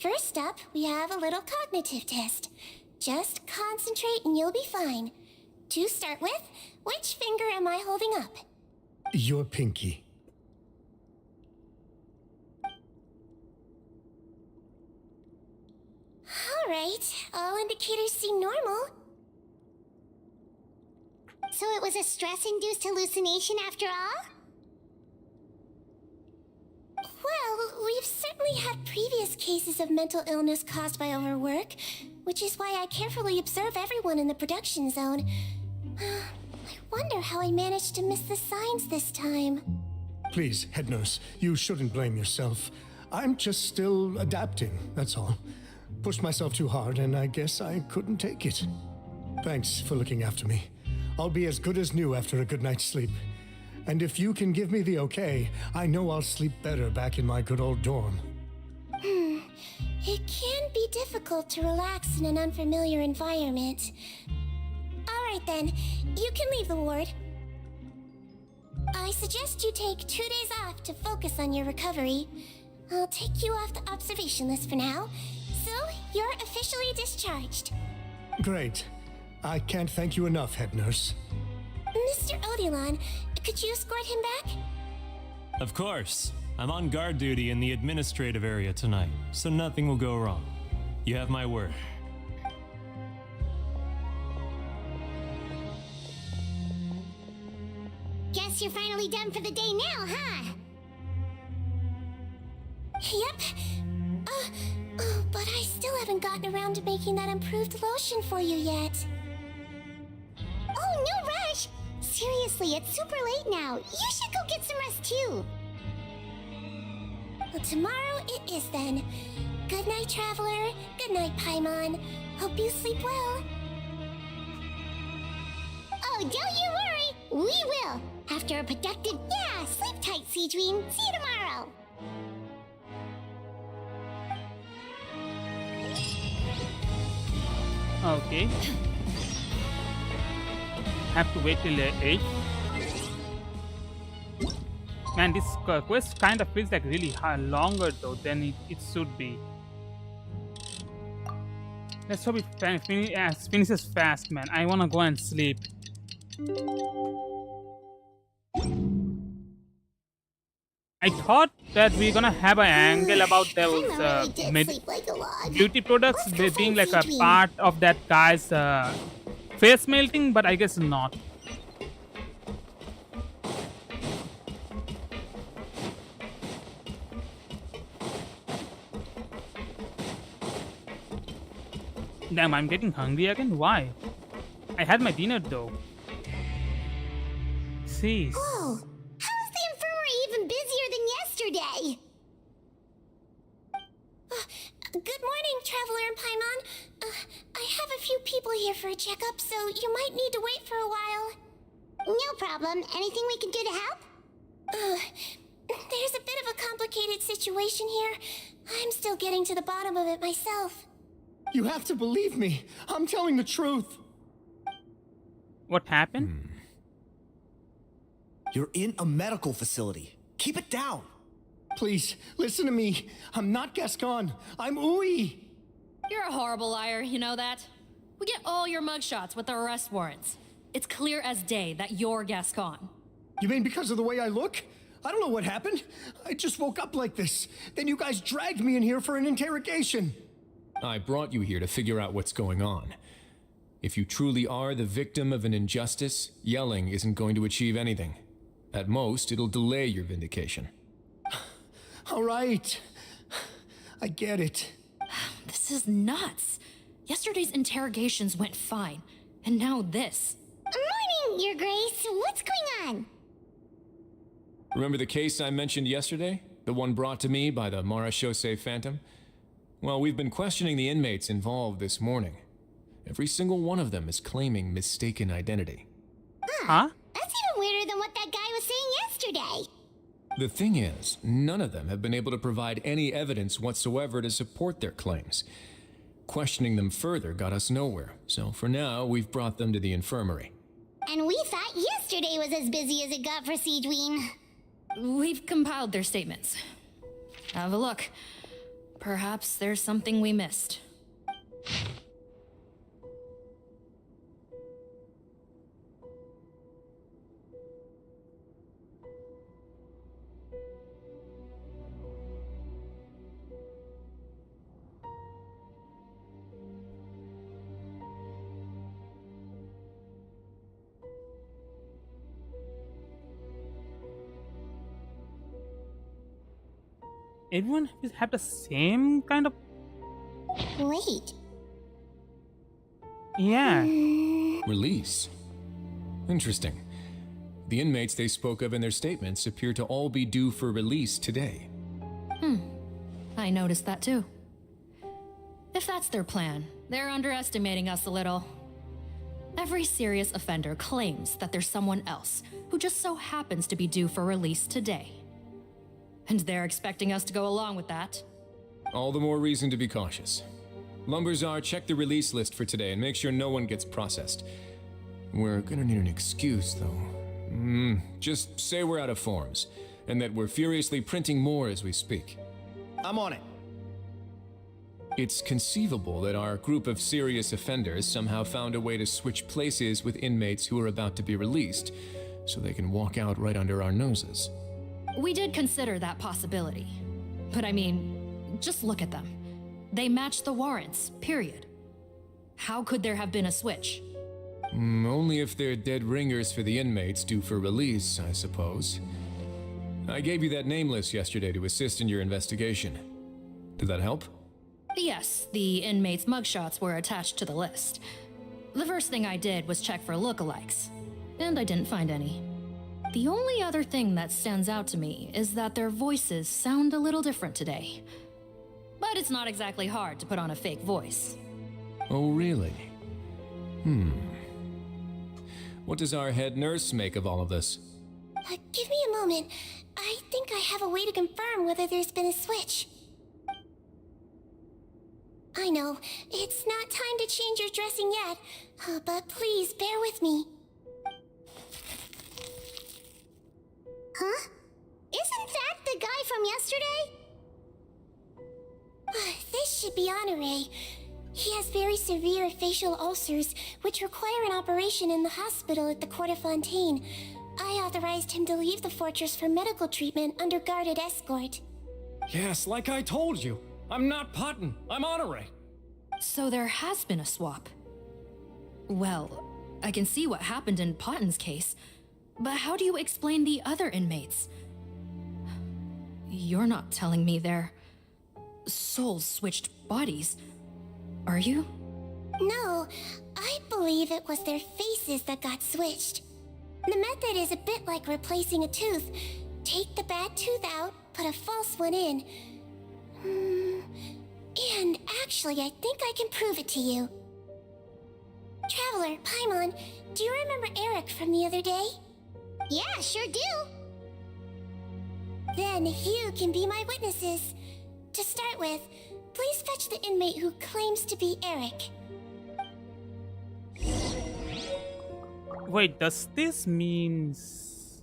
First up, we have a little cognitive test. Just concentrate and you'll be fine. To start with, which finger am I holding up? Your pinky. Alright, all indicators seem normal. So it was a stress-induced hallucination after all? Well, we've certainly had previous cases of mental illness caused by overwork, which is why I carefully observe everyone in the production zone. I wonder how I managed to miss the signs this time. Please, head nurse, you shouldn't blame yourself. I'm just still adapting, that's all. Pushed myself too hard, and I guess I couldn't take it. Thanks for looking after me. I'll be as good as new after a good night's sleep. And if you can give me the okay, I know I'll sleep better back in my good old dorm. It can be difficult to relax in an unfamiliar environment. Alright then, you can leave the ward. I suggest you take 2 days off to focus on your recovery. I'll take you off the observation list for now, so you're officially discharged. Great. I can't thank you enough, head nurse. Mr. Odilon, could you escort him back? Of course. I'm on guard duty in the administrative area tonight, so nothing will go wrong. You have my word. Guess you're finally done for the day now, huh? Yep. But I still haven't gotten around to making that improved lotion for you yet. Oh, no rush! Seriously, it's super late now. You should go get some rest too. Well, tomorrow it is then. Good night, Traveler. Good night, Paimon. Hope you sleep well. Oh, don't you worry. We will. After a productive, sleep tight, 𝑐𝒕𝒉𝒆. See you tomorrow. Okay. Have to wait till 8. Man, this quest kind of feels like really longer though than it should be. Let's hope it finishes fast, man. I wanna go and sleep. I thought that we're gonna have an angle about those beauty products being like a part of that guy's face melting, but I guess not. Damn, I'm getting hungry again? Why? I had my dinner though. Jeez. Oh, how is the infirmary even busier than yesterday? Good morning, Traveler and Paimon. I have a few people here for a checkup, so you might need to wait for a while. No problem. Anything we can do to help? There's a bit of a complicated situation here. I'm still getting to the bottom of it myself. You have to believe me. I'm telling the truth. What happened? You're in a medical facility. Keep it down. Please, listen to me. I'm not Gascon. I'm 𝑈𝒿. You're a horrible liar, you know that? We get all your mugshots with the arrest warrants. It's clear as day that you're Gascon. You mean because of the way I look? I don't know what happened. I just woke up like this. Then you guys dragged me in here for an interrogation. I brought you here to figure out what's going on. If you truly are the victim of an injustice, yelling isn't going to achieve anything. At most, it'll delay your vindication. All right. I get it. This is nuts. Yesterday's interrogations went fine, and now this. Morning, Your Grace. What's going on? Remember the case I mentioned yesterday? The one brought to me by the 𝗲𝗄𝗄 Phantom? Well, we've been questioning the inmates involved this morning. Every single one of them is claiming mistaken identity. Huh? That's even weirder than what that guy was saying yesterday. The thing is, none of them have been able to provide any evidence whatsoever to support their claims. Questioning them further got us nowhere, so for now, we've brought them to the infirmary. And we thought yesterday was as busy as it got for 𝑃𝒣🏞. We've compiled their statements. Have a look. Perhaps there's something we missed. Everyone have the same kind of... Wait. Yeah. Release? Interesting. The inmates they spoke of in their statements appear to all be due for release today. I noticed that too. If that's their plan, they're underestimating us a little. Every serious offender claims that there's someone else who just so happens to be due for release today. And they're expecting us to go along with that. All the more reason to be cautious. 𝗲𝒲𝒻, check the release list for today and make sure no one gets processed. We're gonna need an excuse, though. Just say we're out of forms, and that we're furiously printing more as we speak. I'm on it. It's conceivable that our group of serious offenders somehow found a way to switch places with inmates who are about to be released, so they can walk out right under our noses. We did consider that possibility. But I mean, just look at them. They match the warrants, period. How could there have been a switch? Only if they're dead ringers for the inmates due for release, I suppose. I gave you that name list yesterday to assist in your investigation. Did that help? Yes, the inmates' mugshots were attached to the list. The first thing I did was check for lookalikes, and I didn't find any. The only other thing that stands out to me is that their voices sound a little different today. But it's not exactly hard to put on a fake voice. Oh, really? What does our head nurse make of all of this? Give me a moment. I think I have a way to confirm whether there's been a switch. I know, it's not time to change your dressing yet, but please bear with me. Huh? Isn't that the guy from yesterday? This should be 𝗂𝗏𝗏. He has very severe facial ulcers, which require an operation in the hospital at the 𝐴𝑠𝑓𝒠𝒠ℱ. I authorized him to leave the fortress for medical treatment under guarded escort. Yes, like I told you. I'm not Potton. I'm 𝗂𝗏𝗏. So there has been a swap. Well, I can see what happened in Potton's case, but how do you explain the other inmates? You're not telling me their souls switched bodies, are you? No, I believe it was their faces that got switched. The method is a bit like replacing a tooth. Take the bad tooth out, put a false one in. And actually, I think I can prove it to you. Traveler, Paimon, do you remember Eric from the other day? Yeah, sure do. Then you can be my witnesses. To start with, please fetch the inmate who claims to be Eric. Wait, does this means...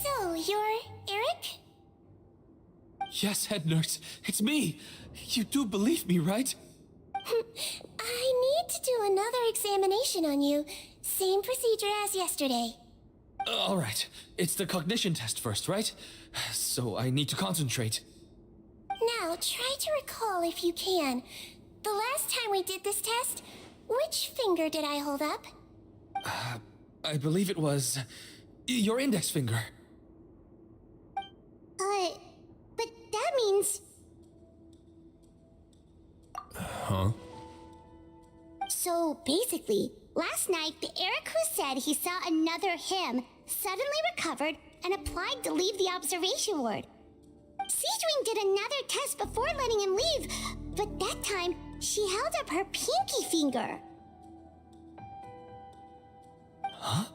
So, you're Eric? Yes, head nurse, it's me. You do believe me, right? I need to do another examination on you. Same procedure as yesterday. All right, it's the cognition test first, right? So I need to concentrate. Now, try to recall if you can. The last time we did this test, which finger did I hold up? I believe it was your index finger. But that means... Huh? So basically, last night the Eric who said he saw another him suddenly recovered and applied to leave the observation ward. 𝑶𝒕𝒉𝒆 did another test before letting him leave, but that time she held up her pinky finger. Huh?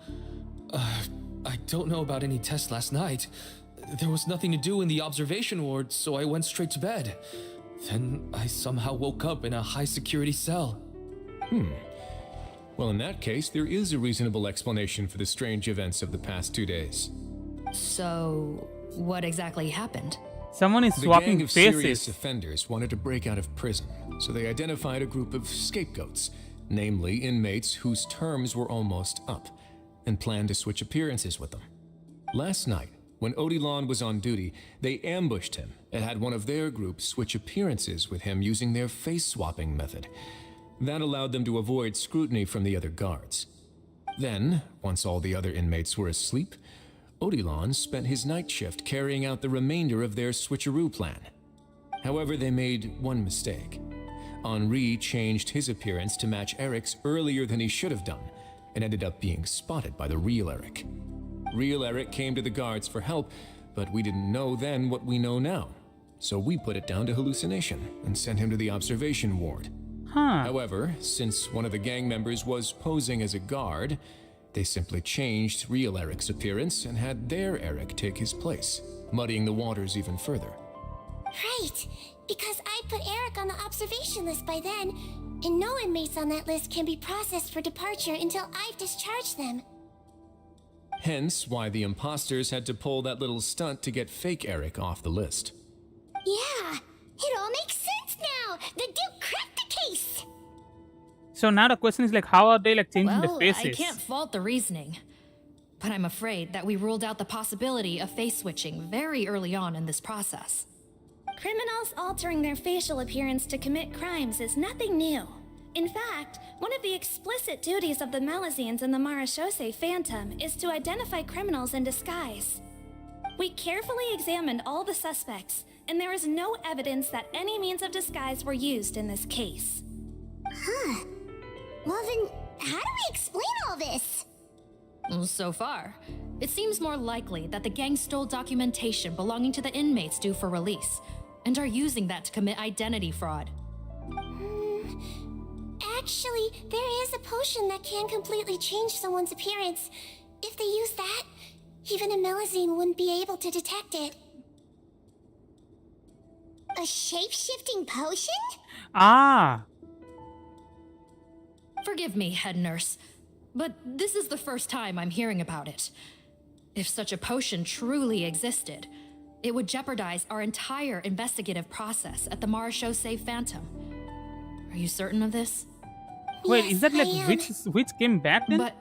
I don't know about any test last night. There was nothing to do in the observation ward, so I went straight to bed. Then I somehow woke up in a high-security cell. Well, in that case, there is a reasonable explanation for the strange events of the past 2 days. So, what exactly happened? Someone is The swapping gang of serious faces. offenders wanted to break out of prison, so they identified a group of scapegoats, namely inmates whose terms were almost up, and planned to switch appearances with them. Last night, when 𝑹𝒔𝒻 was on duty, they ambushed him and had one of their groups switch appearances with him using their face-swapping method. That allowed them to avoid scrutiny from the other guards. Then, once all the other inmates were asleep, 𝑹𝒔𝒻 spent his night shift carrying out the remainder of their switcheroo plan. However, they made one mistake. Henri changed his appearance to match Eric's earlier than he should have done, and ended up being spotted by the real Eric. Real Eric came to the guards for help, but we didn't know then what we know now. So we put it down to hallucination and sent him to the observation ward. However, since one of the gang members was posing as a guard, they simply changed real Eric's appearance and had their Eric take his place, muddying the waters even further. Right, because I put Eric on the observation list by then, and no inmates on that list can be processed for departure until I've discharged them. Hence why the imposters had to pull that little stunt to get fake Eric off the list. Yeah, it all makes sense now. The Duke cracked the case. So now the question is like, how are they like changing the Well, faces? I can't fault the reasoning. But I'm afraid that we ruled out the possibility of face switching very early on in this process. Criminals altering their facial appearance to commit crimes is nothing new. In fact, one of the explicit duties of the Melusines in the 𝗲𝗏𝗄𝒄𝒕 𝐶𝒕𝒉𝒆𝒂 is to identify criminals in disguise. We carefully examined all the suspects, and there is no evidence that any means of disguise were used in this case. Huh. Well then, how do we explain all this? So far, it seems more likely that the gang stole documentation belonging to the inmates due for release, and are using that to commit identity fraud. Actually, there is a potion that can completely change someone's appearance. If they use that, even a Melusine wouldn't be able to detect it. A shape-shifting potion? Ah. Forgive me, head nurse, but this is the first time I'm hearing about it. If such a potion truly existed, it would jeopardize our entire investigative process at the 𝗲𝗏𝗄𝒄𝒕 𝐶𝒕𝒉𝒆𝒄𝒕. Are you certain of this? Wait, Yes, is that like I am. which came back then? But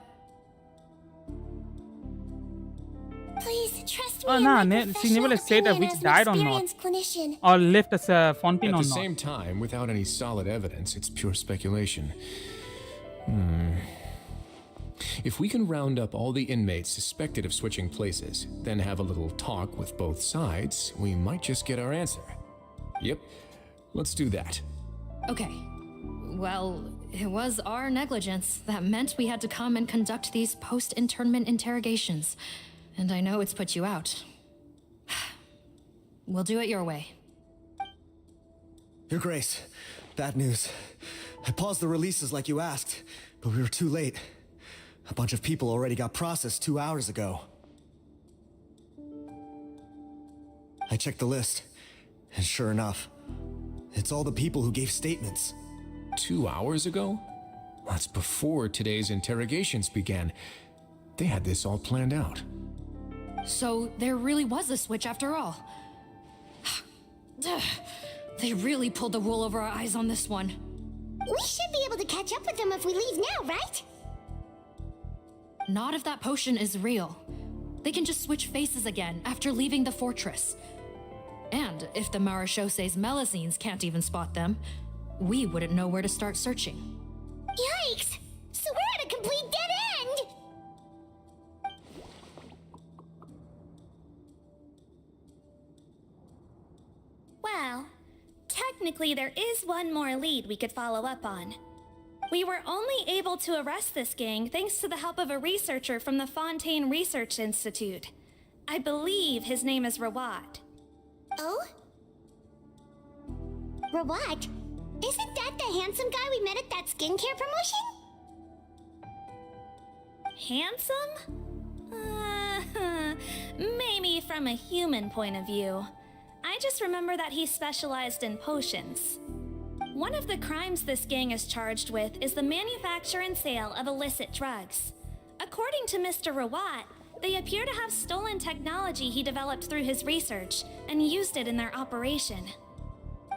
Please trust me Oh in no, my she professional never like said that opinion which as an died or not, experienced clinician. or left as a fountain At or the not. same time, without any solid evidence, it's pure speculation. If we can round up all the inmates suspected of switching places, then have a little talk with both sides, we might just get our answer. Yep, let's do that. okay. Well, it was our negligence that meant we had to come and conduct these post-internment interrogations. And I know it's put you out. We'll do it your way. Your Grace, bad news. I paused the releases like you asked, but we were too late. A bunch of people already got processed 2 hours ago. I checked the list, and sure enough, it's all the people who gave statements. 2 hours ago? That's before today's interrogations began. They had this all planned out. So there really was a switch after all. They really pulled the wool over our eyes on this one. We should be able to catch up with them if we leave now, right? Not if that potion is real. They can just switch faces again after leaving the fortress. And if the Marechaussè's Melusines can't even spot them, we wouldn't know where to start searching. Yikes! So we're at a complete dead end! Well, technically there is one more lead we could follow up on. We were only able to arrest this gang thanks to the help of a researcher from the Fontaine Research Institute. I believe his name is Rawat. Oh? Rawat? Isn't that the handsome guy we met at that skincare promotion? Handsome? Maybe from a human point of view. I just remember that he specialized in potions. One of the crimes this gang is charged with is the manufacture and sale of illicit drugs. According to Mr. Rawat, they appear to have stolen technology he developed through his research and used it in their operation.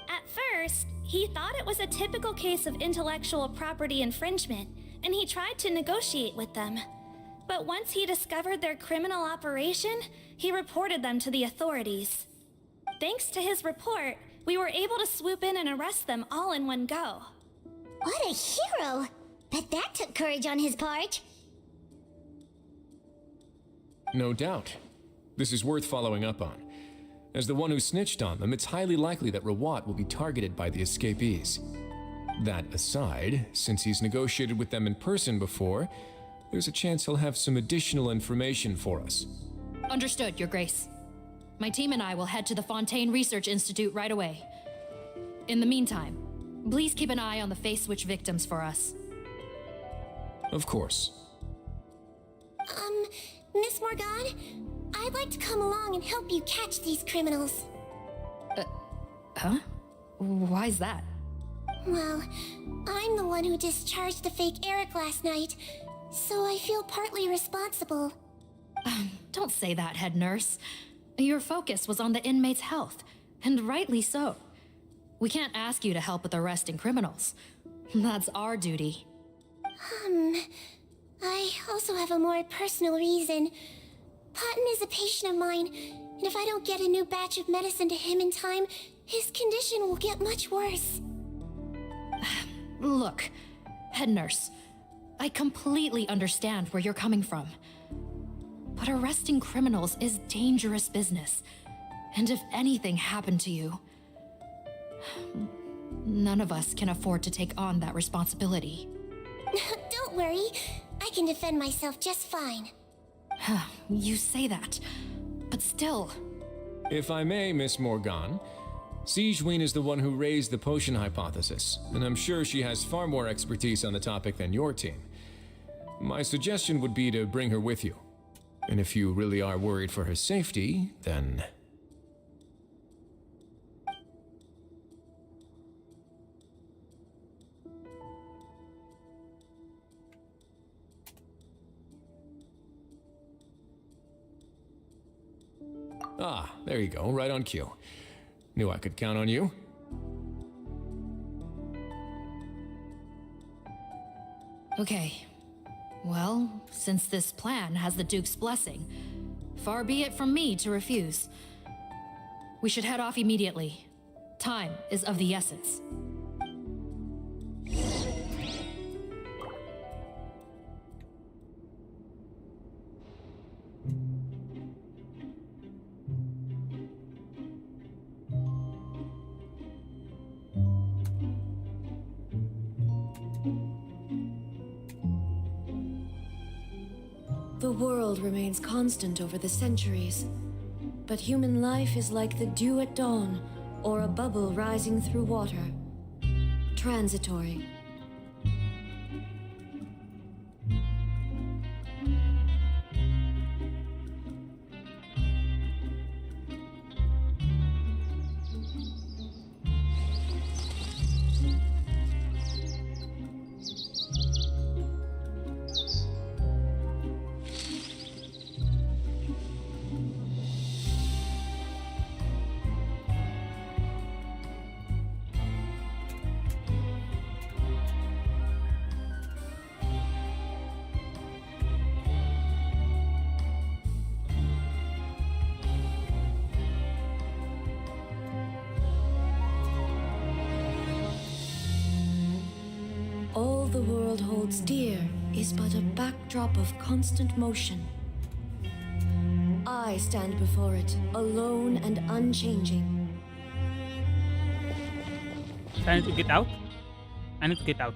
At first, he thought it was a typical case of intellectual property infringement, and he tried to negotiate with them. But once he discovered their criminal operation, he reported them to the authorities. Thanks to his report, we were able to swoop in and arrest them all in one go. What a hero! But that took courage on his part. No doubt. This is worth following up on. As the one who snitched on them, it's highly likely that Rawat will be targeted by the escapees. That aside, since he's negotiated with them in person before, there's a chance he'll have some additional information for us. Understood, Your Grace. My team and I will head to the Fontaine Research Institute right away. In the meantime, please keep an eye on the face switch victims for us. Of course. Miss Morgan, I'd like to come along and help you catch these criminals. Huh? Why's that? Well, I'm the one who discharged the fake Eric last night, so I feel partly responsible. Don't say that, head nurse. Your focus was on the inmate's health, and rightly so. We can't ask you to help with arresting criminals. That's our duty. I also have a more personal reason. Cotton is a patient of mine, and if I don't get a new batch of medicine to him in time, his condition will get much worse. Look, head nurse, I completely understand where you're coming from. But arresting criminals is dangerous business. And if anything happened to you, none of us can afford to take on that responsibility. Don't worry, I can defend myself just fine. You say that, but still. If I may, Miss Morgan, 𝑹𝒔𝒑𝒄𝒕 is the one who raised the potion hypothesis, and I'm sure she has far more expertise on the topic than your team. My suggestion would be to bring her with you. And if you really are worried for her safety, then... Ah, there you go, right on cue. Knew I could count on you. Okay. Well, since this plan has the Duke's blessing, far be it from me to refuse. We should head off immediately. Time is of the essence. The world remains constant over the centuries, but human life is like the dew at dawn, or a bubble rising through water. Transitory. the world holds dear is but a backdrop of constant motion. I stand before it, alone and unchanging. I need to get out. I need to get out.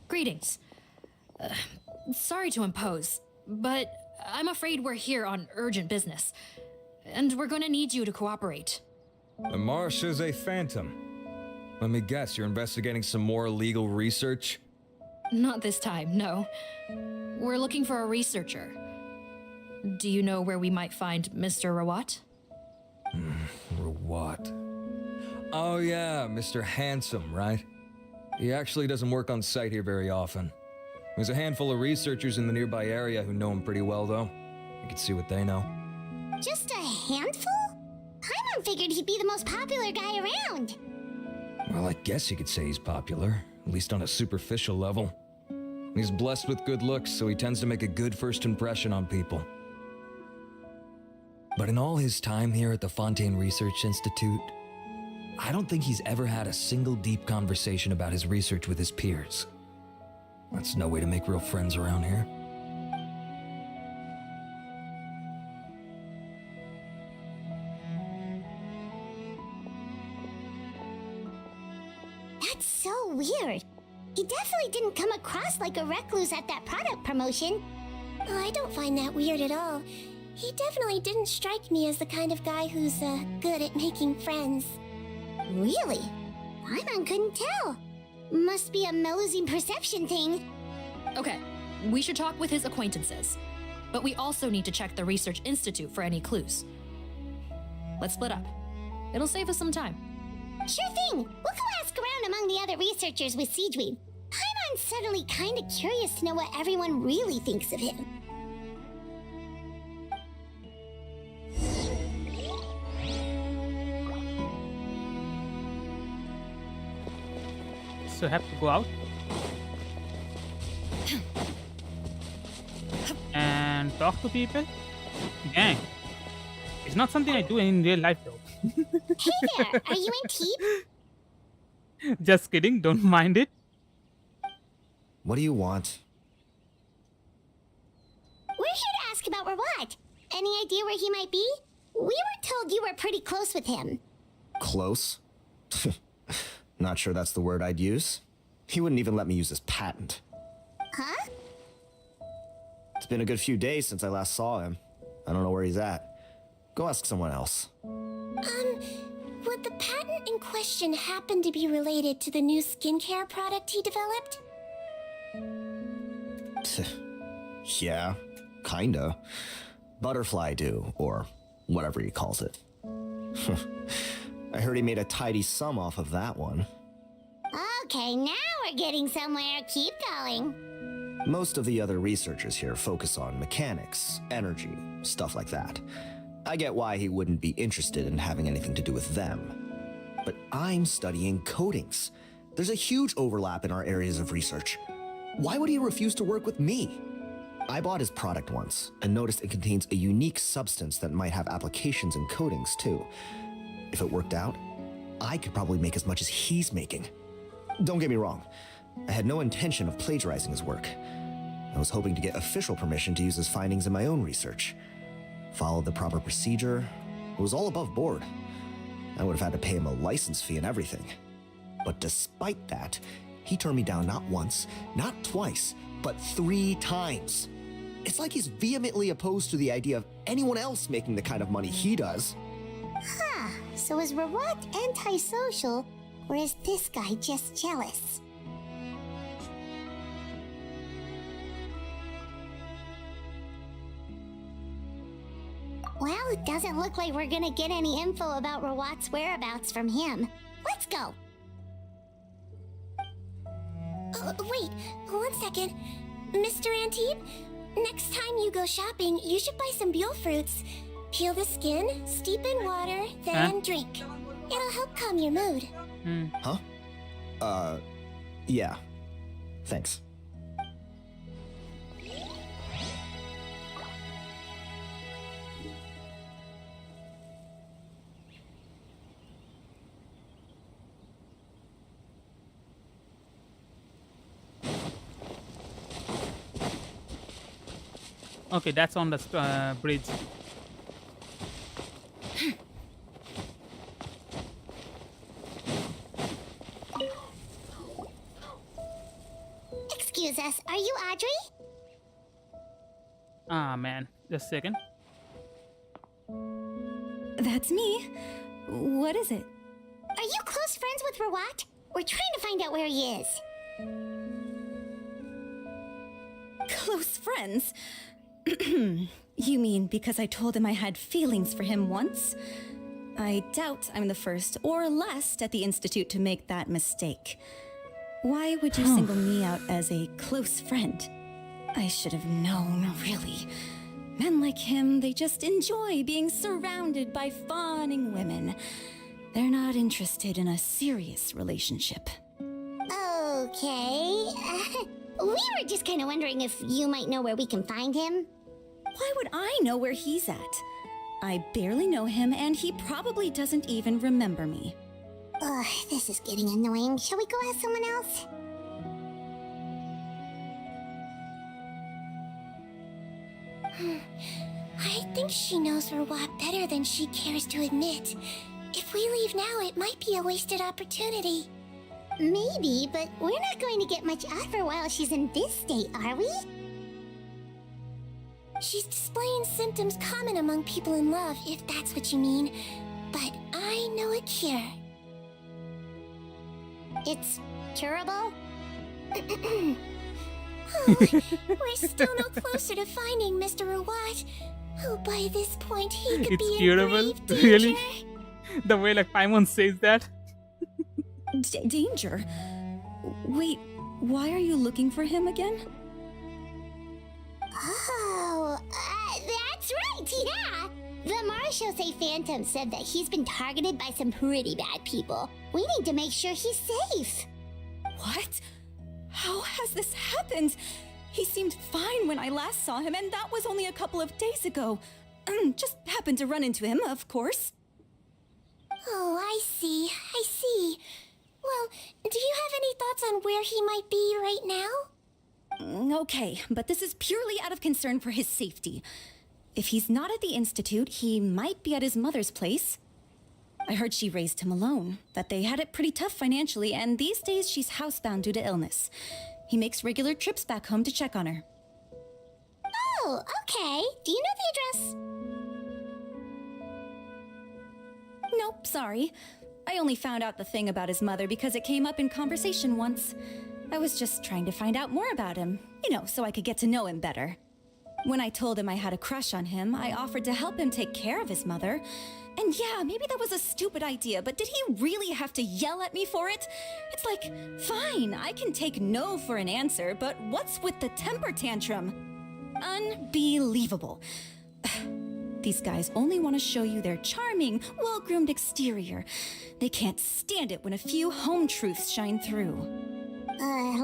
Greetings. Sorry to impose, but I'm afraid we're here on urgent business, and we're gonna need you to cooperate. The 𝗲𝒂𝒂𝒂𝒂𝒂. Let me guess, you're investigating some more illegal research? Not this time, no. We're looking for a researcher. Do you know where we might find Mr. Rawat? Rawat. Oh yeah, Mr. Handsome, right? He actually doesn't work on site here very often. There's a handful of researchers in the nearby area who know him pretty well, though. You can see what they know. Just a handful? Paimon figured he'd be the most popular guy around. Well, I guess you could say he's popular, at least on a superficial level. He's blessed with good looks, so he tends to make a good first impression on people. But in all his time here at the Fontaine Research Institute, I don't think he's ever had a single deep conversation about his research with his peers. That's no way to make real friends around here. That's so weird. He definitely didn't come across like a recluse at that product promotion. Oh, I don't find that weird at all. He definitely didn't strike me as the kind of guy who's good at making friends. Really? Paimon couldn't tell. Must be a Melusine perception thing. Okay, we should talk with his acquaintances. But we also need to check the Research Institute for any clues. Let's split up. It'll save us some time. Sure thing. We'll go ask around among the other researchers with 𝑐𝒕𝒉. Paimon's suddenly kind of curious to know what everyone really thinks of him. So I have to go out and talk to people. Dang, it's not something I do in real life though. Hey there, are you in Teep? Just kidding, don't mind it. What do you want? We're here to ask about Rawat. Any idea where he might be? We were told you were pretty close with him. Close? Not sure that's the word I'd use. He wouldn't even let me use his patent. Huh? It's been a good few days since I last saw him. I don't know where he's at. Go ask someone else. Would the patent in question happen to be related to the new skincare product he developed? Yeah, kinda. Butterfly do, or whatever he calls it. I heard he made a tidy sum off of that one. Okay, now we're getting somewhere. Keep going. Most of the other researchers here focus on mechanics, energy, stuff like that. I get why he wouldn't be interested in having anything to do with them. But I'm studying coatings. There's a huge overlap in our areas of research. Why would he refuse to work with me? I bought his product once and noticed it contains a unique substance that might have applications in coatings too. If it worked out, I could probably make as much as he's making. Don't get me wrong, I had no intention of plagiarizing his work. I was hoping to get official permission to use his findings in my own research. Followed the proper procedure. It was all above board. I would have had to pay him a license fee and everything. But despite that, he turned me down not once, not twice, but 3 times. It's like he's vehemently opposed to the idea of anyone else making the kind of money he does. Huh, so is Rawat antisocial, or is this guy just jealous? Well, it doesn't look like we're gonna get any info about Rawat's whereabouts from him. Let's go. Wait, 1 second. Mr. Antibes, next time you go shopping, you should buy some buell fruits. Peel the skin, steep in water, then drink. It'll help calm your mood. Huh? Yeah. Thanks. Okay, that's on the bridge. Excuse us, are you Audrey? Ah, man. Just a second. That's me. What is it? Are you close friends with Rawat? We're trying to find out where he is. Close friends? You mean because I told him I had feelings for him once? I doubt I'm the first or last at the Institute to make that mistake. Why would you single me out as a close friend? I should have known, really. Men like him, they just enjoy being surrounded by fawning women. They're not interested in a serious relationship. Okay. We were just kind of wondering if you might know where we can find him. Why would I know where he's at? I barely know him, and he probably doesn't even remember me. Ugh, this is getting annoying. Shall we go ask someone else? I think she knows Rawat better than she cares to admit. If we leave now, it might be a wasted opportunity. Maybe, but we're not going to get much out of her while she's in this state, are we? She's displaying symptoms common among people in love, if that's what you mean. But I know a cure. It's curable? Oh, we're still no closer to finding Mr. Rawat. Oh, by this point, he could It's be curable? in grave danger. Really? The way like Paimon says that? Danger? Wait, why are you looking for him again? Oh, that's right, yeah! The 𝗲𝗄𝐴 said that he's been targeted by some pretty bad people. We need to make sure he's safe. What? How has this happened? He seemed fine when I last saw him, and that was only a couple of days ago. Just happened to run into him, of course. Oh, I see. Well, do you have any thoughts on where he might be right now? Okay, but this is purely out of concern for his safety. If he's not at the Institute, he might be at his mother's place. I heard she raised him alone, that they had it pretty tough financially, and these days she's housebound due to illness. He makes regular trips back home to check on her. Oh, okay. Do you know the address? Nope, sorry. I only found out the thing about his mother because it came up in conversation once. I was just trying to find out more about him, so I could get to know him better. When I told him I had a crush on him, I offered to help him take care of his mother. And yeah, maybe that was a stupid idea, but did he really have to yell at me for it? It's like, fine, I can take no for an answer, but what's with the temper tantrum? Unbelievable. These guys only want to show you their charming, well-groomed exterior. They can't stand it when a few home truths shine through.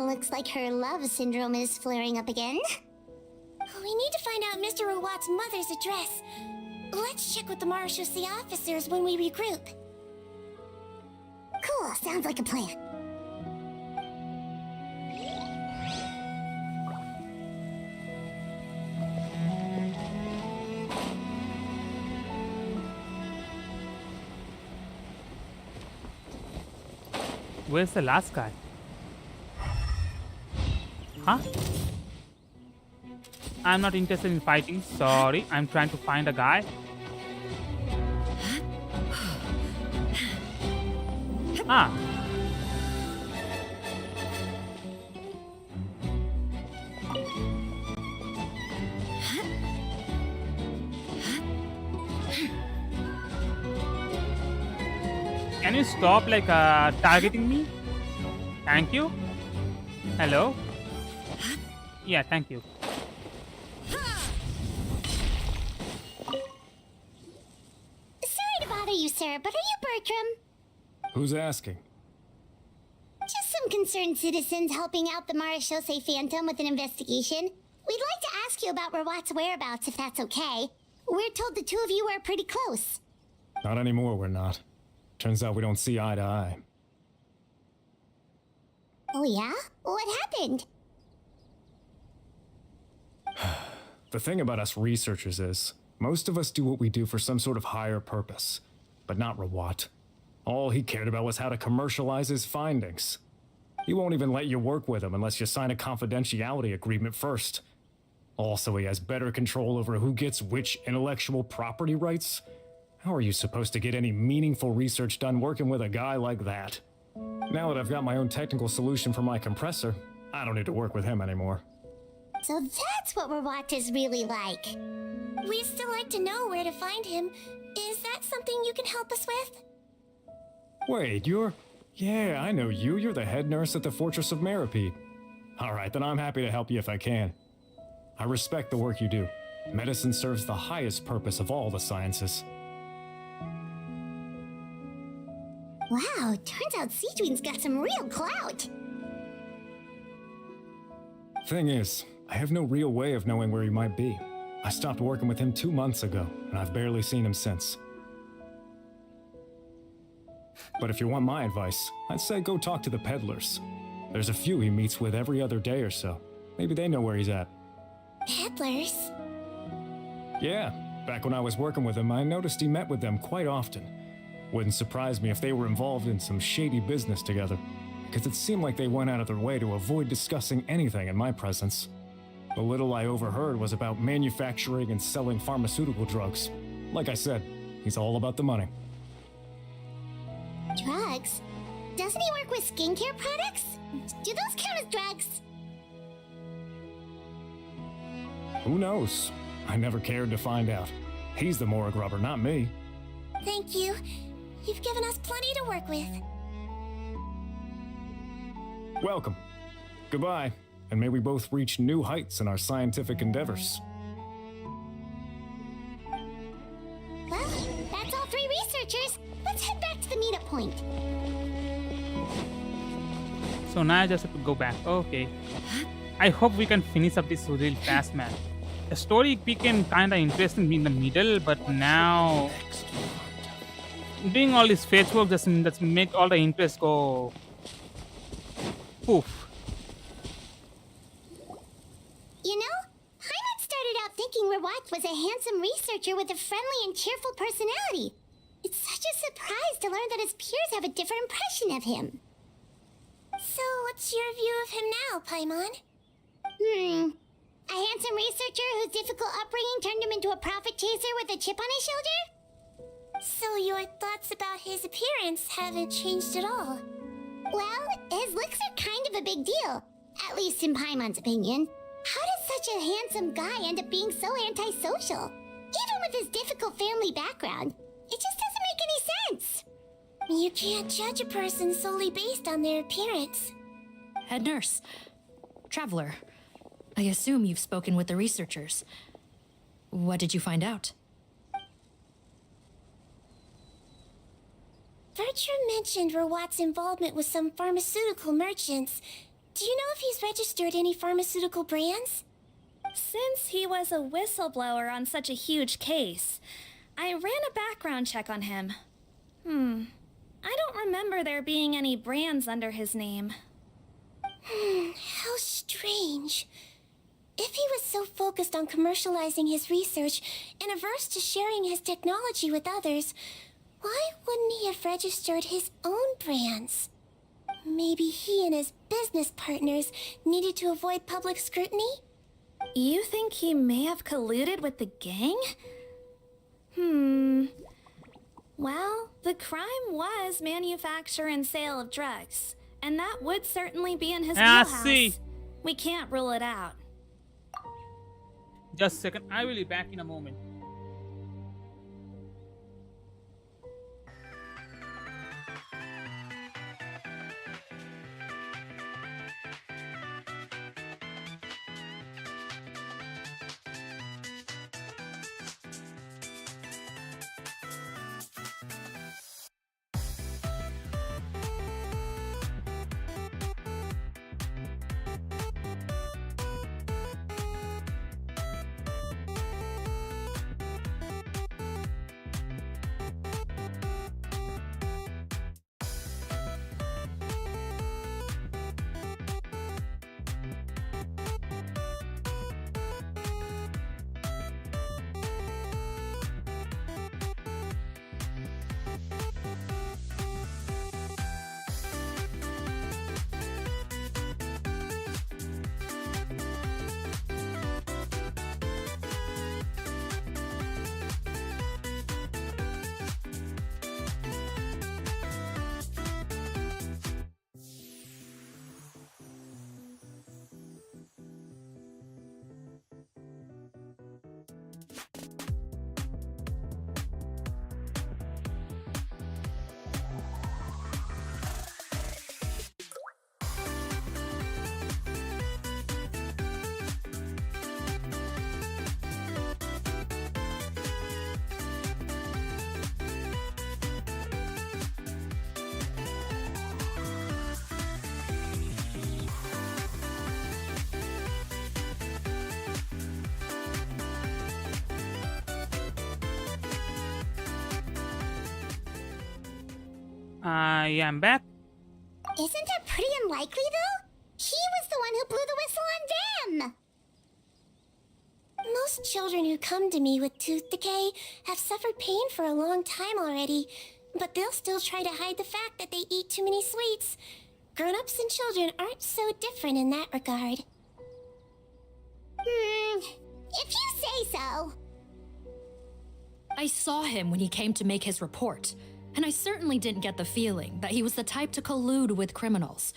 Looks like her love syndrome is flaring up again. We need to find out Mr. Rawat's mother's address. Let's check with the 𝗲𝗄𝐴 officers when we regroup. Cool, sounds like a plan. Where's the last guy? Huh? I'm not interested in fighting. Sorry, I'm trying to find a guy. Ah. Can you stop targeting me? Thank you. Hello. Yeah, thank you. Sorry to bother you, sir, but are you Bertram? Who's asking? Just some concerned citizens helping out the 𝗲𝗄𝐴 Phantom with an investigation. We'd like to ask you about Rawat's whereabouts, if that's okay. We're told the two of you are pretty close. Not anymore, we're not. Turns out we don't see eye to eye. Oh yeah? What happened? The thing about us researchers is, most of us do what we do for some sort of higher purpose. But not Rawat. All he cared about was how to commercialize his findings. He won't even let you work with him unless you sign a confidentiality agreement first. Also, he has better control over who gets which intellectual property rights. How are you supposed to get any meaningful research done working with a guy like that? Now that I've got my own technical solution for my compressor, I don't need to work with him anymore. So that's what Rawat is really like. We'd still like to know where to find him. Is that something you can help us with? Wait, you're... Yeah, I know you. You're the head nurse at the Fortress of 𝗲𝗵𝒺. Alright, then I'm happy to help you if I can. I respect the work you do. Medicine serves the highest purpose of all the sciences. Wow, turns out 𝑐Tween's got some real clout. Thing is, I have no real way of knowing where he might be. I stopped working with him 2 months ago, and I've barely seen him since. But if you want my advice, I'd say go talk to the peddlers. There's a few he meets with every other day or so. Maybe they know where he's at. Peddlers? Yeah, back when I was working with him, I noticed he met with them quite often. Wouldn't surprise me if they were involved in some shady business together, because it seemed like they went out of their way to avoid discussing anything in my presence. The little I overheard was about manufacturing and selling pharmaceutical drugs. Like I said, he's all about the money. Drugs? Doesn't he work with skincare products? Do those count as drugs? Who knows? I never cared to find out. He's the morgue rubber, not me. Thank you. You've given us plenty to work with. Welcome. Goodbye, and may we both reach new heights in our scientific endeavors. Well, that's all 3 researchers. Let's head back to the meetup point. So now I just have to go back. Okay. I hope we can finish up this real fast, man. The story became kinda interesting in the middle, but now doing all this fetch work just make all the interest go poof. You know, 𝗲𝒏 started out thinking Rawat was a handsome researcher with a friendly and cheerful personality. It's such a surprise to learn that his peers have a different impression of him. So what's your view of him now, Paimon? A handsome researcher whose difficult upbringing turned him into a profit chaser with a chip on his shoulder? So your thoughts about his appearance haven't changed at all? Well, his looks are kind of a big deal. At least in Paimon's opinion. How does such a handsome guy end up being so antisocial? Even with his difficult family background, it just doesn't make any sense. You can't judge a person solely based on their appearance. Head nurse. Traveler. I assume you've spoken with the researchers. What did you find out? Bertram mentioned Rawat's involvement with some pharmaceutical merchants. Do you know if he's registered any pharmaceutical brands? Since he was a whistleblower on such a huge case, I ran a background check on him. I don't remember there being any brands under his name. How strange. If he was so focused on commercializing his research and averse to sharing his technology with others, why wouldn't he have registered his own brands? Maybe he and his business partners needed to avoid public scrutiny? You think he may have colluded with the gang? Well, the crime was manufacture and sale of drugs, and that would certainly be in his wheelhouse. We can't rule it out. Just a second, I will be back in a moment. I am back. Isn't that pretty unlikely, though? He was the one who blew the whistle on them! Most children who come to me with tooth decay have suffered pain for a long time already, but they'll still try to hide the fact that they eat too many sweets. Grown-ups and children aren't so different in that regard. If you say so. I saw him when he came to make his report, and I certainly didn't get the feeling that he was the type to collude with criminals.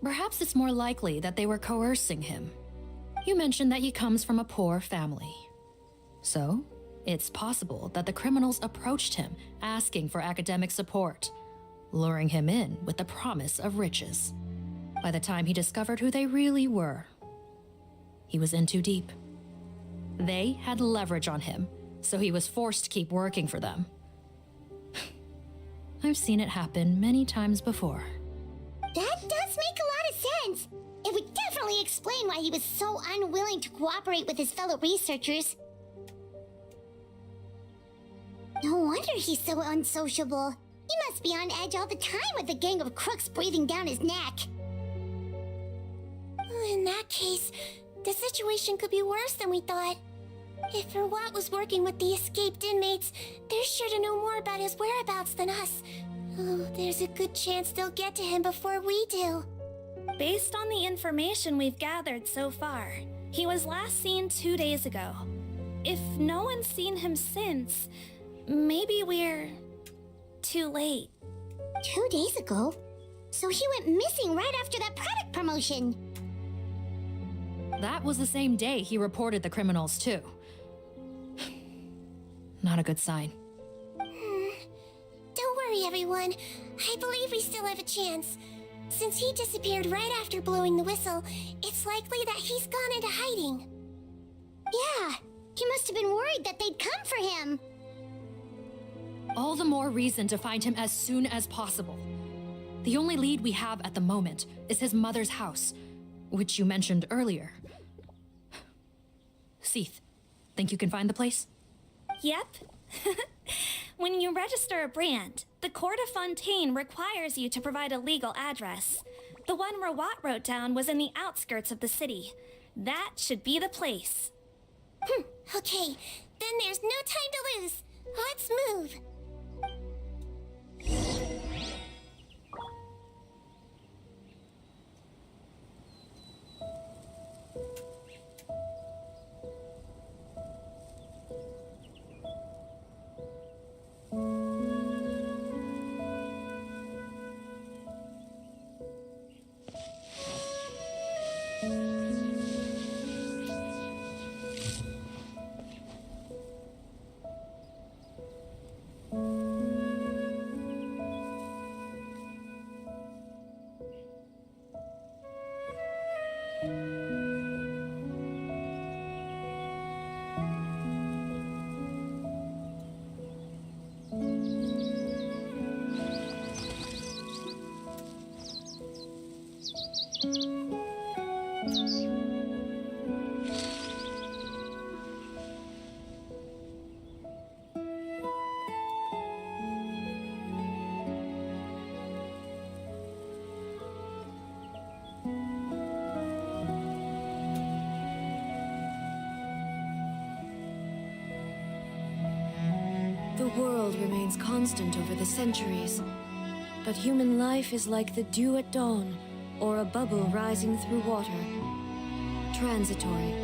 Perhaps it's more likely that they were coercing him. You mentioned that he comes from a poor family. So, it's possible that the criminals approached him asking for academic support, luring him in with the promise of riches. By the time he discovered who they really were, he was in too deep. They had leverage on him, so he was forced to keep working for them. I've seen it happen many times before. That does make a lot of sense. It would definitely explain why he was so unwilling to cooperate with his fellow researchers. No wonder he's so unsociable. He must be on edge all the time with a gang of crooks breathing down his neck. In that case, the situation could be worse than we thought. If 𝗏𝒂 was working with the escaped inmates, they're sure to know more about his whereabouts than us. Oh, there's a good chance they'll get to him before we do. Based on the information we've gathered so far, he was last seen 2 days ago. If no one's seen him since, maybe we're too late. 2 days ago? So he went missing right after that product promotion. That was the same day he reported the criminals too. Not a good sign. Don't worry, everyone. I believe we still have a chance. Since he disappeared right after blowing the whistle, it's likely that he's gone into hiding. Yeah, he must have been worried that they'd come for him. All the more reason to find him as soon as possible. The only lead we have at the moment is his mother's house, which you mentioned earlier. 𝐶𝒕, think you can find the place? Yep. When you register a brand, the 𝗀𝗏𝒄𝒕 requires you to provide a legal address. The one 𝗏𝒂 wrote down was in the outskirts of the city. That should be the place. Okay, then there's no time to lose. Let's move. The world remains constant over the centuries, but human life is like the dew at dawn, or a bubble rising through water. Transitory.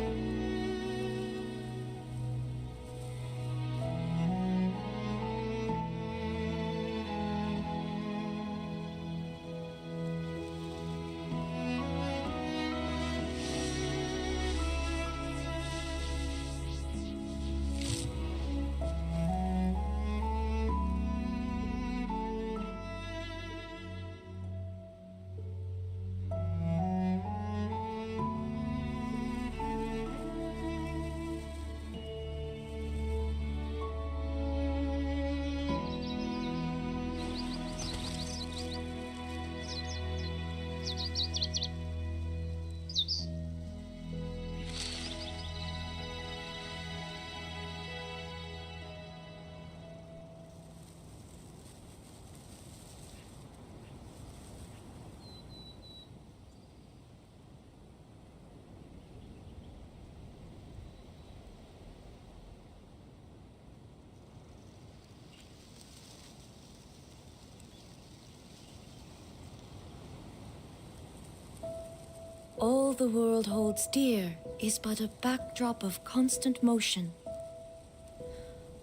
All the world holds dear is but a backdrop of constant motion.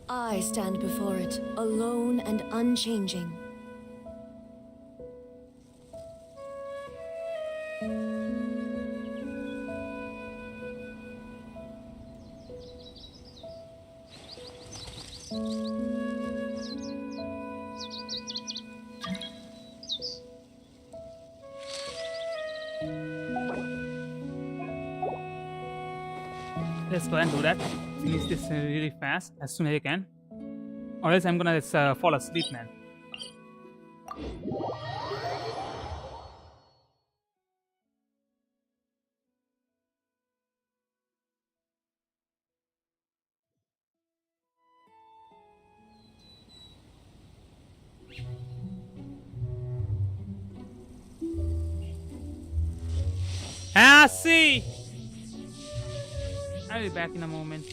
I stand before it, alone and unchanging. Let's go and do that. Finish this really fast as soon as I can, or else I'm gonna fall asleep, man. See, I'll be back in a moment.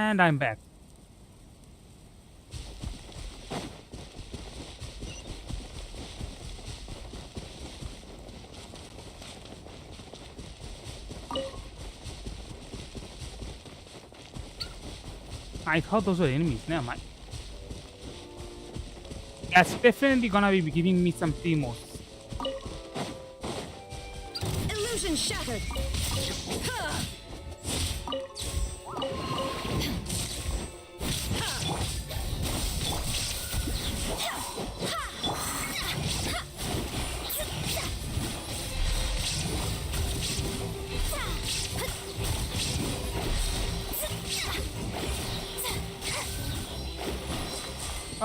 And I'm back. I thought those were enemies. Never mind. That's definitely gonna be giving me some Timos. Illusion shattered.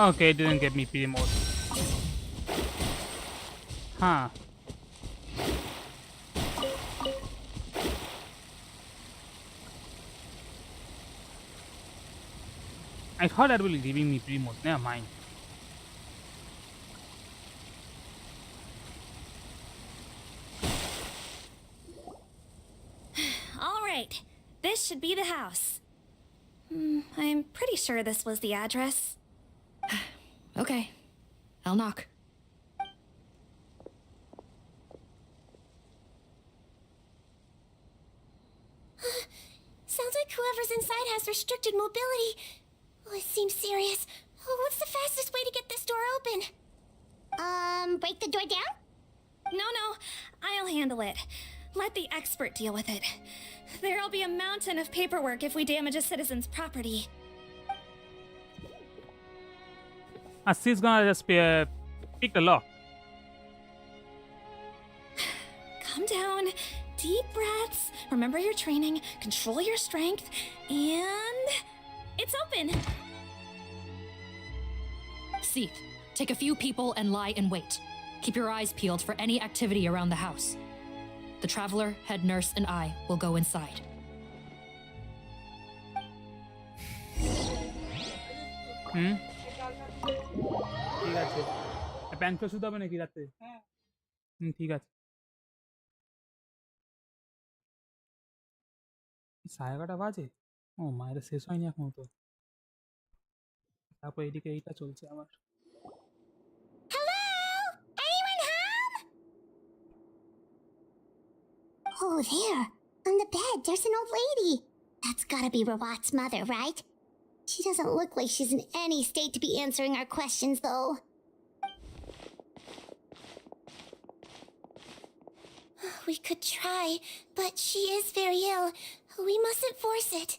Okay, it didn't get me Timos. Huh. I thought that will be giving me Primos. Never mind. All right, this should be the house. I'm pretty sure this was the address. Okay, I'll knock. Sounds like whoever's inside has restricted mobility. Oh, it seems serious. Oh, what's the fastest way to get this door open? Break the door down? No, I'll handle it. Let the expert deal with it. There'll be a mountain of paperwork if we damage a citizen's property. She's gonna just pick the lock. Calm down. Deep breaths. Remember your training. Control your strength. And... it's open. 𝐶𝒕, take a few people and lie in wait. Keep your eyes peeled for any activity around the house. The Traveler, head nurse, and I will go inside. ঠিক আছে pant শুধু হবে নাকি রাতে ঠিক আছে 11:30 বাজে ও মায়ের শেষ হয়নি এখনো তো তারপর এদিকে এইটা চলছে আমার Oh, there. On the bed, there's an old lady. That's gotta be Rawat's mother, right? She doesn't look like she's in any state to be answering our questions, though. We could try, but she is very ill. We mustn't force it.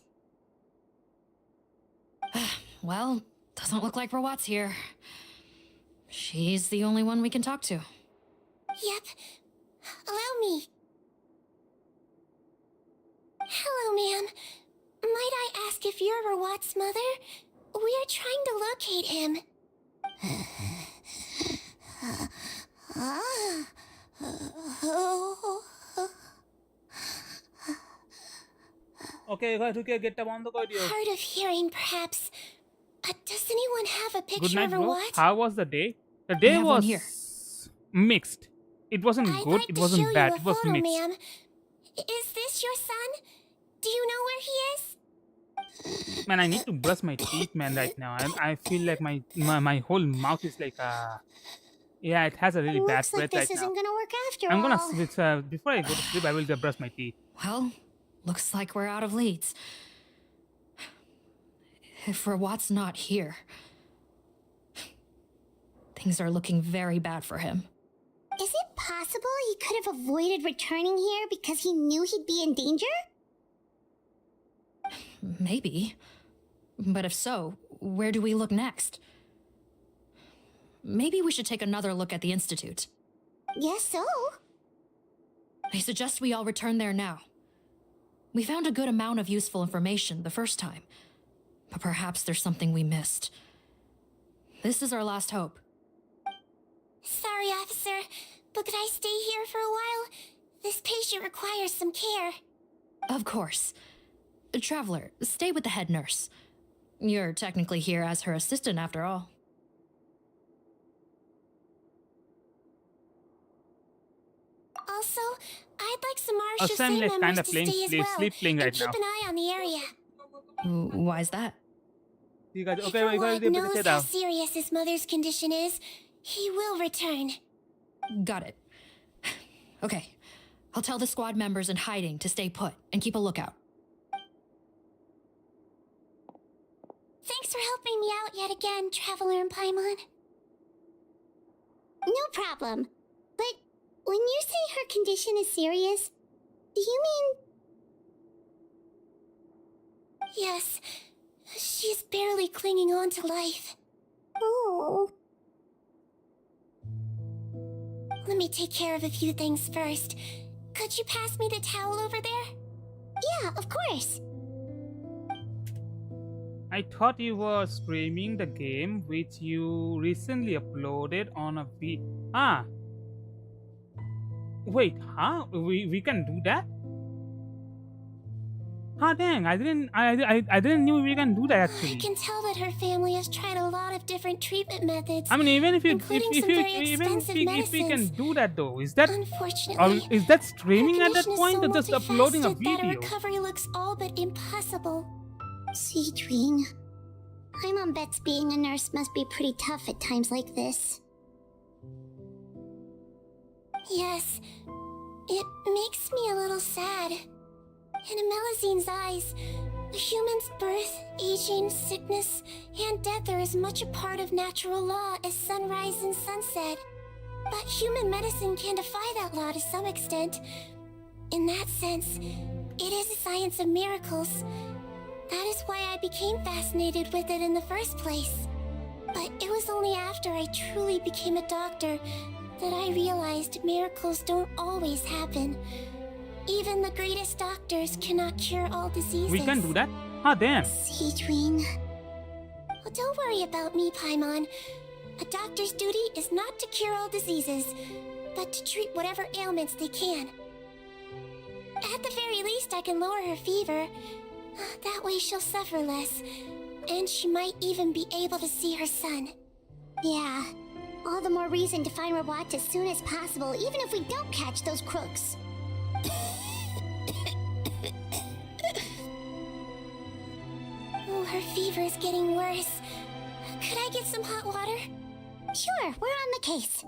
Well, doesn't look like Rawat's here. She's the only one we can talk to. Yep. Allow me. Hello, ma'am. Might I ask if you're Rawat's mother? We are trying to locate him. Okay, ঢুকে গেটটা বন্ধ করে দিও Hard of hearing, perhaps. Does anyone have a Good picture night, of bro. Rawat? How was the day? The day was mixed. It wasn't good, it wasn't bad, it was mixed. Ma'am. Is this your son? Do you know where he is? Man, I need to brush my teeth, man, right now. I feel like my whole mouth is like yeah, it has a really bad Looks like breath this right now. isn't gonna work after I'm gonna all. switch before I go to sleep. I will just brush my teeth. Well, looks like we're out of leads. If Rawat's not here, things are looking very bad for him. Is it possible he could have avoided returning here because he knew he'd be in danger? Maybe. But if so, where do we look next? Maybe we should take another look at the Institute. Yes, so. I suggest we all return there now. We found a good amount of useful information the first time, but perhaps there's something we missed. This is our last hope. Sorry, officer, but could I stay here for a while? This patient requires some care. Of course. Traveler, stay with the head nurse. You're technically here as her assistant after all. Also, I'd like some Also, I'm Marshall like kind members of to playing stay as well sleep playing and right keep now. an eye on the area. Why's that? ठीक है, If okay, wait, Rawad wait, knows wait, how wait. serious his mother's condition is, he will return. Got it. Okay. I'll tell the squad members in hiding to stay put and keep a lookout. Thanks for helping me out yet again, Traveler and Paimon. No problem. But when you say her condition is serious, do you mean... Yes. She's barely clinging on to life. Oh. Let me take care of a few things first. Could you pass me the towel over there? Yeah, of course. I thought you were streaming the game which you recently uploaded on a Wait, huh? We can do that? Dang, I didn't knew we can do that actually. I can tell that her family has tried a lot of different treatment methods. I mean, even if we can do that though, is that streaming at that point or just uploading a video? That recovery looks all but impossible. 𝑐𝒕𝒉𝒆. Paimon bets being a nurse must be pretty tough at times like this. Yes, it makes me a little sad. In 𝗷𝒆𝒔𝒑𝒆𝒄𝒕 eyes, a human's birth, aging, sickness, and death are as much a part of natural law as sunrise and sunset. But human medicine can defy that law to some extent. In that sense, it is a science of miracles. That is why I became fascinated with it in the first place. But it was only after I truly became a doctor that I realized miracles don't always happen. Even the greatest doctors cannot cure all diseases. We can do that? Damn. 𝑐𝒕𝒉𝒆. Well, don't worry about me, Paimon. A doctor's duty is not to cure all diseases, but to treat whatever ailments they can. At the very least, I can lower her fever. That way she'll suffer less, and she might even be able to see her son. Yeah, all the more reason to find Rawat as soon as possible, even if we don't catch those crooks. Oh, her fever is getting worse. Could I get some hot water? Sure, we're on the case.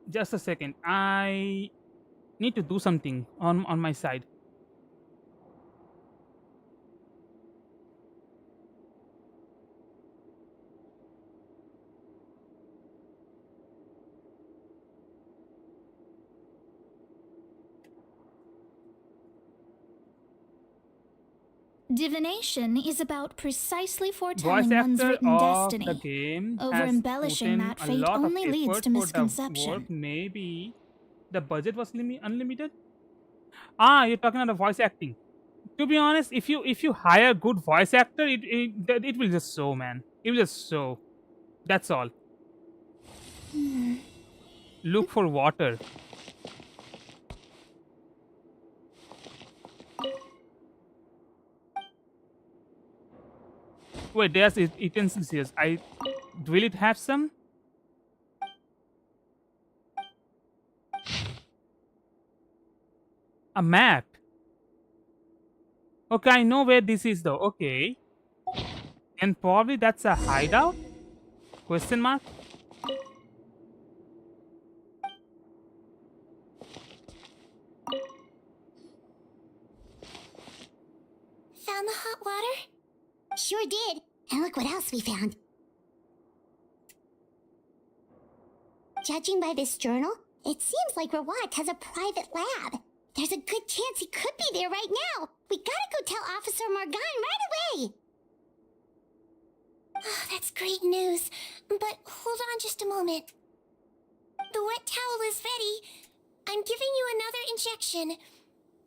Just a second. I need to do something on my side. Divination is about precisely Voice foretelling one's actor written of destiny. the game Over has embellishing put in that a fate lot of only leads effort to for the misconception. work. Maybe the budget was unlimited. You're talking about the voice acting. To be honest, if you hire good voice actor, it will just show, man. It will just show. That's all. Look for water. Wait, there's utensils here. Will it have some? A map. Okay, I know where this is though. Okay. And probably that's a hideout? Question mark? Found the hot water? Sure did. And look what else we found. Judging by this journal, it seems like Rawat has a private lab. There's a good chance he could be there right now. We gotta go tell Officer Morgan right away. Oh, that's great news. But hold on just a moment. The wet towel is ready. I'm giving you another injection.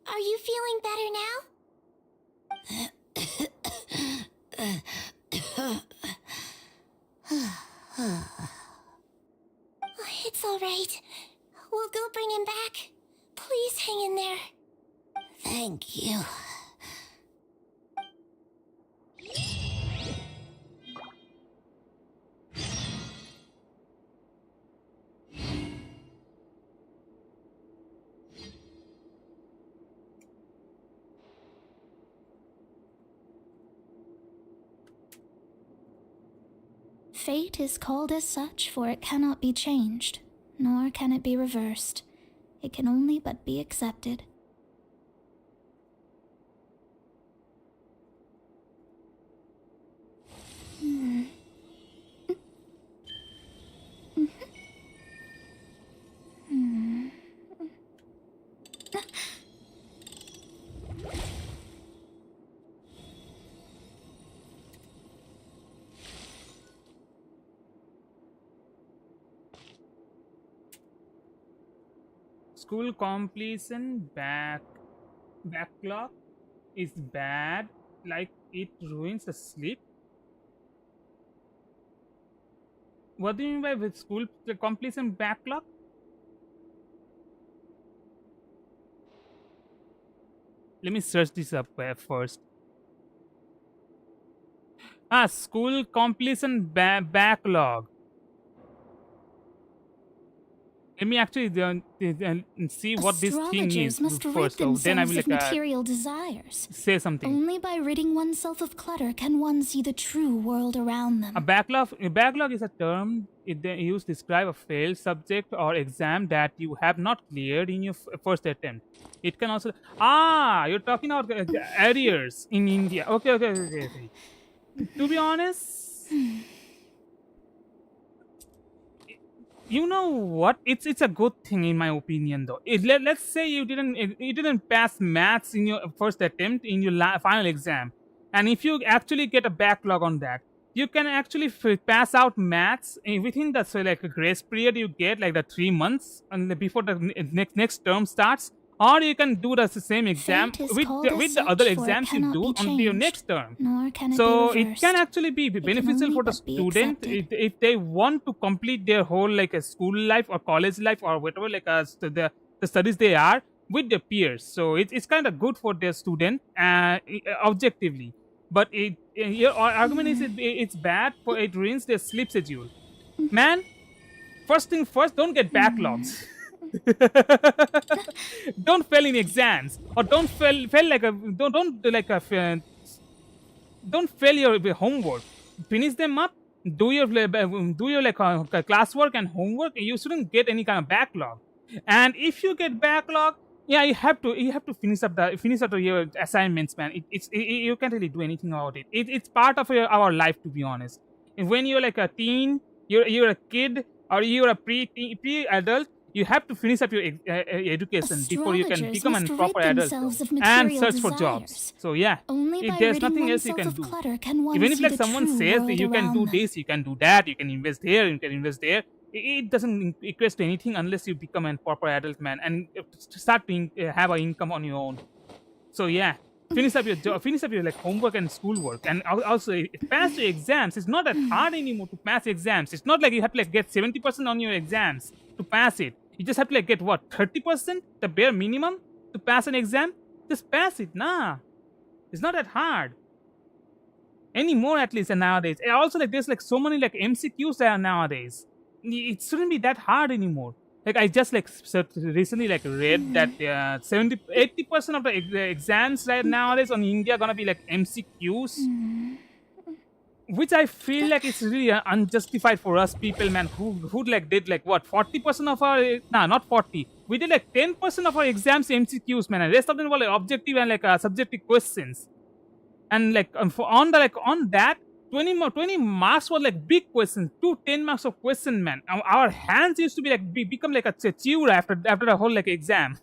Are you feeling better now? It's all right. We'll go bring him back. Please hang in there. Thank you. Fate is called as such, for it cannot be changed, nor can it be reversed. It can only but be accepted. School completion backlog is bad, like it ruins the sleep. What do you mean by with school completion backlog? Let me search this up first. School completion backlog. Let me actually see what this thing is must first. rid So then I will themselves of material desires. say something. Only by ridding oneself of clutter can one see the true world around them. A backlog is a term used to describe a failed subject or exam that you have not cleared in your first attempt. It can also you're talking about arrears in India. Okay. To be honest, you know what? It's a good thing in my opinion, though. Let's say you didn't pass maths in your first attempt in your final exam, and if you actually get a backlog on that, you can actually pass out maths within the like a grace period you get, like the 3 months and before the next term starts. Or you can do the same exam with the other exams you do on your next term. So it can actually be beneficial for the student if they want to complete their whole like a school life or college life or whatever like the studies they are with their peers. So it's kind of good for their student objectively. But your argument is it's bad for it ruins their sleep schedule. Man, first thing first, don't get backlogs. Don't fail in exams, or don't fail like a don't fail your homework. Finish them up. Do your like classwork and homework. You shouldn't get any kind of backlog. And if you get backlog, yeah, you have to finish up your assignments, man. You can't really do anything about it. It's part of our life, to be honest. And when you're like a teen, you're a kid, or you're a pre-adult. You have to finish up your education before you can become a proper adult and search for jobs. So yeah, if there's nothing else you can do. Even if like someone says that you can do this, you can do that, you can invest here, you can invest there, it doesn't equate to anything unless you become a proper adult man and start to have an income on your own. So yeah, finish up your job, finish up your like homework and schoolwork, and also pass your exams. It's not that hard anymore to pass exams. It's not like you have to like get 70% on your exams to pass it. You just have to like get what, 30%, the bare minimum to pass an exam. Just pass it. Nah, it's not that hard anymore, at least nowadays. And also like there's like so many like MCQs there nowadays. It shouldn't be that hard anymore. Like I just like recently like read that 80% of the exams right nowadays on India are gonna be like MCQs, which I feel like it's really unjustified for us people, man, who like did like what, 40% of our, not 40, we did like 10% of our exams MCQs, man, and the rest of them were like objective and like subjective questions. And like on that 20 marks were like big questions, 10 marks of question, man. Our hands used to be like become like a 𝑐𝒍 after the whole like exam.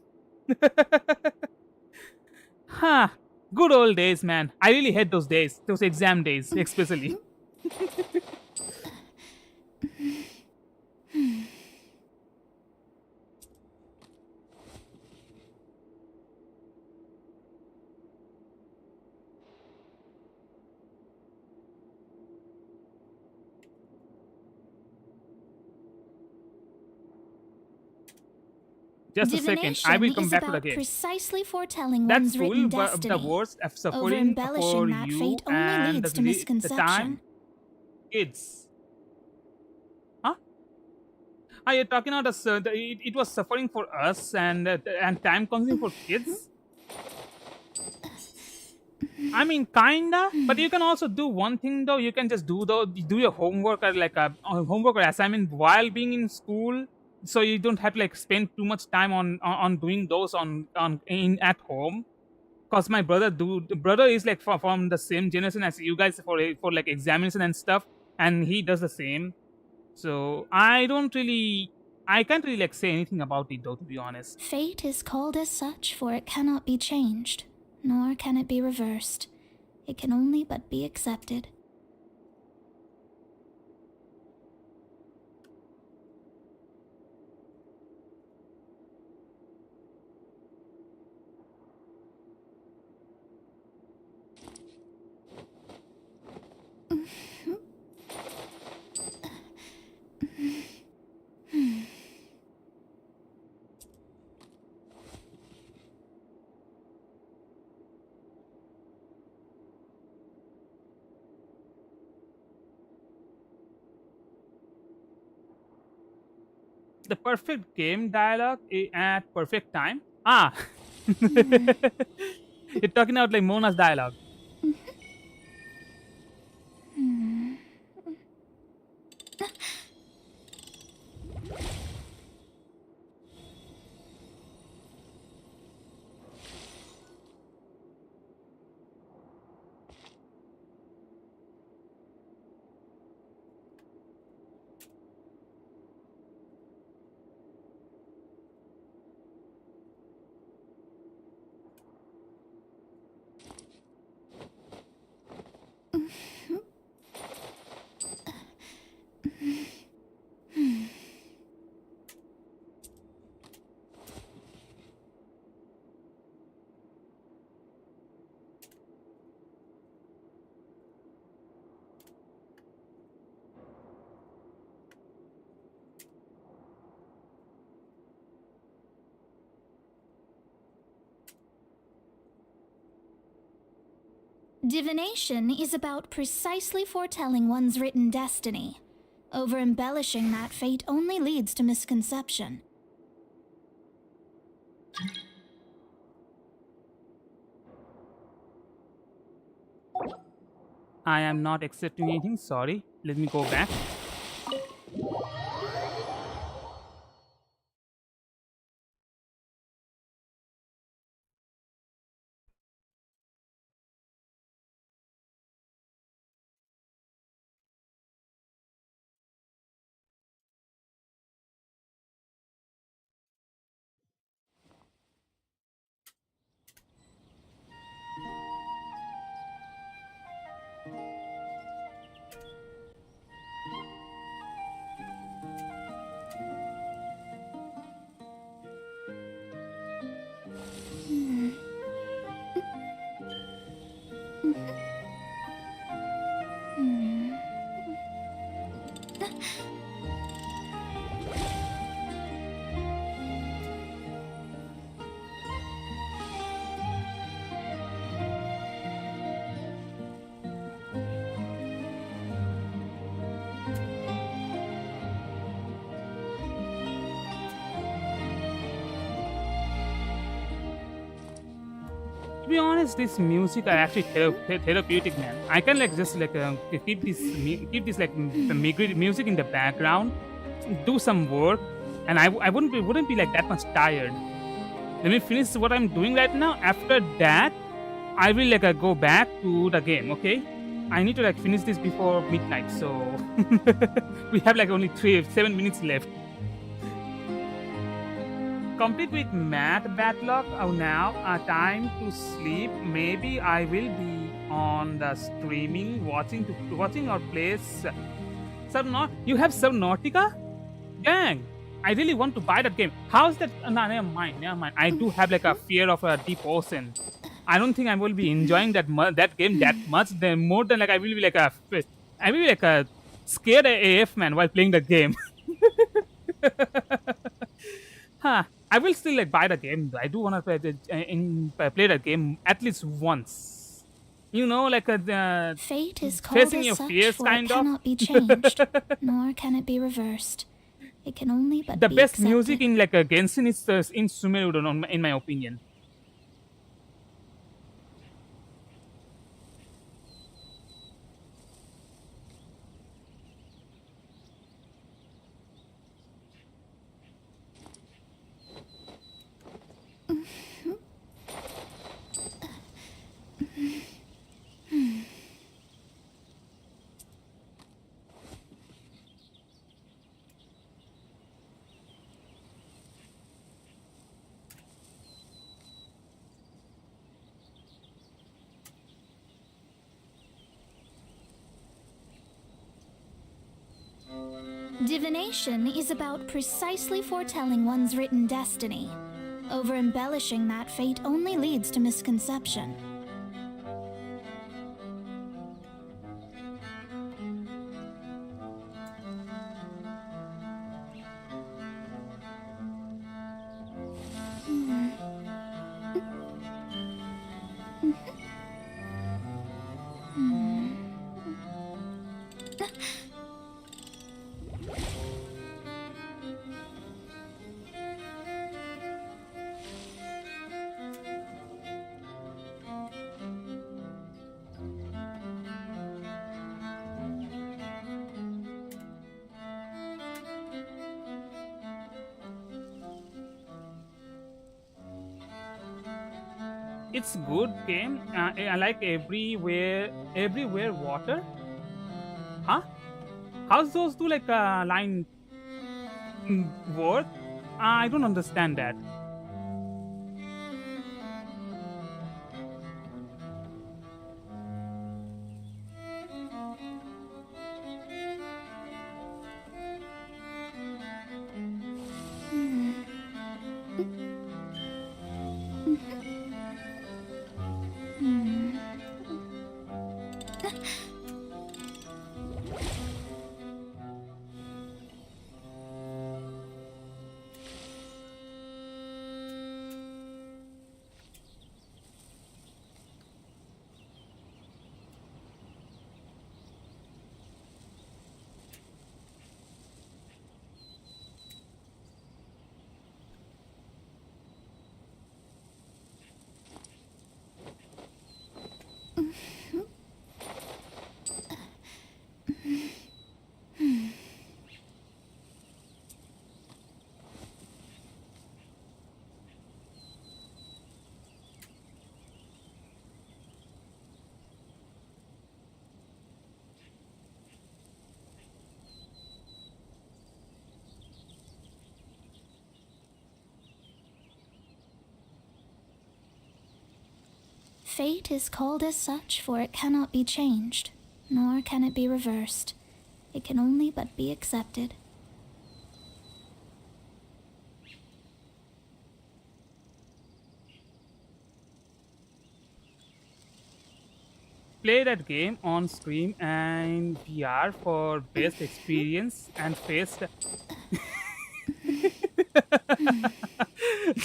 Good old days, man. I really hate those days, those exam days especially. Just a second, I will come back to the game. Precisely foretelling That's one's full, written but destiny. the words of suffering Over-embellishing for that you fate only and leads to the misconception. time. Kids. Huh? You're talking about it was suffering for us and time consuming for kids? I mean, kinda, but you can also do one thing though. You can just do your homework or like a homework or assignment while being in school, so you don't have to like spend too much time on doing those at home. Cause my brother is like from the same generation as you guys for like examination and stuff, and he does the same. So I can't really like say anything about it though, to be honest. Fate is called as such, for it cannot be changed, nor can it be reversed. It can only but be accepted. The perfect game dialogue at perfect time. Ah, you're talking about like Mona's dialogue. Divination is about precisely foretelling one's written destiny. Over-embellishing that fate only leads to misconception. I am not accepting anything, sorry. Let me go back. To be honest, this music are actually therapeutic, man. I can like just like keep this like music in the background, do some work, and I wouldn't be like that much tired. Let me finish what I'm doing right now. After that, I will like go back to the game. Okay, I need to like finish this before midnight. So we have like only 7 minutes left. Complete with math backlog. Oh, now time to sleep. Maybe I will be on the streaming, watching or plays. You have 𝑹𝒔𝒑𝒄𝒕? Dang! I really want to buy that game. How's that? No, never mind. I do have like a fear of a deep ocean. I don't think I will be enjoying that game that much. More than like I will be like a scared AF man while playing the game. Huh. I will still like buy the game. I do want to play the game at least once. You know, like Fate is called facing as your such, fears, for kind it of. cannot be changed, nor can it be reversed. It can only but The be best accepted. music in like a Genshin is in 𝐸𝑚𝑒, in my opinion. Divination is about precisely foretelling one's written destiny. Over-embellishing that fate only leads to misconception. It's good game. I like everywhere water. Huh? How's those two like line work? I don't understand that. Fate is called as such, for it cannot be changed, nor can it be reversed. It can only but be accepted. Play that game on stream and VR for best experience and best.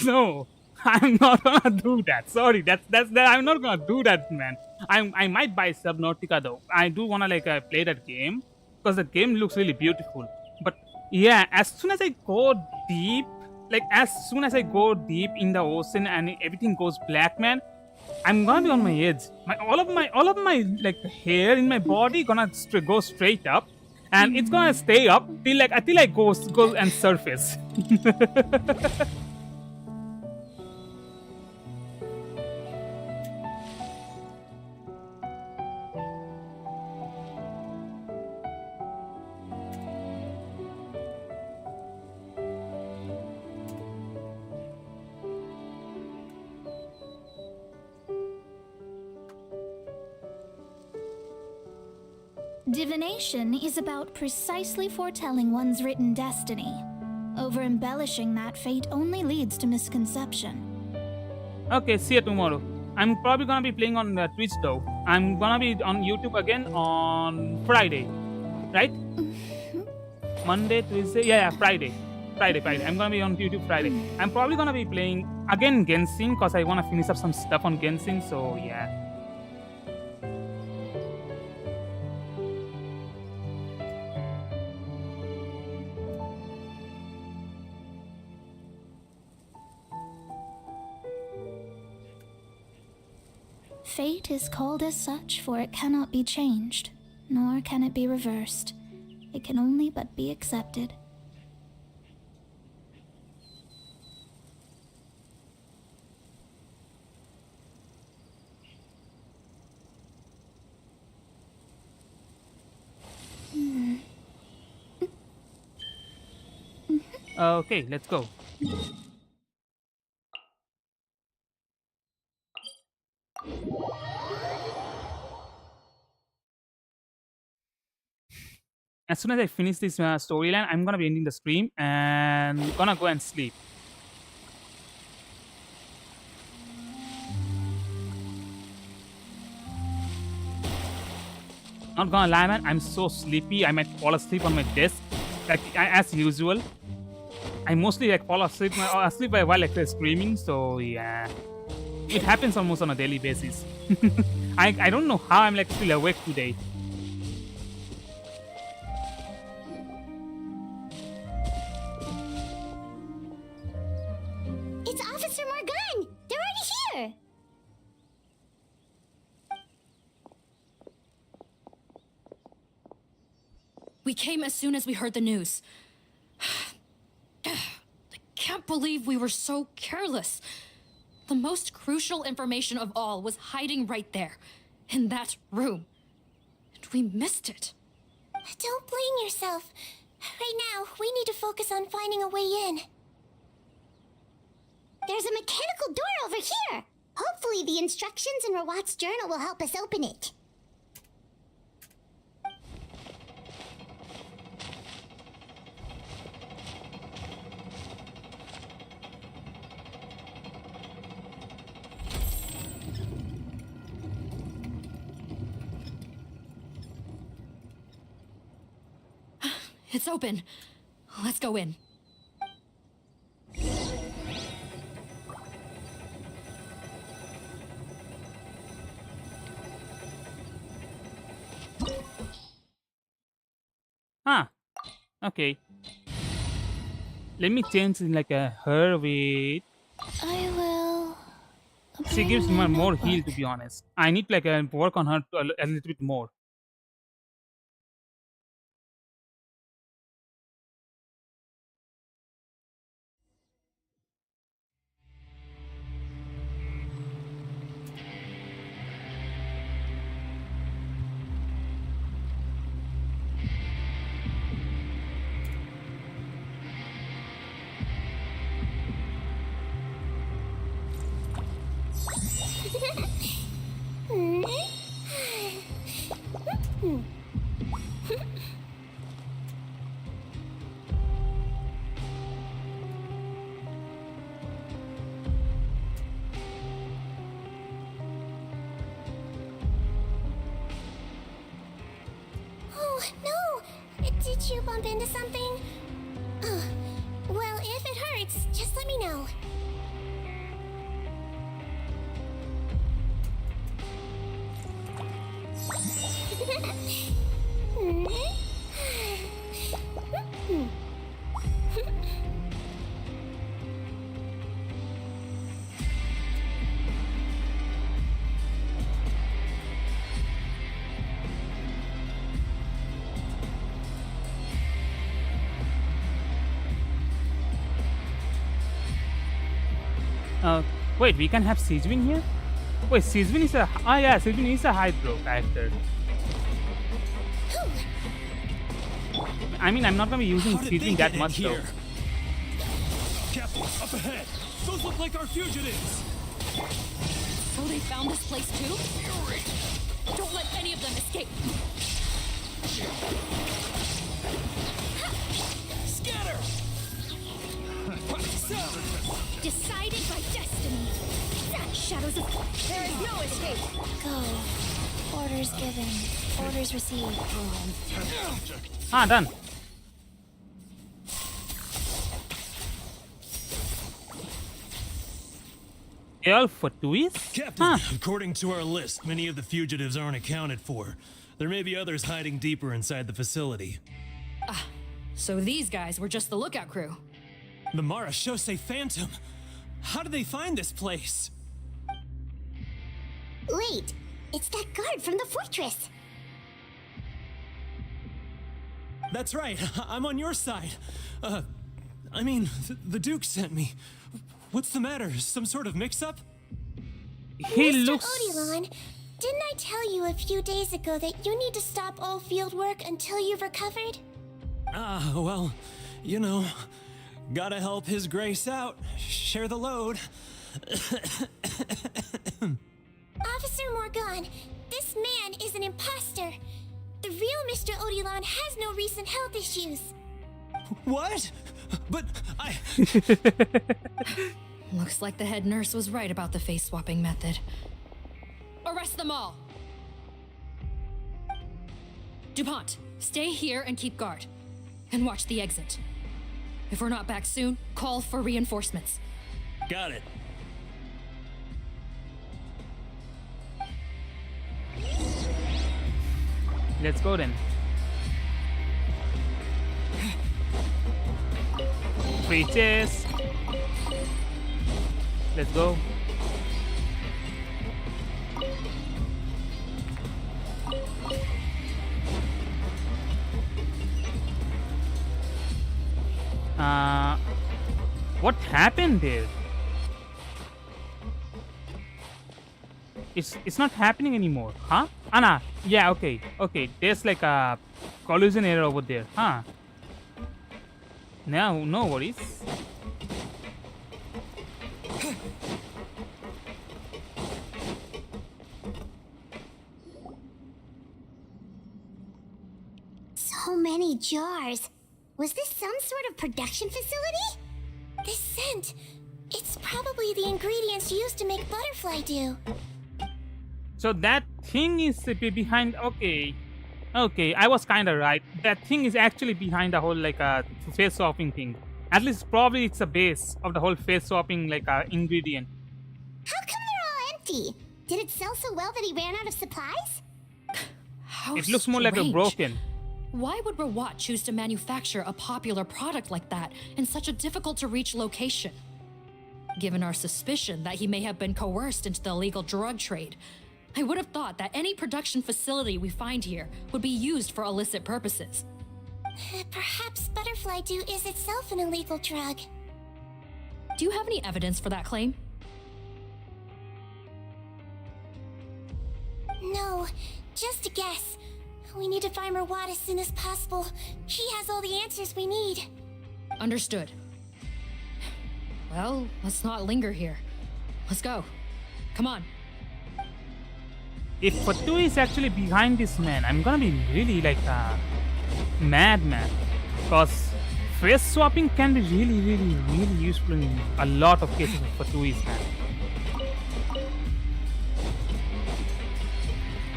No, I'm not gonna do that. Sorry, that's that. I'm not gonna do that, man. I might buy Subnautica though. I do wanna like play that game because the game looks really beautiful. But yeah, as soon as I go deep, in the ocean and everything goes black, man, I'm gonna be on my edge. All of my like hair in my body gonna go straight up, and it's gonna stay up till I go and surface. Divination is about precisely foretelling one's written destiny. Over-embellishing that fate only leads to misconception. Okay, see you tomorrow. I'm probably gonna be playing on Twitch though. I'm gonna be on YouTube again on Friday, right? Monday, Tuesday, yeah, Friday. I'm gonna be on YouTube Friday. I'm probably gonna be playing again Genshin because I wanna finish up some stuff on Genshin. So yeah. Fate is called as such, for it cannot be changed, nor can it be reversed. It can only but be accepted. Okay, let's go. as soon as I finish this storyline, I'm gonna be ending the stream and gonna go and sleep. Not gonna lie, man, I'm so sleepy. I might fall asleep on my desk, like as usual. I mostly like fall asleep while like screaming. So yeah, it happens almost on a daily basis. I don't know how I'm like still awake today. It's Officer Morgan! They're already here! We came as soon as we heard the news. I can't believe we were so careless. The most crucial information of all was hiding right there, in that room. And we missed it. Don't blame yourself. Right now, we need to focus on finding a way in. There's a mechanical door over here! Hopefully the instructions in Rawat's journal will help us open it. It's open. Let's go in. Ah, okay. Let me change in like a her with. I will. She gives me more heal, to be honest. I need like work on her a little bit more. Oh, no! Did you bump into something? Well, if it hurts, just let me know. Wait, we can have 𝑐𝒕𝒉𝒻 here? Wait, 𝑐𝒕𝒉𝒻 is a... Oh yeah, 𝑐𝒕𝒉𝒻 is a Hydro character. I mean, I'm not gonna be using 𝑐𝒕𝒉𝒻 that much though. Captain, up ahead! Those look like our fugitives! So they found this place too? Don't let any of them escape! Scatter! Decided by destiny. Shadows of... There is no escape. Go. Orders given. Orders received. Ah, done. 𝑹𝒆𝒔𝒑𝒆𝒄𝒕 Captain, according to our list, many of the fugitives aren't accounted for. There may be others hiding deeper inside the facility. Ah, so these guys were just the lookout crew. The 𝗲𝗏𝗄𝐶 Phantom. How did they find this place? Wait, it's that guard from the fortress. That's right. I'm on your side. I mean, the Duke sent me. What's the matter? Some sort of mix-up? He Mr. looks... 𝗂𝓗𝓚, didn't I tell you a few days ago that you need to stop all field work until you've recovered? Ah, well, you know, gotta help His Grace out. Share the load. Officer Morgan, this man is an imposter. the real Mr. Odilon has no recent health issues. What? But I... Looks like the head nurse was right about the face swapping method. Arrest them all! DuPont, stay here and keep guard. And watch the exit. If we're not back soon, call for reinforcements. Got it. Let's go then. Free chase. Let's go. What happened there? It's not happening anymore, huh? Anna, yeah, okay. There's like a collision error over there, huh? No worries. So many jars. Was this some sort of production facility? This scent, it's probably the ingredients used to make butterfly dew. So that thing is behind. Okay, I was kind of right. That thing is actually behind the whole like face swapping thing. At least probably it's a base of the whole face swapping like ingredient. How come they're all empty? Did it sell so well that he ran out of supplies? How It looks more like a strange. broken. Why would 𝑹𝒂𝒏 choose to manufacture a popular product like that in such a difficult-to-reach location? Given our suspicion that he may have been coerced into the illegal drug trade, I would have thought that any production facility we find here would be used for illicit purposes. Perhaps butterfly dew is itself an illegal drug. Do you have any evidence for that claim? No, just a guess. We need to find 𝑹𝒂𝒏 as soon as possible. He has all the answers we need. Understood. Well, let's not linger here. Let's go. Come on. If 𝑹𝒂𝒏 is actually behind this man, I'm gonna be really like a madman. Because face swapping can be really useful in a lot of cases of 𝑹𝒂𝒏s, man.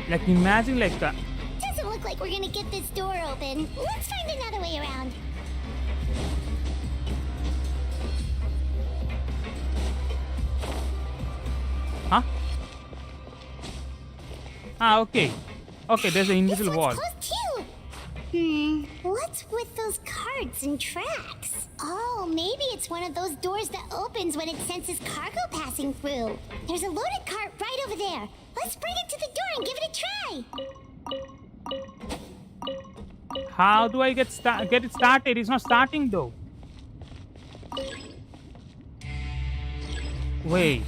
Like imagine like Doesn't look like we're gonna get this door open. Let's find another way around. huh? Okay, there's an invisible wall. Close too. What's with those carts and tracks? Oh, maybe it's one of those doors that opens when it senses cargo passing through. There's a loaded cart right over there. Let's bring it to the door and give it a try. How do I get it started? It's not starting though. Wait.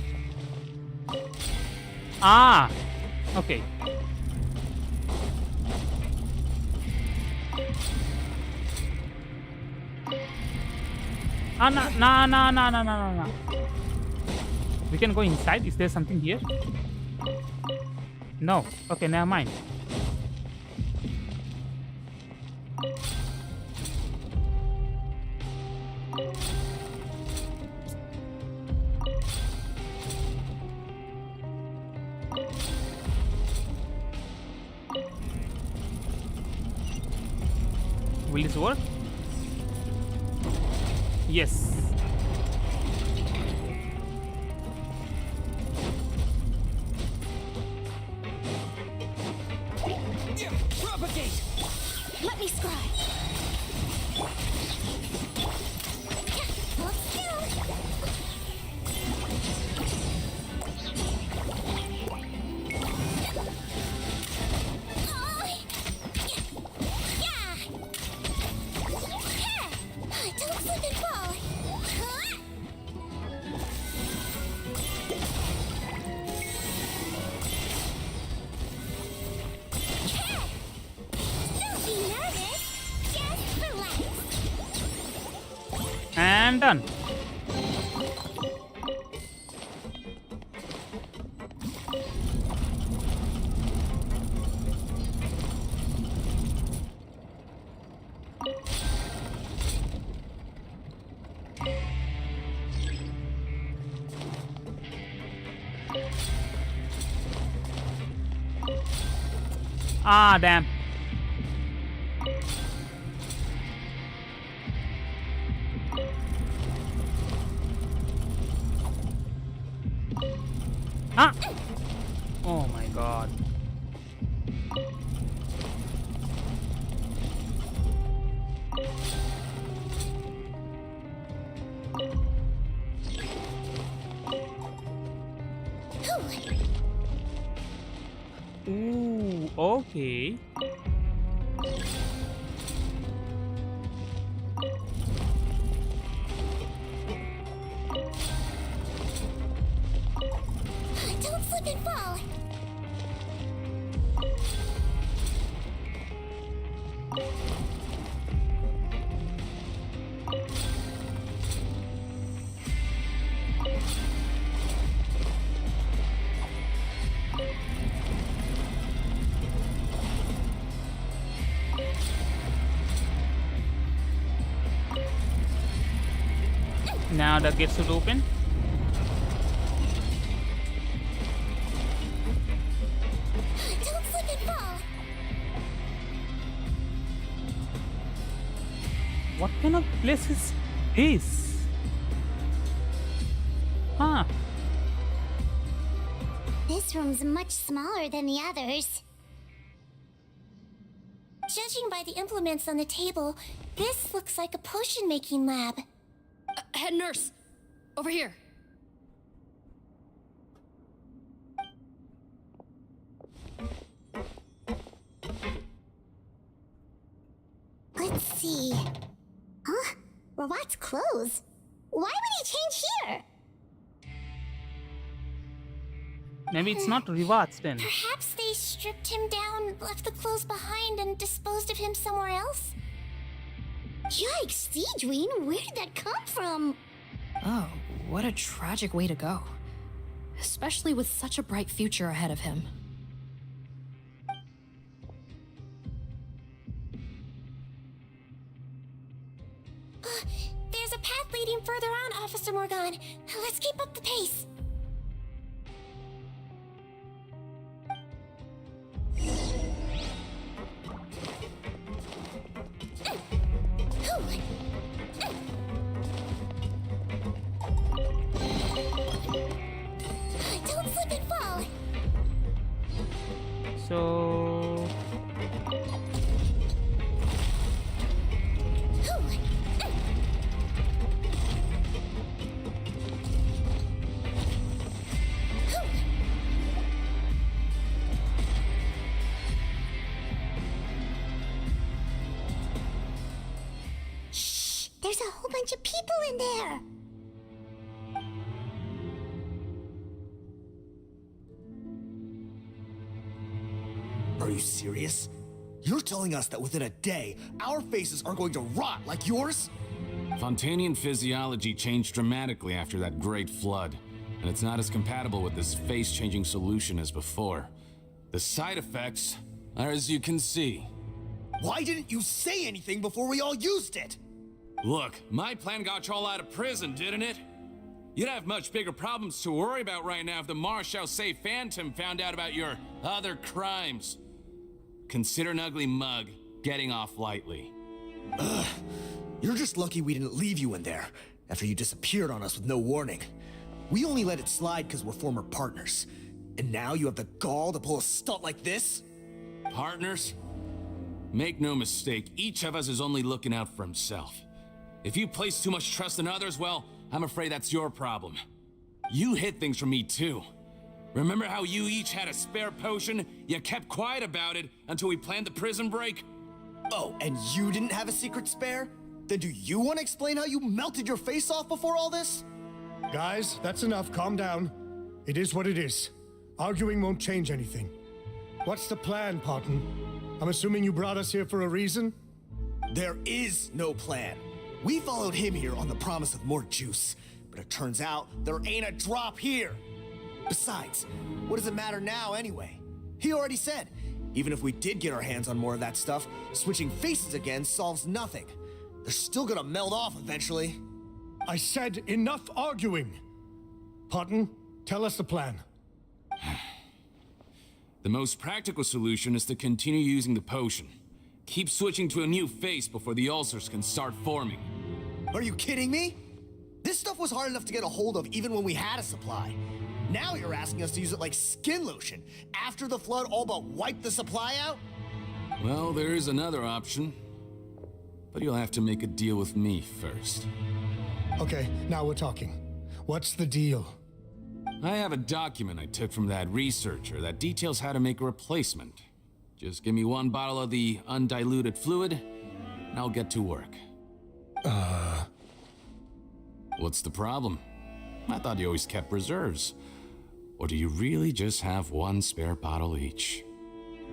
Okay. No. We can go inside. Is there something here? No. Okay, never mind. Will this work? Yes. Propagate! Let me scribe. Hold still. Don't slip and fall. Don't be nervous. Just relax. And done. Ah, damn. Ah! Oh my god. Ooh, okay. Don't slip and fall. Now the gate should open. Don't slip and fall. What kind of place is this? Huh. This room's much smaller than the others. Judging by the implements on the table, this looks like a potion-making lab. Head nurse, over here. Let's see. Huh? Robot's clothes? Why would he change here? Maybe it's not rewards then. Perhaps they stripped him down, left the clothes behind, and disposed of him somewhere else? Yikes, 𝑔𝐸𝑛, where did that come from? Oh, what a tragic way to go. Especially with such a bright future ahead of him. There's a path leading further on, Officer Morgan. Let's keep up the pace. Don't slip and fall. So Shh, there's a whole bunch of people in there. Are you serious? You're telling us that within a day, our faces are going to rot like yours? Fontanian physiology changed dramatically after that great flood, and it's not as compatible with this face-changing solution as before. The side effects are as you can see. Why didn't you say anything before we all used it? Look, my plan got you all out of prison, didn't it? You'd have much bigger problems to worry about right now if the 𝗲𝗡𝗄𝐴 found out about your other crimes. Consider an ugly mug getting off lightly. Ugh. You're just lucky we didn't leave you in there after you disappeared on us with no warning. We only let it slide because we're former partners. And now you have the gall to pull a stunt like this? Partners? Make no mistake, each of us is only looking out for himself. If you place too much trust in others, well, I'm afraid that's your problem. You hid things from me too. Remember how you each had a spare potion? You kept quiet about it until we planned the prison break? Oh, and you didn't have a secret spare? Then do you want to explain how you melted your face off before all this? Guys, that's enough. Calm down. It is what it is. Arguing won't change anything. What's the plan, Parton? I'm assuming you brought us here for a reason? There is no plan. We followed him here on the promise of more juice, but it turns out there ain't a drop here. Besides, what does it matter now anyway? He already said, even if we did get our hands on more of that stuff, switching faces again solves nothing. They're still gonna melt off eventually. I said enough arguing. Parton, tell us the plan. The most practical solution is to continue using the potion. Keep switching to a new face before the ulcers can start forming. Are you kidding me? This stuff was hard enough to get a hold of even when we had a supply. Now you're asking us to use it like skin lotion after the flood all but wiped the supply out? Well, there is another option. But you'll have to make a deal with me first. Okay, now we're talking. What's the deal? I have a document I took from that researcher that details how to make a replacement. Just give me 1 bottle of the undiluted fluid, and I'll get to work. What's the problem? I thought you always kept reserves. Or do you really just have 1 spare bottle each?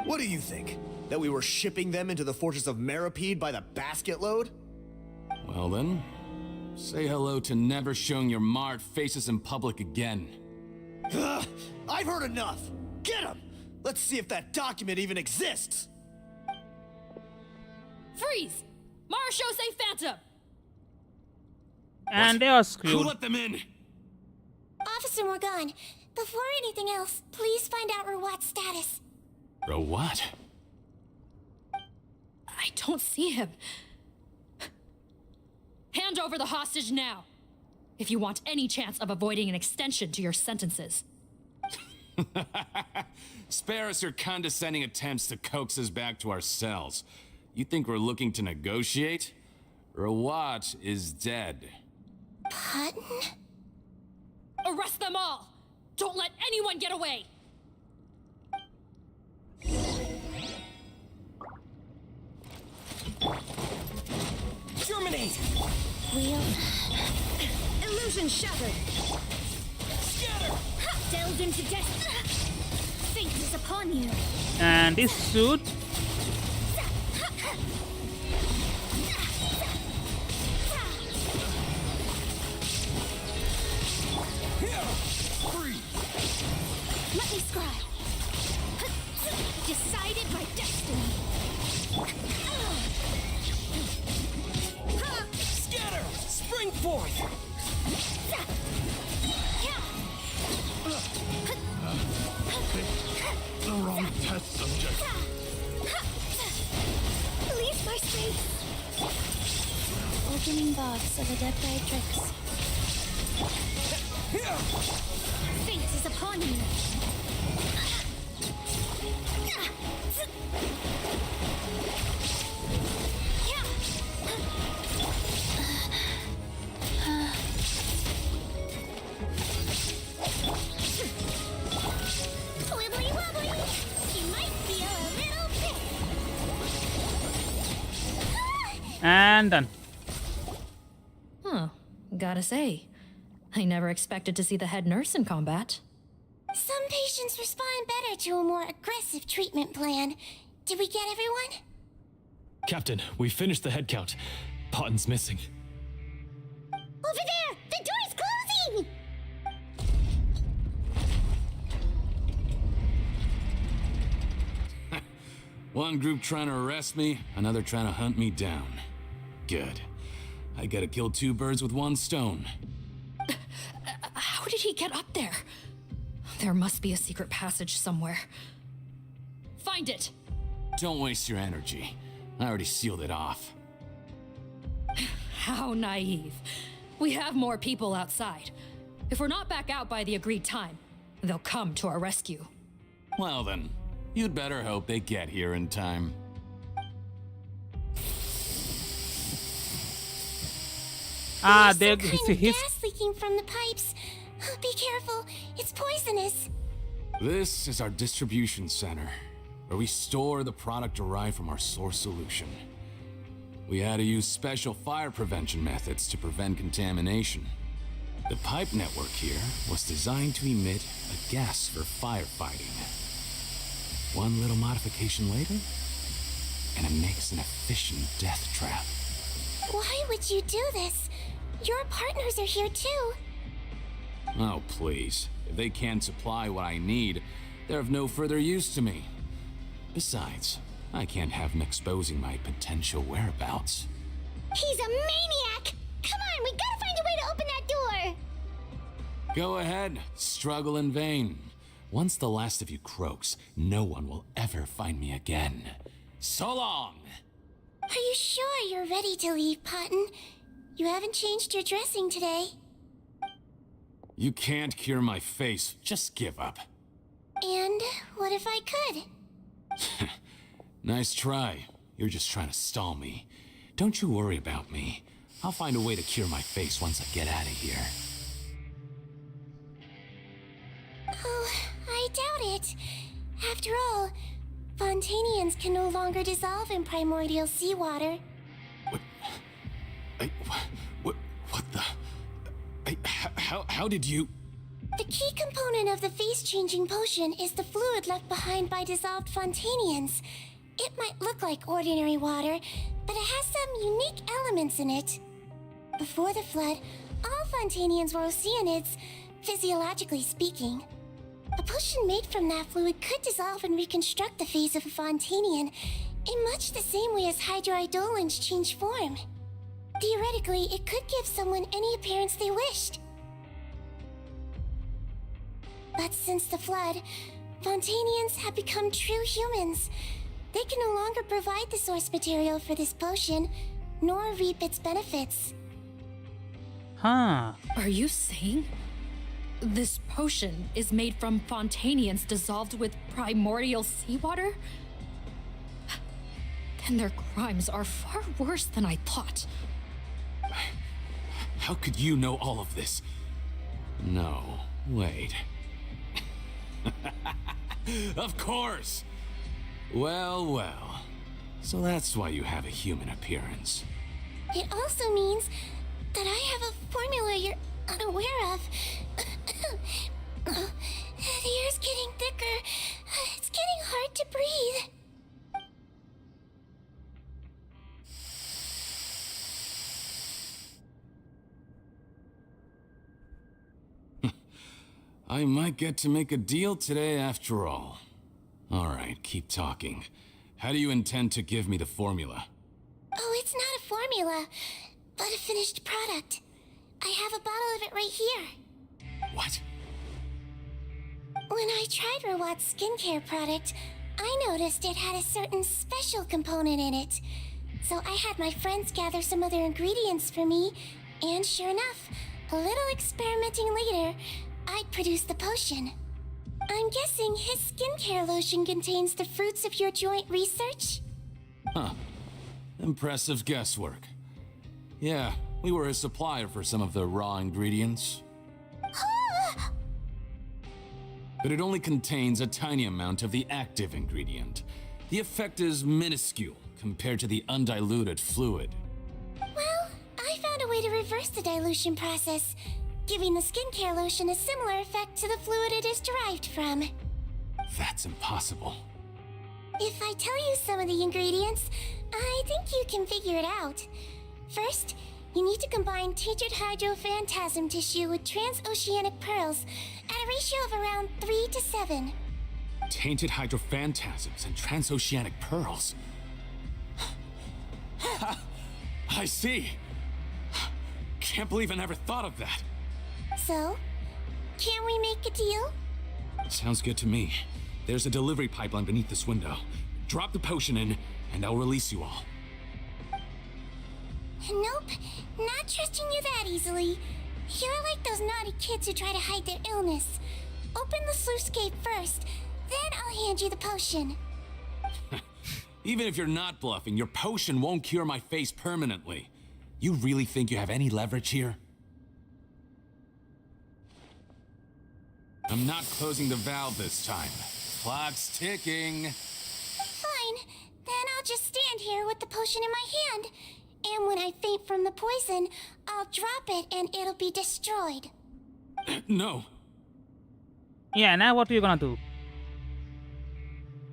What do you think? That we were shipping them into the fortress of 𝗲𝒵𝒺 by the basket load? Well then, say hello to never showing your marred faces in public again. Ugh, I've heard enough! Get him! Let's see if that document even exists! Freeze! 𝗲𝒆𝒄𝒕 And they are screwed. Who let them in? Officer Morgan, before anything else, please find out Rouat's status. What? I don't see him. Hand over the hostage now, if you want any chance of avoiding an extension to your sentences. Spare us your condescending attempts to coax us back to our cells. You think we're looking to negotiate? Rouat is dead. Pardon? Arrest them all! Don't let anyone get away! Germinate! Wheel. Illusion shattered. Scatter! Delved into death. Fate is upon you. And this suit. Let me scribe. Decided by destiny. Scatter! Spring forth! The wrong test subject. Leave my space. Opening box of adept tricks. Fate is upon you. Wibbly wobbly. She might feel a little bit. And done. Huh. Gotta say, I never expected to see the head nurse in combat. Some patients respond better to a more aggressive treatment plan. Did we get everyone? Captain, we finished the head count. Potten's missing. Over there! The door's closing! One group trying to arrest me, another trying to hunt me down. Good. I gotta kill 2 birds with 1 stone. How did he get up there? There must be a secret passage somewhere. Find it! Don't waste your energy. I already sealed it off. How naive. We have more people outside. If we're not back out by the agreed time, they'll come to our rescue. Well then, you'd better hope they get here in time. There Some kind of gas leaking from the pipes. Be careful, it's poisonous. This is our distribution center, where we store the product derived from our source solution. We had to use special fire prevention methods to prevent contamination. The pipe network here was designed to emit a gas for firefighting. One little modification later, and it makes an efficient death trap. Why would you do this? Your partners are here too. Oh, please. If they can't supply what I need, they're of no further use to me. Besides, I can't have him exposing my potential whereabouts. He's a maniac! Come on, we gotta find a way to open that door! Go ahead, struggle in vain. Once the last of you croaks, no one will ever find me again. So long! Are you sure you're ready to leave, Potton? You haven't changed your dressing today. You can't cure my face. Just give up. And what if I could? Nice try. You're just trying to stall me. Don't you worry about me. I'll find a way to cure my face once I get out of here. Oh, I doubt it. After all, Fontainians can no longer dissolve in primordial seawater. What the... How did you... The key component of the face-changing potion is the fluid left behind by dissolved Fontainians. It might look like ordinary water, but it has some unique elements in it. Before the flood, all Fontainians were oceanids, physiologically speaking. A potion made from that fluid could dissolve and reconstruct the face of a Fontainian in much the same way as 𝐙𝑰𝑑olins change form. Theoretically, it could give someone any appearance they wished. But since the flood, Fontainians have become true humans. They can no longer provide the source material for this potion, nor reap its benefits. Huh. Are you saying this potion is made from Fontainians dissolved with primordial seawater? Then their crimes are far worse than I thought. How could you know all of this? No, wait. Of course! Well. So that's why you have a human appearance. It also means that I have a formula you're unaware of. The air's getting thicker. It's getting hard to breathe. I might get to make a deal today after all. Alright, keep talking. How do you intend to give me the formula? Oh, it's not a formula, but a finished product. I have a bottle of it right here. What? When I tried 𝑹𝒔𝒑𝒆𝒄𝒕 skincare product, I noticed it had a certain special component in it. So I had my friends gather some other ingredients for me, and sure enough, a little experimenting later, I'd produced the potion. I'm guessing his skincare lotion contains the fruits of your joint research? Huh. Impressive guesswork. Yeah, we were a supplier for some of the raw ingredients. But it only contains a tiny amount of the active ingredient. The effect is minuscule compared to the undiluted fluid. Well, I found a way to reverse the dilution process, giving the skincare lotion a similar effect to the fluid it is derived from. That's impossible. If I tell you some of the ingredients, I think you can figure it out. First, you need to combine tainted hydrophantasm tissue with transoceanic pearls at a ratio of around 3 to 7. Tainted hydrophantasms and transoceanic pearls. I see. Can't believe I never thought of that. So, can we make a deal? Sounds good to me. There's a delivery pipeline beneath this window. Drop the potion in, and I'll release you all. Nope, not trusting you that easily. You're like those naughty kids who try to hide their illness. Open the sluice gate first, then I'll hand you the potion. Even if you're not bluffing, your potion won't cure my face permanently. You really think you have any leverage here? I'm not closing the valve this time. Clock's ticking. Fine, then I'll just stand here with the potion in my hand. And when I faint from the poison, I'll drop it and it'll be destroyed. No. Yeah, now what are you gonna do?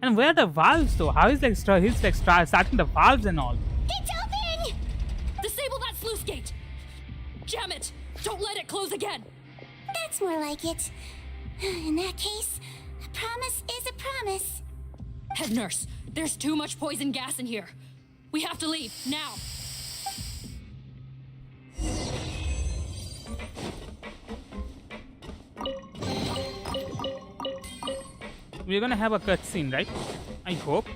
And where are the valves though? How is he's like starting the valves and all? It's open! Disable that sluice gate! Jam it! Don't let it close again! That's more like it. In that case, a promise is a promise. Head nurse, there's too much poison gas in here. We have to leave, now! we're gonna have a cutscene, right? I hope.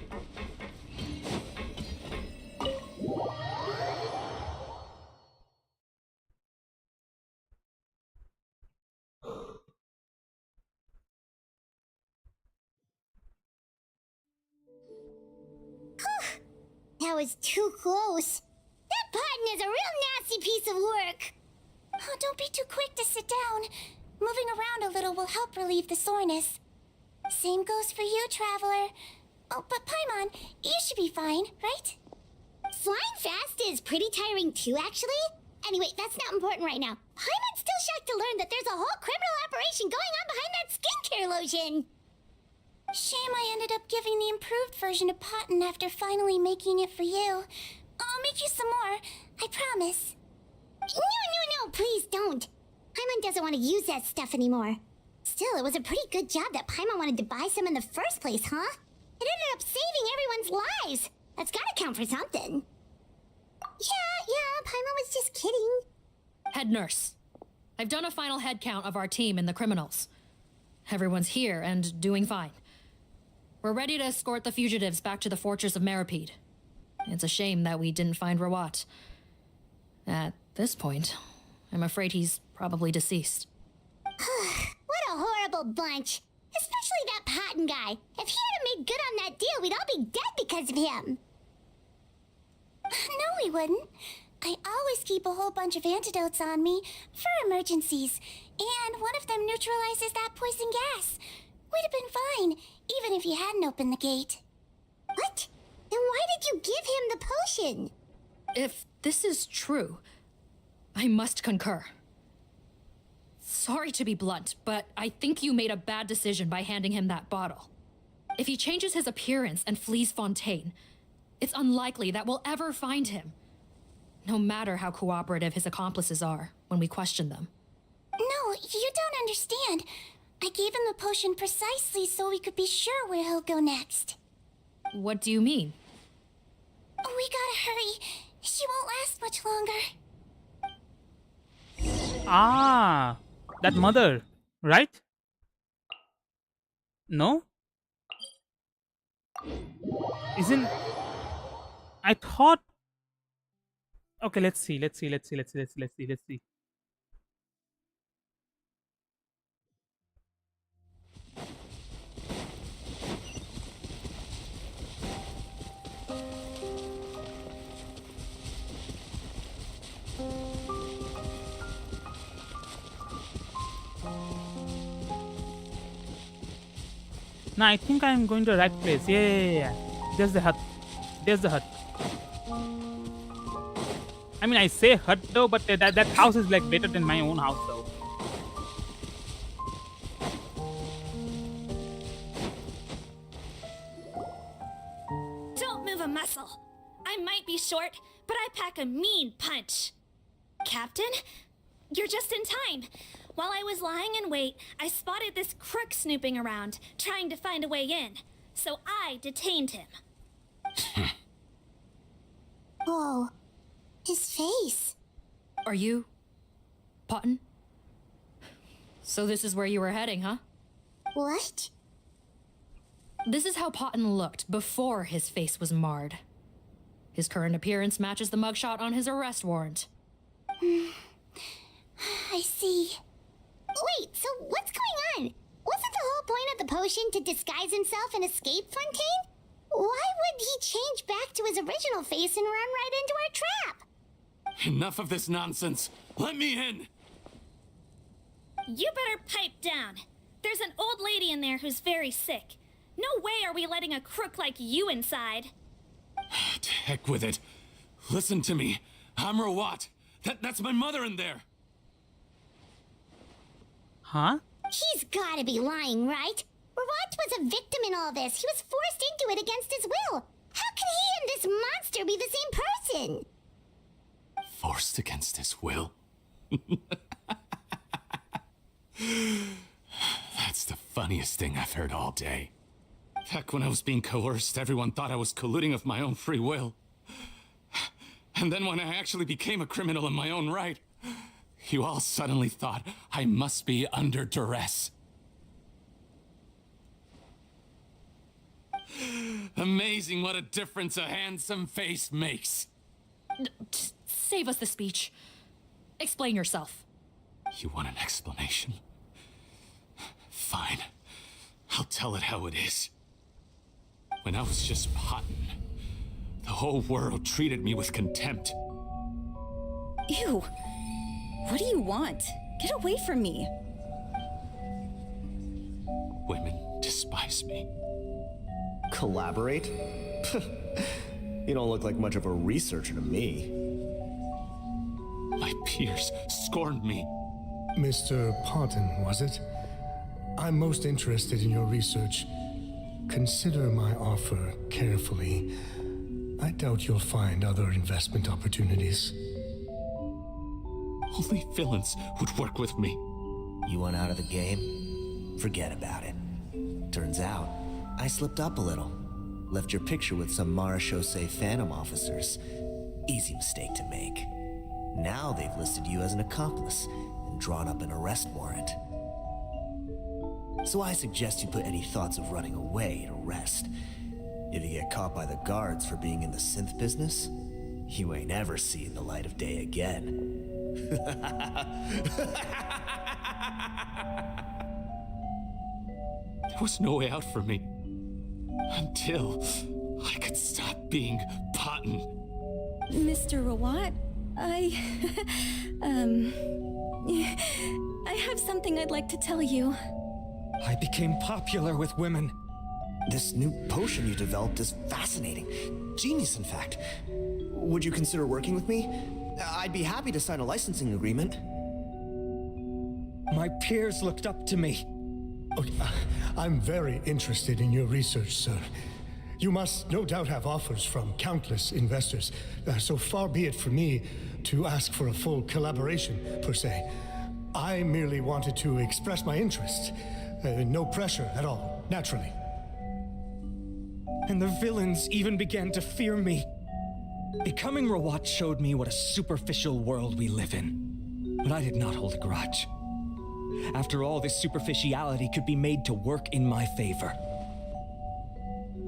That was too close. That button is a real nasty piece of work. Oh, don't be too quick to sit down. Moving around a little will help relieve the soreness. Same goes for you, Traveler. Oh, but Paimon, you should be fine, right? Flying fast is pretty tiring too, actually. Anyway, that's not important right now. Paimon's still shocked to learn that there's a whole criminal operation going on behind that skincare lotion. Shame I ended up giving the improved version to Potton after finally making it for you. I'll make you some more, I promise. No, please don't. Paimon doesn't want to use that stuff anymore. Still, it was a pretty good job that Paimon wanted to buy some in the first place, huh? It ended up saving everyone's lives. That's gotta count for something. Yeah, Paimon was just kidding. Head nurse, I've done a final head count of our team and the criminals. Everyone's here and doing fine. We're ready to escort the fugitives back to the fortress of 𝗲𝗏𝗄𝒃. It's a shame that we didn't find 𝗲𝗏𝗏. At this point, I'm afraid he's probably deceased. What a horrible bunch. Especially that Potton guy. If he hadn't made good on that deal, we'd all be dead because of him. No, we wouldn't. I always keep a whole bunch of antidotes on me for emergencies, and one of them neutralizes that poison gas. We'd have been fine, even if you hadn't opened the gate. What? Then why did you give him the potion? If this is true, I must concur. Sorry to be blunt, but I think you made a bad decision by handing him that bottle. If he changes his appearance and flees Fontaine, it's unlikely that we'll ever find him. No matter how cooperative his accomplices are when we question them. No, you don't understand. I gave him the potion precisely so we could be sure where he'll go next. What do you mean? We gotta hurry. She won't last much longer. Ah, that mother, right? No? Isn't... I thought... Okay, let's see. No, I think I'm going to the right place. Yeah. There's the hut. I mean, I say hut though, but that house is like better than my own house though. Don't move a muscle. I might be short, but I pack a mean punch. Captain, you're just in time. While I was lying in wait, I spotted this crook snooping around, trying to find a way in. So I detained him. Whoa. His face. Are you... Potton? So this is where you were heading, huh? What? This is how Potton looked before his face was marred. His current appearance matches the mugshot on his arrest warrant. I see. Wait, so what's going on? Wasn't the whole point of the potion to disguise himself and escape Fontaine? Why would he change back to his original face and run right into our trap? Enough of this nonsense. Let me in. You better pipe down. There's an old lady in there who's very sick. No way are we letting a crook like you inside. To heck with it. Listen to me. I'm 𝗲𝗏𝗏. That's my mother in there. Huh? He's gotta be lying, right? 𝗲𝗏𝗏 was a victim in all this. He was forced into it against his will. How could he and this monster be the same person? Forced against his will? That's the funniest thing I've heard all day. Back when I was being coerced, everyone thought I was colluding of my own free will. And then when I actually became a criminal in my own right, you all suddenly thought I must be under duress. Amazing what a difference a handsome face makes. Save us the speech. Explain yourself. You want an explanation? Fine. I'll tell it how it is. When I was just Pottin, the whole world treated me with contempt. Ew. What do you want? Get away from me. Women despise me. Collaborate? You don't look like much of a researcher to me. My peers scorned me. Mr. Pottin, was it? I'm most interested in your research. Consider my offer carefully. I doubt you'll find other investment opportunities. Only villains would work with me. You want out of the game? Forget about it. Turns out, I slipped up a little. Left your picture with some 𝗲𝗄𝐴 Phantom officers. Easy mistake to make. Now they've listed you as an accomplice and drawn up an arrest warrant. So I suggest you put any thoughts of running away to rest. If you get caught by the guards for being in the synth business, you ain't ever seeing the light of day again. There was no way out for me. Until I could stop being Pottin. Mr. Rawat, I have something I'd like to tell you. I became popular with women. This new potion you developed is fascinating. Genius, in fact. Would you consider working with me? I'd be happy to sign a licensing agreement. My peers looked up to me. Okay, I'm very interested in your research, sir. You must no doubt have offers from countless investors, so far be it for me to ask for a full collaboration, per se. I merely wanted to express my interest. No pressure at all, naturally. And the villains even began to fear me. Becoming Rawat showed me what a superficial world we live in. But I did not hold a grudge. After all, this superficiality could be made to work in my favor.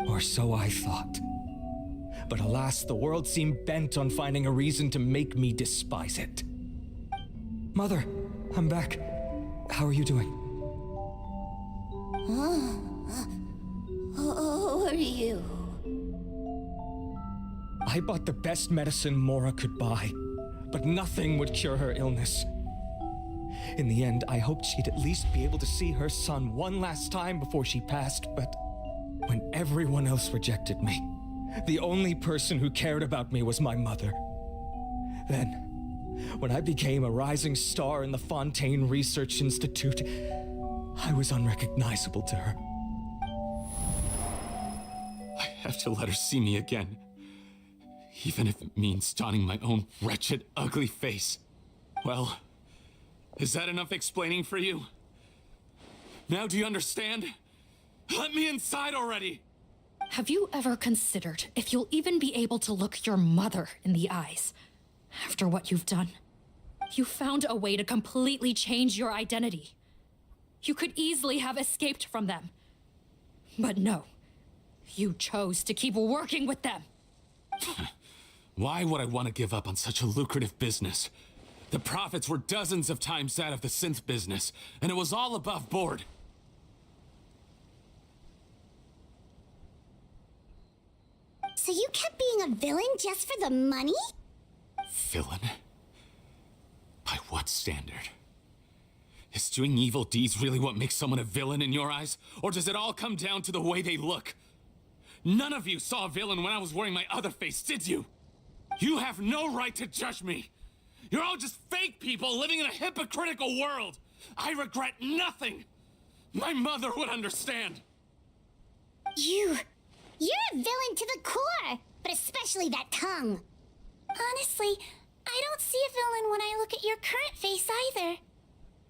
Or so I thought. But alas, the world seemed bent on finding a reason to make me despise it. Mother, I'm back. How are you doing? Who are you? I bought the best medicine Mora could buy, but nothing would cure her illness. In the end, I hoped she'd at least be able to see her son one last time before she passed, but when everyone else rejected me, the only person who cared about me was my mother. Then, when I became a rising star in the Fontaine Research Institute, I was unrecognizable to her. I have to let her see me again. Even if it means donning my own wretched, ugly face. Well, is that enough explaining for you? Now do you understand? Let me inside already! Have you ever considered if you'll even be able to look your mother in the eyes after what you've done? You found a way to completely change your identity. You could easily have escaped from them. But no, you chose to keep working with them. Why would I want to give up on such a lucrative business? The profits were dozens of times that of the synth business, and it was all above board. So you kept being a villain just for the money? Villain? By what standard? Is doing evil deeds really what makes someone a villain in your eyes? Or does it all come down to the way they look? None of you saw a villain when I was wearing my other face, did you? You have no right to judge me! You're all just fake people living in a hypocritical world! I regret nothing! My mother would understand! You're a villain to the core, but especially that tongue. Honestly, I don't see a villain when I look at your current face either.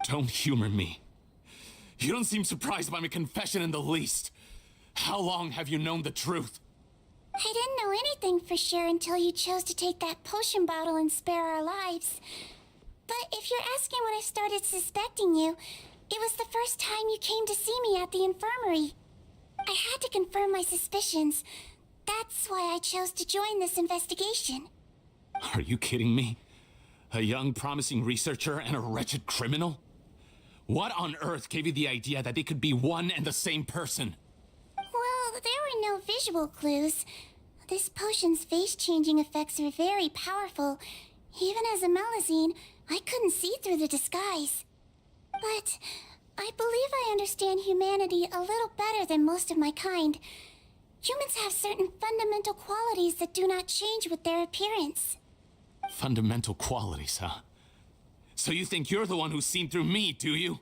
Don't humor me. You don't seem surprised by my confession in the least. How long have you known the truth? I didn't know anything for sure until you chose to take that potion bottle and spare our lives. But if you're asking when I started suspecting you, it was the first time you came to see me at the infirmary. I had to confirm my suspicions. That's why I chose to join this investigation. Are you kidding me? A young, promising researcher and a wretched criminal? What on earth gave you the idea that they could be one and the same person? Well, there were no visual clues. This potion's face-changing effects are very powerful. Even as a Melusine, I couldn't see through the disguise. But I believe I understand humanity a little better than most of my kind. Humans have certain fundamental qualities that do not change with their appearance. Fundamental qualities, huh? So you think you're the one who's seen through me, do you?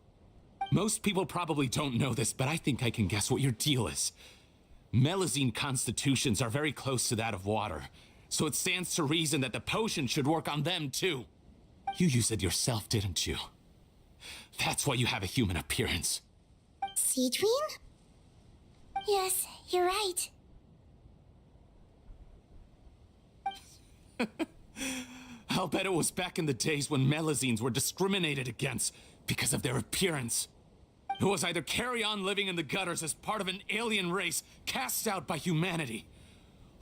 Most people probably don't know this, but I think I can guess what your deal is. Melusine constitutions are very close to that of water, so it stands to reason that the potion should work on them too. You used it yourself, didn't you? That's why you have a human appearance. 𝑐𝒕𝒺𝒻? Yes, you're right. I'll bet it was back in the days when Melusines were discriminated against because of their appearance. It was either carry on living in the gutters as part of an alien race cast out by humanity,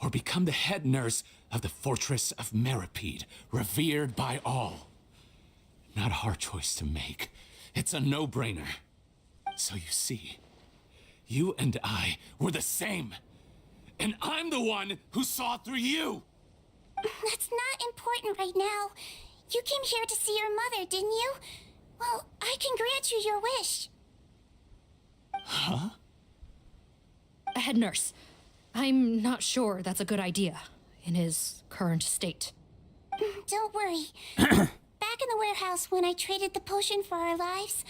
or become the head nurse of the fortress of 𝗲𝒵𝒺𝒻, revered by all. Not a hard choice to make. It's a no-brainer. So you see, you and I were the same. And I'm the one who saw through you! That's not important right now. You came here to see your mother, didn't you? Well, I can grant you your wish. Huh? Head nurse, I'm not sure that's a good idea in his current state. Don't worry. Back in the warehouse when I traded the potion for our lives,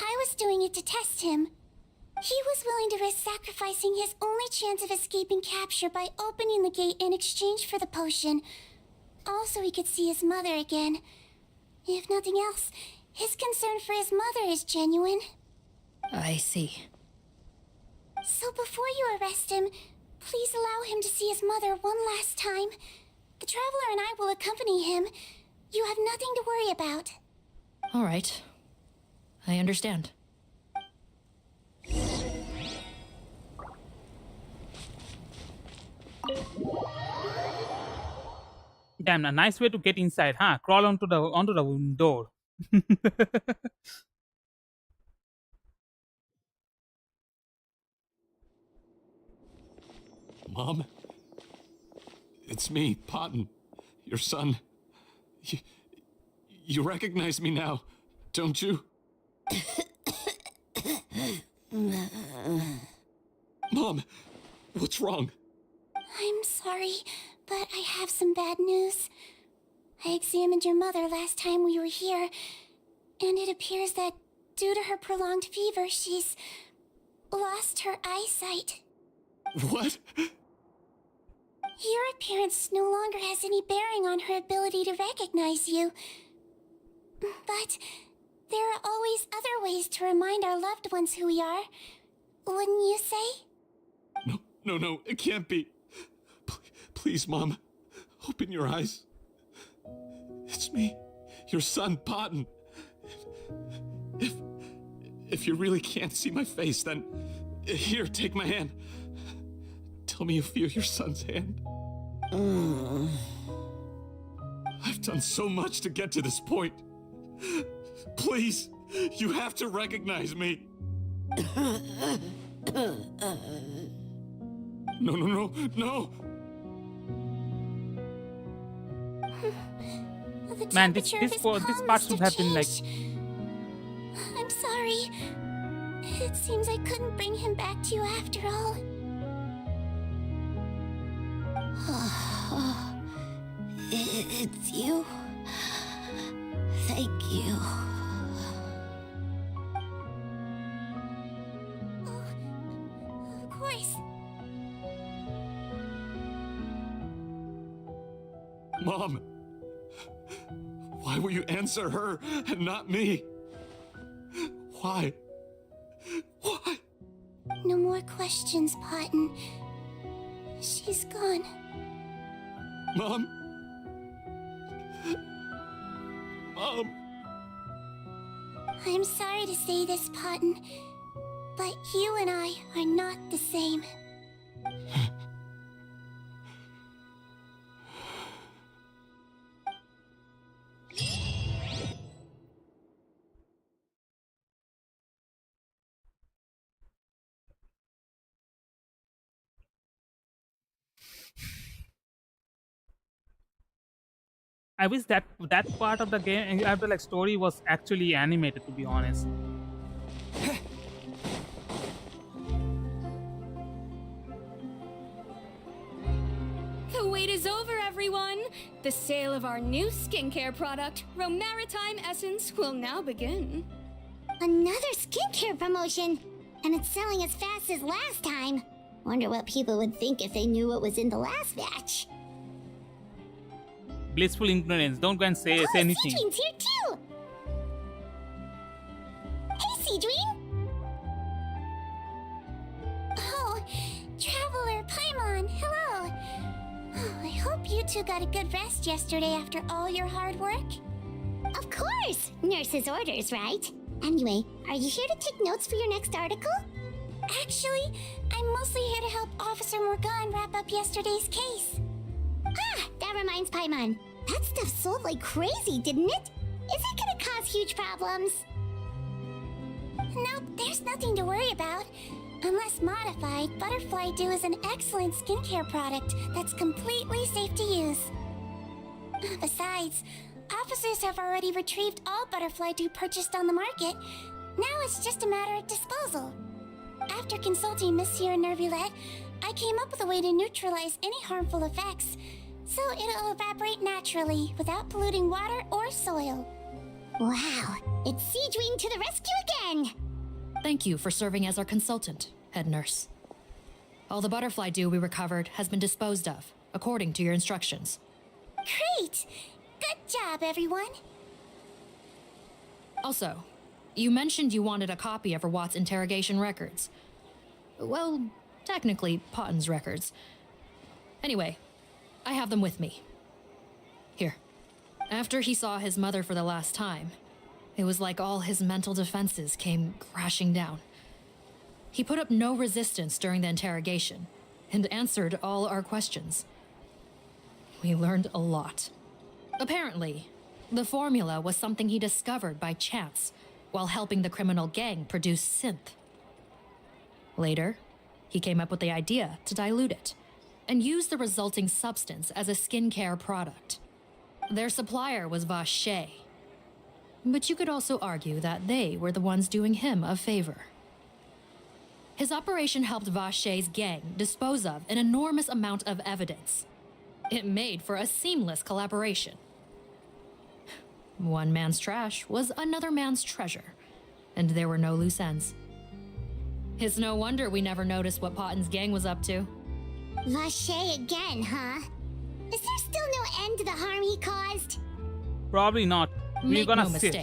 I was doing it to test him. He was willing to risk sacrificing his only chance of escaping capture by opening the gate in exchange for the potion. Also, he could see his mother again. If nothing else, his concern for his mother is genuine. I see. So before you arrest him, please allow him to see his mother one last time. The Traveler and I will accompany him. You have nothing to worry about. All right. I understand. Damn, a nice way to get inside, huh? Crawl onto the door. Mom? It's me, Paten, your son. You recognize me now, don't you? Mom, what's wrong? I'm sorry, but I have some bad news. I examined your mother last time we were here, and it appears that due to her prolonged fever, she's lost her eyesight. What? Your appearance no longer has any bearing on her ability to recognize you. But there are always other ways to remind our loved ones who we are. Wouldn't you say? No, it can't be. Please, Mom, open your eyes. It's me, your son, Paten. If you really can't see my face, then here, take my hand. Tell me you feel your son's hand. I've done so much to get to this point. Please, you have to recognize me. No. Man, this part should have been like... I'm sorry. It seems I couldn't bring him back to you after all. It's you. Thank you. Of course. Mom, why will you answer her and not me? Why? No more questions, Paten. She's gone. Mom? I'm sorry to say this, Paten, But you and I are not the same. I wish that part of the game, after like story, was actually animated. To be honest. The wait is over, everyone! The sale of our new skincare product, 𝗨𝗵𝗵𝗵𝐵, will now begin. Another skincare promotion! And it's selling as fast as last time. Wonder what people would think if they knew what was in the last batch. Blissful ignorance. Don't go and say anything. 𝐶𝒕𝒻's here too! Hey, 𝐶𝒕𝒻! Oh, Traveler Paimon, hello. Oh, I hope you two got a good rest yesterday after all your hard work. Of course! Nurse's orders, right? Anyway, are you here to take notes for your next article? Actually, I'm mostly here to help Officer Morgan wrap up yesterday's case. Ah, that reminds Paimon. That stuff sold like crazy, didn't it? Is it gonna cause huge problems? Nope, there's nothing to worry about. Unless modified, Butterfly Dew is an excellent skincare product that's completely safe to use. Besides, officers have already retrieved all Butterfly Dew purchased on the market. Now it's just a matter of disposal. After consulting Monsieur 𝗫𝗫𝗫, I came up with a way to neutralize any harmful effects, so it'll evaporate naturally without polluting water or soil. Wow, it's 𝐶𝒕𝒻 to the rescue again! Thank you for serving as our consultant, head nurse. All the butterfly dew we recovered has been disposed of, according to your instructions. Great! Good job, everyone! Also, you mentioned you wanted a copy of 𝗏𝒏𝒏's interrogation records. Well, technically, Potten's records. Anyway, I have them with me. Here. After he saw his mother for the last time, it was like all his mental defenses came crashing down. He put up no resistance during the interrogation and answered all our questions. We learned a lot. Apparently, the formula was something he discovered by chance while helping the criminal gang produce synth. Later, he came up with the idea to dilute it and use the resulting substance as a skincare product. Their supplier was 𝗏𝒆, but you could also argue that they were the ones doing him a favor. His operation helped 𝗏𝒆's gang dispose of an enormous amount of evidence. It made for a seamless collaboration. One man's trash was another man's treasure, and there were no loose ends. It's no wonder we never noticed what Potten's gang was up to. 𝗏𝒆 again, huh? Is there still no end to the harm he caused? Probably not. We're Make gonna no hear mistake.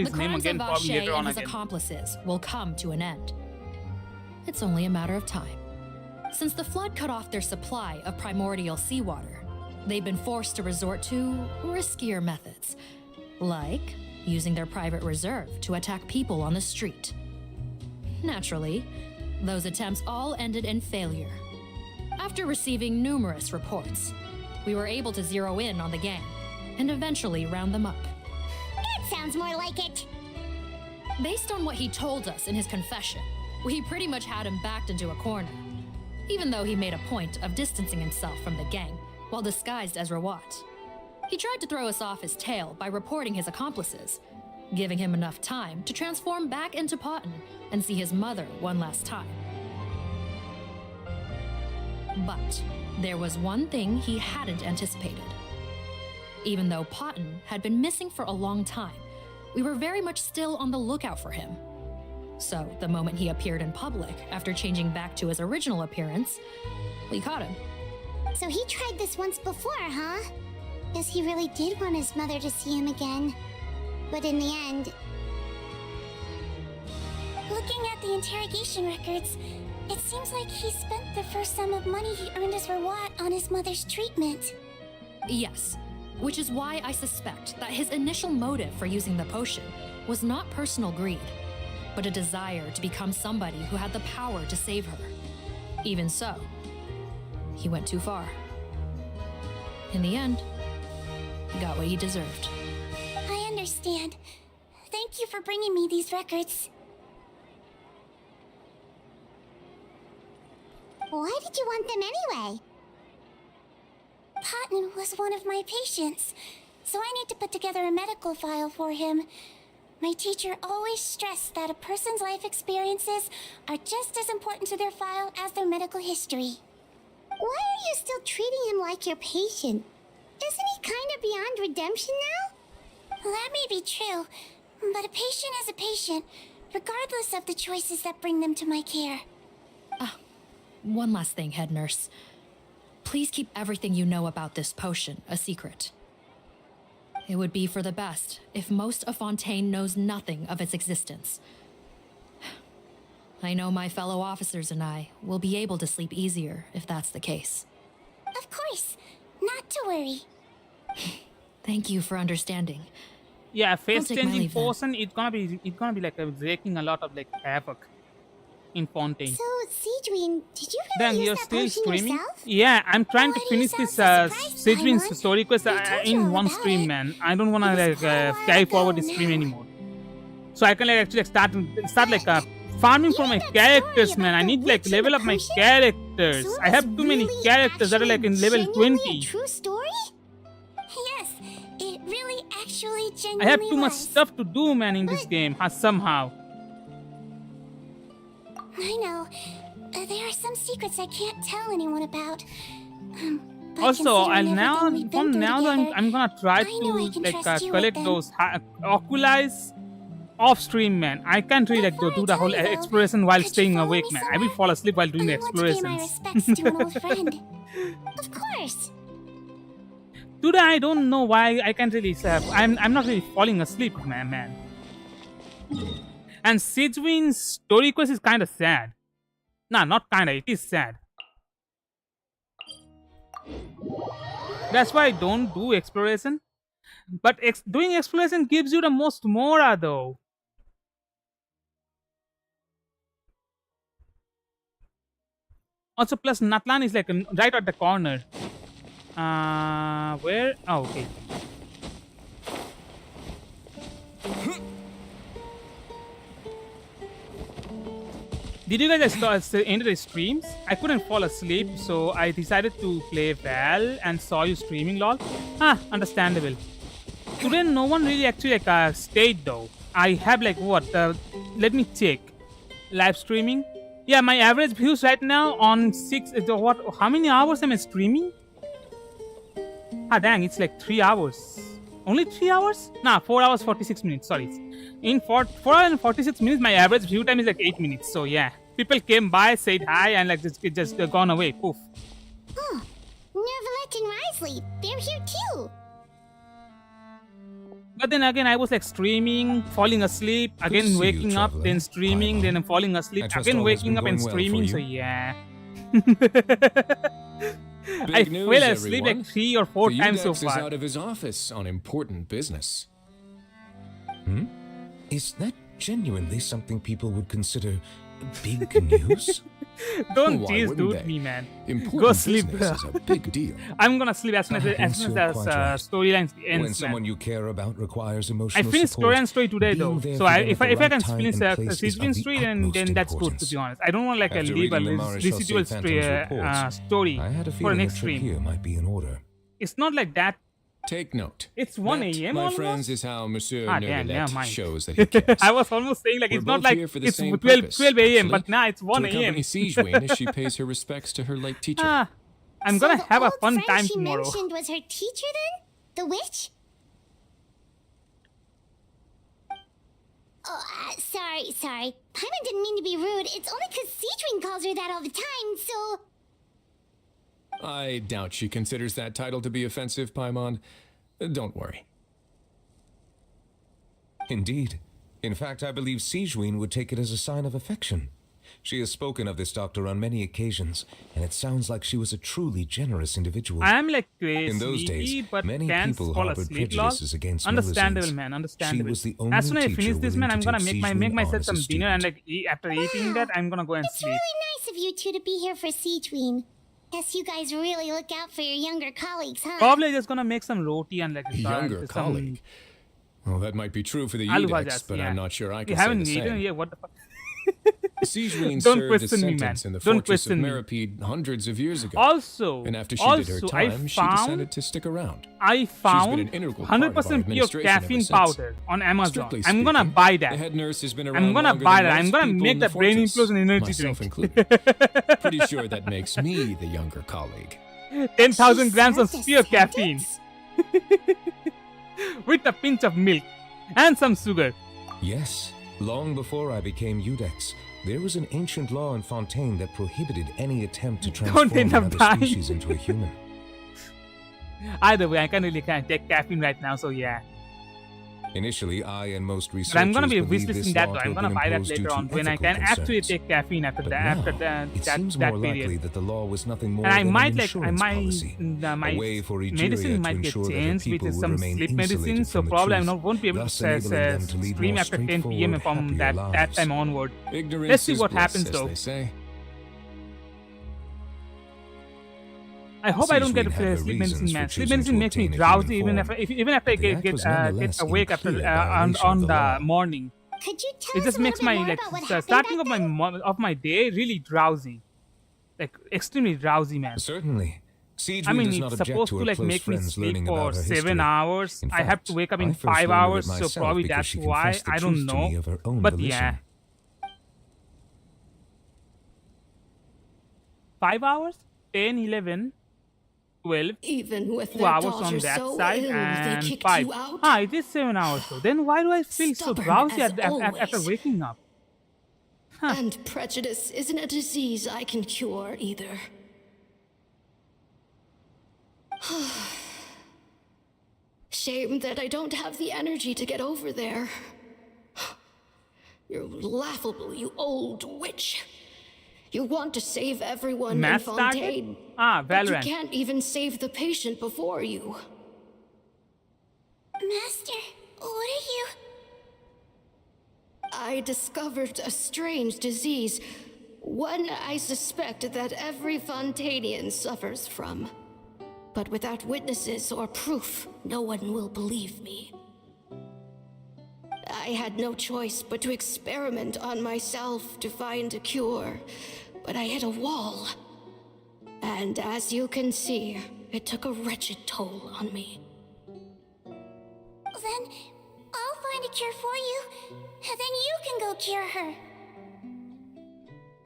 his name again The probably crimes of later 𝗏𝒆 on and his again. accomplices will come to an end. It's only a matter of time. Since the flood cut off their supply of primordial seawater, they've been forced to resort to riskier methods, like using their private reserve to attack people on the street. Naturally, those attempts all ended in failure. After receiving numerous reports, we were able to zero in on the gang and eventually round them up. That sounds more like it. Based on what he told us in his confession, we pretty much had him backed into a corner, even though he made a point of distancing himself from the gang while disguised as 𝗏𝒏𝒏. He tried to throw us off his tail by reporting his accomplices, giving him enough time to transform back into Potten and see his mother one last time. But there was one thing he hadn't anticipated. Even though Potten had been missing for a long time, we were very much still on the lookout for him. So the moment he appeared in public after changing back to his original appearance, we caught him. So he tried this once before, huh? Guess he really did want his mother to see him again. But in the end... Looking at the interrogation records, it seems like he spent the first sum of money he earned as 𝗏𝒏𝒏 on his mother's treatment. Yes, which is why I suspect that his initial motive for using the potion was not personal greed, but a desire to become somebody who had the power to save her. Even so, he went too far. In the end, he got what he deserved. I understand. Thank you for bringing me these records. Why did you want them anyway? 𝒕𝒨 was one of my patients, so I need to put together a medical file for him. My teacher always stressed that a person's life experiences are just as important to their file as their medical history. Why are you still treating him like your patient? Isn't he kind of beyond redemption now? That may be true, but a patient is a patient, regardless of the choices that bring them to my care. One last thing, head nurse. Please keep everything you know about this potion a secret. It would be for the best if most of Fontaine knows nothing of its existence. I know my fellow officers and I will be able to sleep easier if that's the case. Of course, not to worry. Thank you for understanding. Yeah, I'll face take my changing leave then. potion. It's gonna be like wreaking a lot of like havoc in Fontaine. So, 𝑆𝒔𝒿n, did you Then really you're use that still potion streaming? yourself? Yeah, I'm trying to finish this 𝑆𝒔𝒻's story quest in one stream, man. I don't wanna like carry forward the stream anymore. So I can like actually start like farming for my characters, man. I need like level up my characters. I have too many characters that are like in level 20. True story? Yes, it really actually I genuinely have too much was. stuff to do, man, in this game. Somehow. I know. There are some secrets I can't tell anyone about. But Also, considering now everything we've been from through now on, together, I'm gonna try I know I to can like trust you collect with those oculies off stream, man. I can't really like do the whole exploration while staying awake, man. I will fall asleep while doing the I want to pay my explorations. respects to an old friend. Of course. Today, I don't know why I can't really. I'm not really falling asleep, man. And 𝒔𝒻's story quest is kind of sad. Nah, not kinda. It is sad. That's why I don't do exploration. But doing exploration gives you the most mora, though. Also, plus Natlan is like right at the corner. Where? Oh, okay. Did you guys enter the streams? I couldn't fall asleep, so I decided to play Val and saw you streaming, lol. Understandable. Today, no one really actually like stayed though. I have like what? Let me check. Live streaming. Yeah, my average views right now on 6. What? How many hours am I streaming? Dang, it's like 3 hours. Only 3 hours? Nah, 4 hours 46 minutes. Sorry. In 4 hours and 46 minutes, my average view time is like 8 minutes. So yeah, people came by, said hi, and like just gone away. Poof. Oh, Neuvillette and Wriothesley, they're here too. But then again, I was like streaming, falling asleep, again waking up, then streaming, then I'm falling asleep, again waking up and streaming. So yeah. I fell asleep like 3 or 4 times so is far. out of his office on important business. Is that genuinely something people would consider big news? Don't Why tease wouldn't dude they? me, man. Important Go sleep. business is a big deal. I'm gonna sleep as soon as storyline ends. When someone you care about requires I emotional finished support, Clorinde story today though, being there so for them if at I the right can time finish and place is 𝒔𝒻's of the story, then utmost that's good, to importance. be honest. I don't want like a After leave a reading the Maréchal residual St. Phantom's story I had a for feeling next a trip stream. here might be in order. It's not like that. Take note. It's 1 That, a.m. my almost? friends, is how Monsieur Damn, Neuvillette never mind. shows that he cares. I was almost saying like We're it's not both like here for the it's same 12 purpose, a.m. actually, but now it's 1 to a.m. accompany 𝒔𝒻 as she pays her respects to her late teacher. I'm gonna So have the a old fun friend time she tomorrow. mentioned was her teacher then? The witch? Oh, sorry. Paimon didn't mean to be rude. It's only because 𝒔𝒻 calls her that all the time, so... I doubt she considers that title to be offensive, Paimon. Don't worry. Indeed. In fact, I believe 𝒔𝒻 would take it as a sign of affection. She has spoken of this doctor on many occasions, and it sounds like she was a truly generous individual. I am like In those sleepy, days, but many can't people fall harbored asleep. Lol. prejudices against Understandable, Melusines. man. She Understandable. was the only As soon as I teacher finish this, man, willing I'm to gonna take make 𝑠zhْ-Win myself on as a some dinner, and student. like after eating that, I'm gonna go and It's sleep. really nice of you two to be here for 𝑠zhْ-Win. Guess you guys really look out for your younger colleagues, huh? Probably just gonna make some roti and like Younger some colleague. Well, that might be true for the 𝑓𝒔𝒂𝒂𝒄𝒕, Udex, but yeah. I'm not sure I You can say haven't the eaten same. yet. What the fuck? 𝑠zhْ-Win Don't served a question me, man. sentence in the Don't fortress of question me. 𝗲𝒃𝒃 hundreds of years ago. Also, and after she did her I time, she found decided to stick around. I She's been found an integral part of our 100% pure administration ever caffeine since. powder on Amazon. Strictly I'm gonna speaking, buy that. The head nurse has been around I'm gonna longer buy than that. I'm most gonna people make in the that brain fortress, implosion energy myself drink. included. Pretty sure that makes me the younger colleague. 10,000 grams of pure caffeine. With a pinch of milk and some sugar. Yes, long before I became Udex, there was an ancient law in Fontaine that prohibited any attempt to transform end up another dying. species into a human. Either way, I can't really take caffeine right now, so yeah. Initially, I and most researchers But I'm gonna be believed wishlisting this that law though. to I'm have gonna been buy that imposed due later to on when I ethical can actually concerns. take caffeine after But that. now, it seems that more likely period. that the law was nothing more And I than might an like insurance policy, my a way for medicine Egeria to might get ensure that her changed people with would some remain sleep medicine, insulated so from the probably I truth, won't be able thus to enabling them to lead stream more after 10 p.m. straightforward, from happier that lives. time onward. Ignorance Let's see is what bliss, happens as though. they say. I hope I don't get 𝑠zhْ-Win had her sleep medicine, reasons man. for Sleep choosing medicine to makes me obtain a drowsy human even form. if I The act get was nonetheless awake in after clear violation on of the the law. morning. Could you tell It us just a makes little bit my more like about what happened starting back of my day really drowsy, like extremely drowsy, man. Certainly. 𝑠zhْ-Win I mean, does not it's object supposed to to her like close make me friends sleep learning for about her 7 history. hours. In I have to fact, wake up I in first 5 learned of it hours, so myself probably because that's she why. confessed the I don't truth to me know. of her own But volition. yeah. 5 hours? 10, 11, 12. Even with 2 their hours on daughter that so side ill, and they kicked 5. you out? Ah, it is 7 hours though. Then why do I feel so Stubborn drowsy as after always. waking up? And prejudice isn't a disease I can cure either. Shame that I don't have the energy to get over there. You're laughable, you old witch. You want to save everyone in Mass target? Fontaine, Ah, but you Valorant. can't even save the patient before you. Master, what are you? I discovered a strange disease, one I suspect that every Fontainian suffers from. But without witnesses or proof, no one will believe me. I had no choice but to experiment on myself to find a cure, but I hit a wall. And as you can see, it took a wretched toll on me. Then I'll find a cure for you, and then you can go cure her.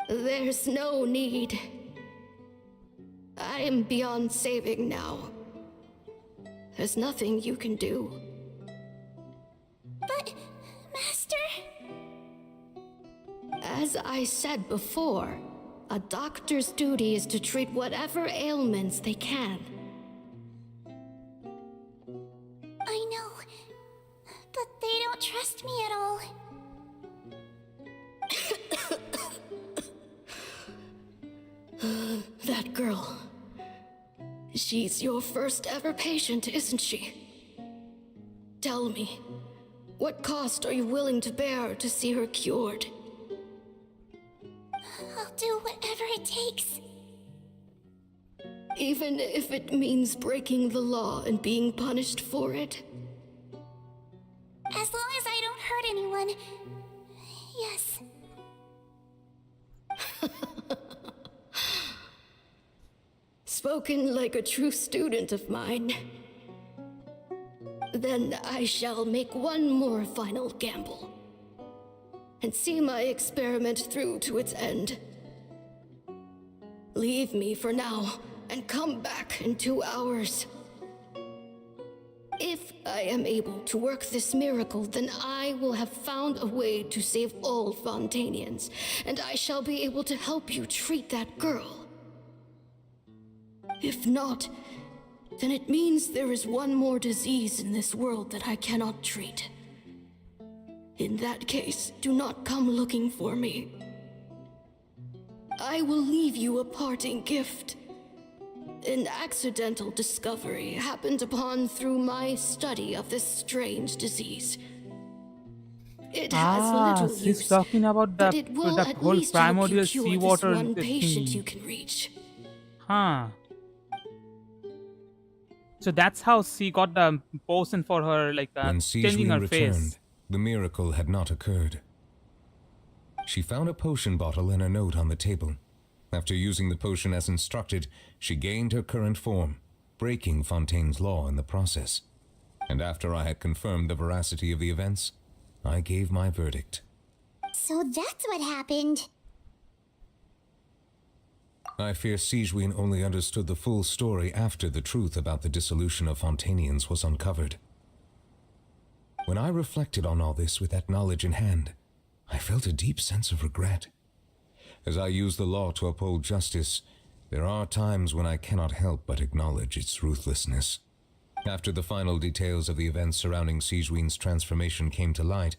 There's no need. I am beyond saving now. There's nothing you can do. But, Master... As I said before, a doctor's duty is to treat whatever ailments they can. I know, but they don't trust me at all. That girl. She's your first ever patient, isn't she? Tell me, what cost are you willing to bear to see her cured? I'll do whatever it takes. Even if it means breaking the law and being punished for it? As long as I don't hurt anyone. Yes. Spoken like a true student of mine. Then I shall make one more final gamble. And see my experiment through to its end. Leave me for now, and come back in 2 hours. If I am able to work this miracle, then I will have found a way to save all Fontainians, and I shall be able to help you treat that girl. If not, then it means there is one more disease in this world that I cannot treat. In that case, do not come looking for me. I will leave you a parting gift. An accidental discovery happened upon through my study of this strange disease. It has little she's use, talking about but it will that at whole least help you primordial cure this seawater one patient thing. you can reach. Huh. So that's how she got the potion for her, like When changing 𝑐𝒕𝒉𝒆 her returned, face. the miracle had not occurred. She found a potion bottle and a note on the table. After using the potion as instructed, she gained her current form, breaking Fontaine's law in the process. And after I had confirmed the veracity of the events, I gave my verdict. So that's what happened. I fear 𝑐𝒕𝒉𝒆 only understood the full story after the truth about the dissolution of Fontainians was uncovered. When I reflected on all this with that knowledge in hand, I felt a deep sense of regret. As I use the law to uphold justice, there are times when I cannot help but acknowledge its ruthlessness. After the final details of the events surrounding 𝑐𝒕𝒉𝒆's transformation came to light,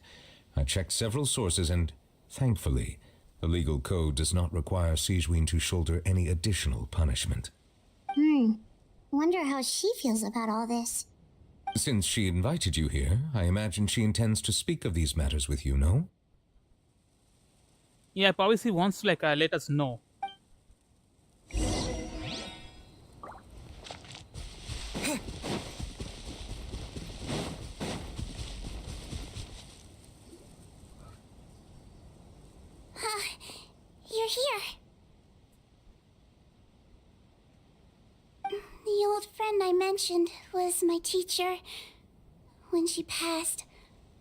I checked several sources and, thankfully, the legal code does not require 𝑐𝒕𝒉𝒆 to shoulder any additional punishment. Wonder how she feels about all this. Since she invited you here, I imagine she intends to speak of these matters with you, no? Yeah, probably she wants to let us know. You're here. The old friend I mentioned was my teacher. When she passed,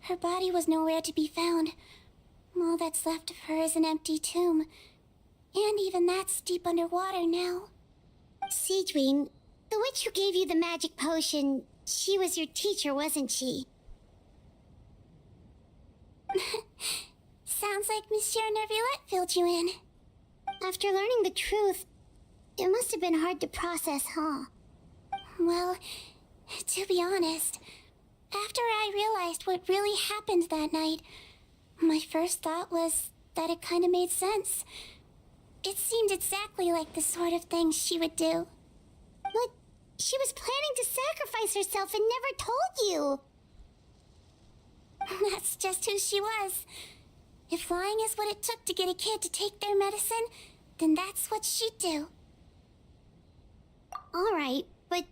her body was nowhere to be found. All that's left of her is an empty tomb. And even that's deep underwater now. 𝑐𝒕𝒉𝒆, the witch who gave you the magic potion, she was your teacher, wasn't she? Sounds like Monsieur 𝗫𝗏𝗏𝗏 filled you in. After learning the truth, it must have been hard to process, huh? Well, to be honest, after I realized what really happened that night, my first thought was that it kind of made sense. It seemed exactly like the sort of thing she would do. But she was planning to sacrifice herself and never told you. That's just who she was. If lying is what it took to get a kid to take their medicine, then that's what she'd do. Alright, but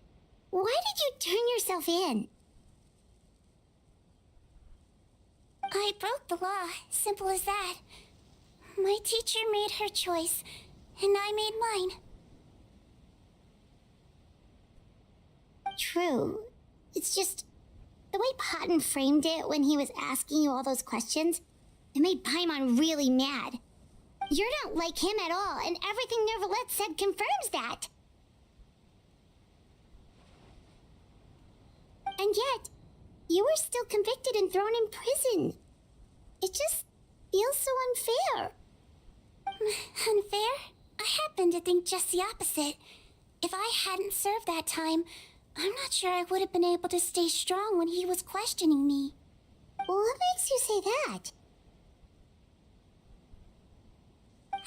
why did you turn yourself in? I broke the law, simple as that. My teacher made her choice, and I made mine. True. It's just the way Paimon framed it when he was asking you all those questions, it made Paimon really mad. You're not like him at all, and everything Neverlet said confirms that. And yet, you were still convicted and thrown in prison. It just feels so unfair. Unfair? I happen to think just the opposite. If I hadn't served that time, I'm not sure I would have been able to stay strong when he was questioning me. What makes you say that?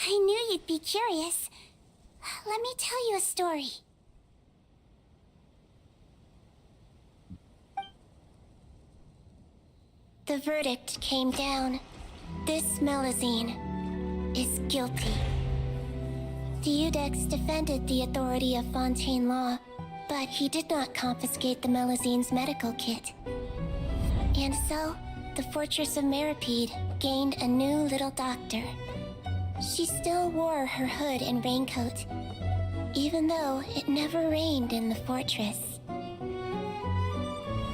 I knew you'd be curious. Let me tell you a story. The verdict came down. This Melusine is guilty. The Iudex defended the authority of Fontaine law, but he did not confiscate the Melusine's medical kit. And so, the fortress of 𝗲𝒵𝒃𝒃 gained a new little doctor. She still wore her hood and raincoat, even though it never rained in the fortress.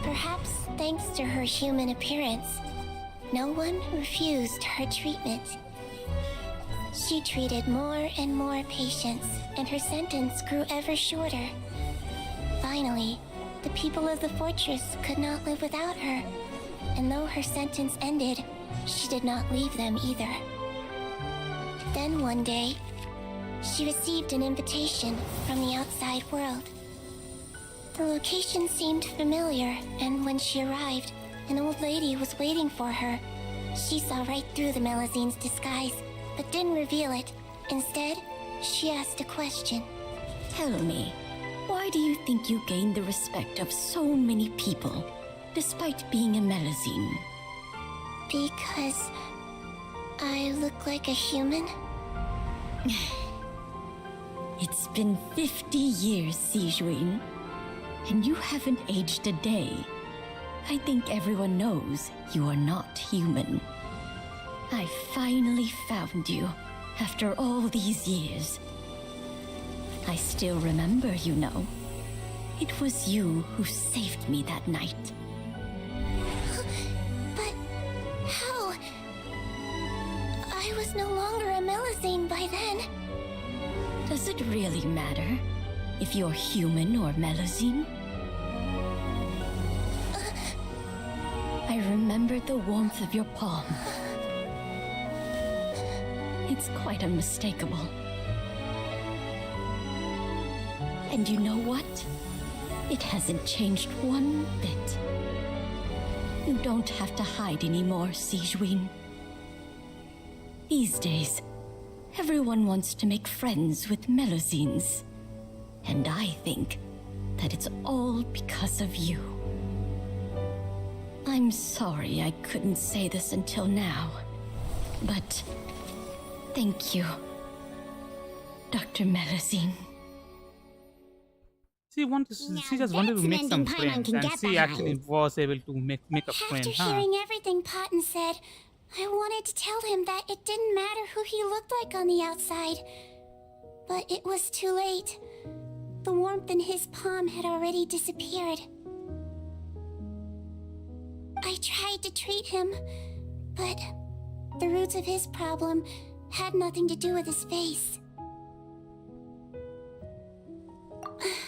Perhaps thanks to her human appearance, no one refused her treatment. She treated more and more patients, and her sentence grew ever shorter. Finally, the people of the fortress could not live without her, and though her sentence ended, she did not leave them either. Then one day, she received an invitation from the outside world. The location seemed familiar, and when she arrived, an old lady was waiting for her. She saw right through the Melusine's disguise, but didn't reveal it, Instead, she asked a question. Tell me, why do you think you gained the respect of so many people, despite being a Melusine? Because I look like a human? It's been 50 years, 𝑒 and you haven't aged a day. I think everyone knows you are not human. I finally found you, after all these years. I still remember, you know. It was you who saved me that night. But how? I was no longer a Melusine by then. Does it really matter if you're human or Melusine? I remembered the warmth of your palm. It's quite unmistakable. And you know what? It hasn't changed one bit. You don't have to hide anymore, 𝑒. These days, everyone wants to make friends with Melusines. And I think that it's all because of you. I'm sorry I couldn't say this until now, but thank you, Dr. Melusine. She just wanted to make some friends, and she actually was able to make a friend. After hearing everything Paten said, I wanted to tell him that it didn't matter who he looked like on the outside. But it was too late. The warmth in his palm had already disappeared. I tried to treat him, but the roots of his problem had nothing to do with his face.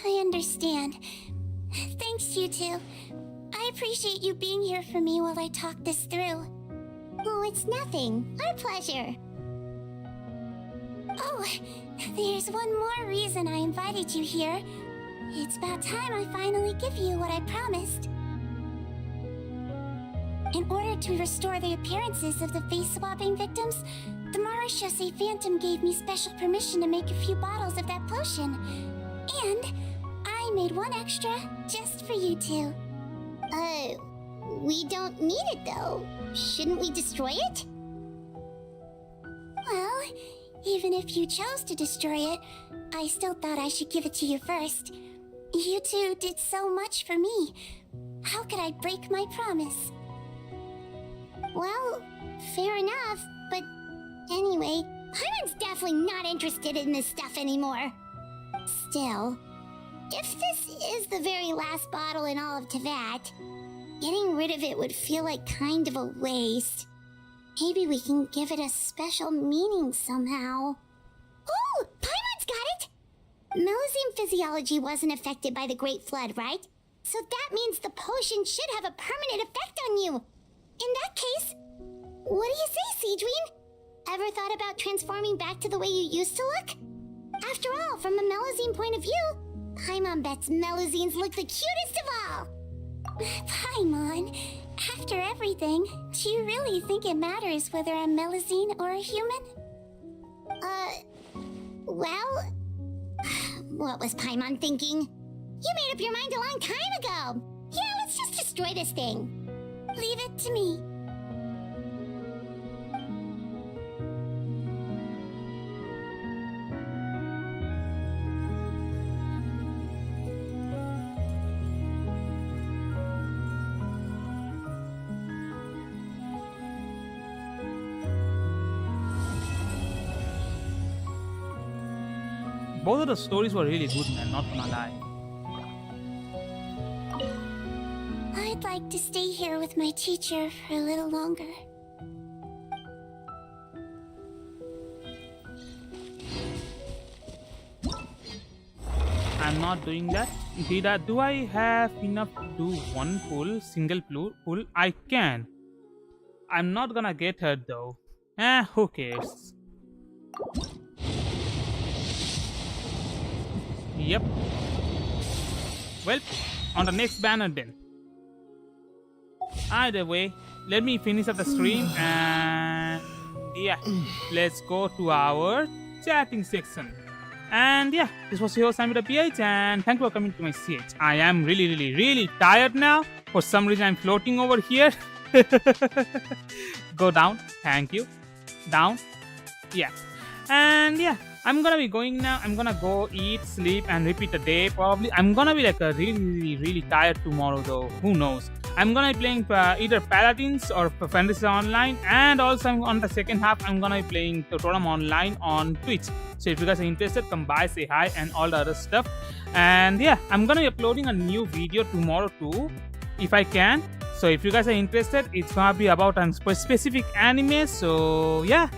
I understand. Thanks, you two. I appreciate you being here for me while I talk this through. Oh, it's nothing. Our pleasure. Oh, there's one more reason I invited you here. It's about time I finally give you what I promised. In order to restore the appearances of the face-swapping victims, the 𝗲𝗏𝗄𝐴 gave me special permission to make a few bottles of that potion. And I made one extra just for you two. We don't need it though. Shouldn't we destroy it? Well, even if you chose to destroy it, I still thought I should give it to you first. You two did so much for me. How could I break my promise? Well, fair enough, but anyway, Paimon's definitely not interested in this stuff anymore. Still, if this is the very last bottle in all of TwT, getting rid of it would feel like kind of a waste. Maybe we can give it a special meaning somehow. Oh, Paimon's got it! Melusine physiology wasn't affected by the Great Flood, right? So that means the potion should have a permanent effect on you. In that case, what do you say, 𝑒? Ever thought about transforming back to the way you used to look? After all, from a Melusine point of view, Paimon bets Melusines look the cutest of all. Paimon, after everything, do you really think it matters whether I'm Melusine or a human? Well, what was Paimon thinking? You made up your mind a long time ago. Yeah, let's just destroy this thing. Leave it to me. Both of the stories were really good, man, not gonna lie. I'd like to stay here with my teacher for a little longer. I'm not doing that. Do I have enough to do one pull, single pull? I can. I'm not gonna get her though. Who cares? Yep. Well, on the next banner then. Either way, let me finish up the stream and yeah, let's go to our chatting section. And yeah, this was your host 𝑐𝒕𝒉𝒆𝒄𝒕 and thank you for coming to my CH. I am really tired now. For some reason I'm floating over here. Go down. Thank you. Down. Yeah. And yeah, I'm gonna be going now. I'm gonna go eat, sleep, and repeat a day. Probably I'm gonna be like a really tired tomorrow though. Who knows? I'm gonna be playing either Paladins or Fantasy Online, and also on the second half I'm gonna be playing Totem Online on Twitch. So if you guys are interested, come by, say hi, and all the other stuff. And yeah, I'm gonna be uploading a new video tomorrow too, if I can. So if you guys are interested, it's gonna be about a specific anime. So yeah,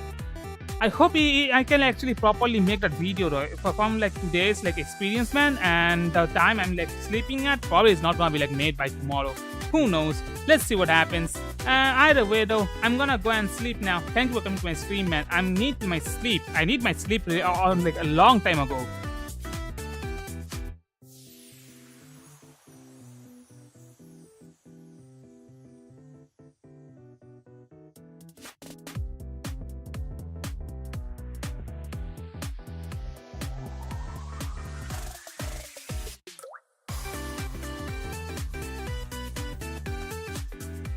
I hope I can actually properly make that video though. From like today's like experience, man, and the time I'm like sleeping at, probably it's not gonna be like made by tomorrow. Who knows? Let's see what happens. Either way though, I'm gonna go and sleep now. Thank you for coming to my stream, man. I need my sleep. I need my sleep like a long time ago.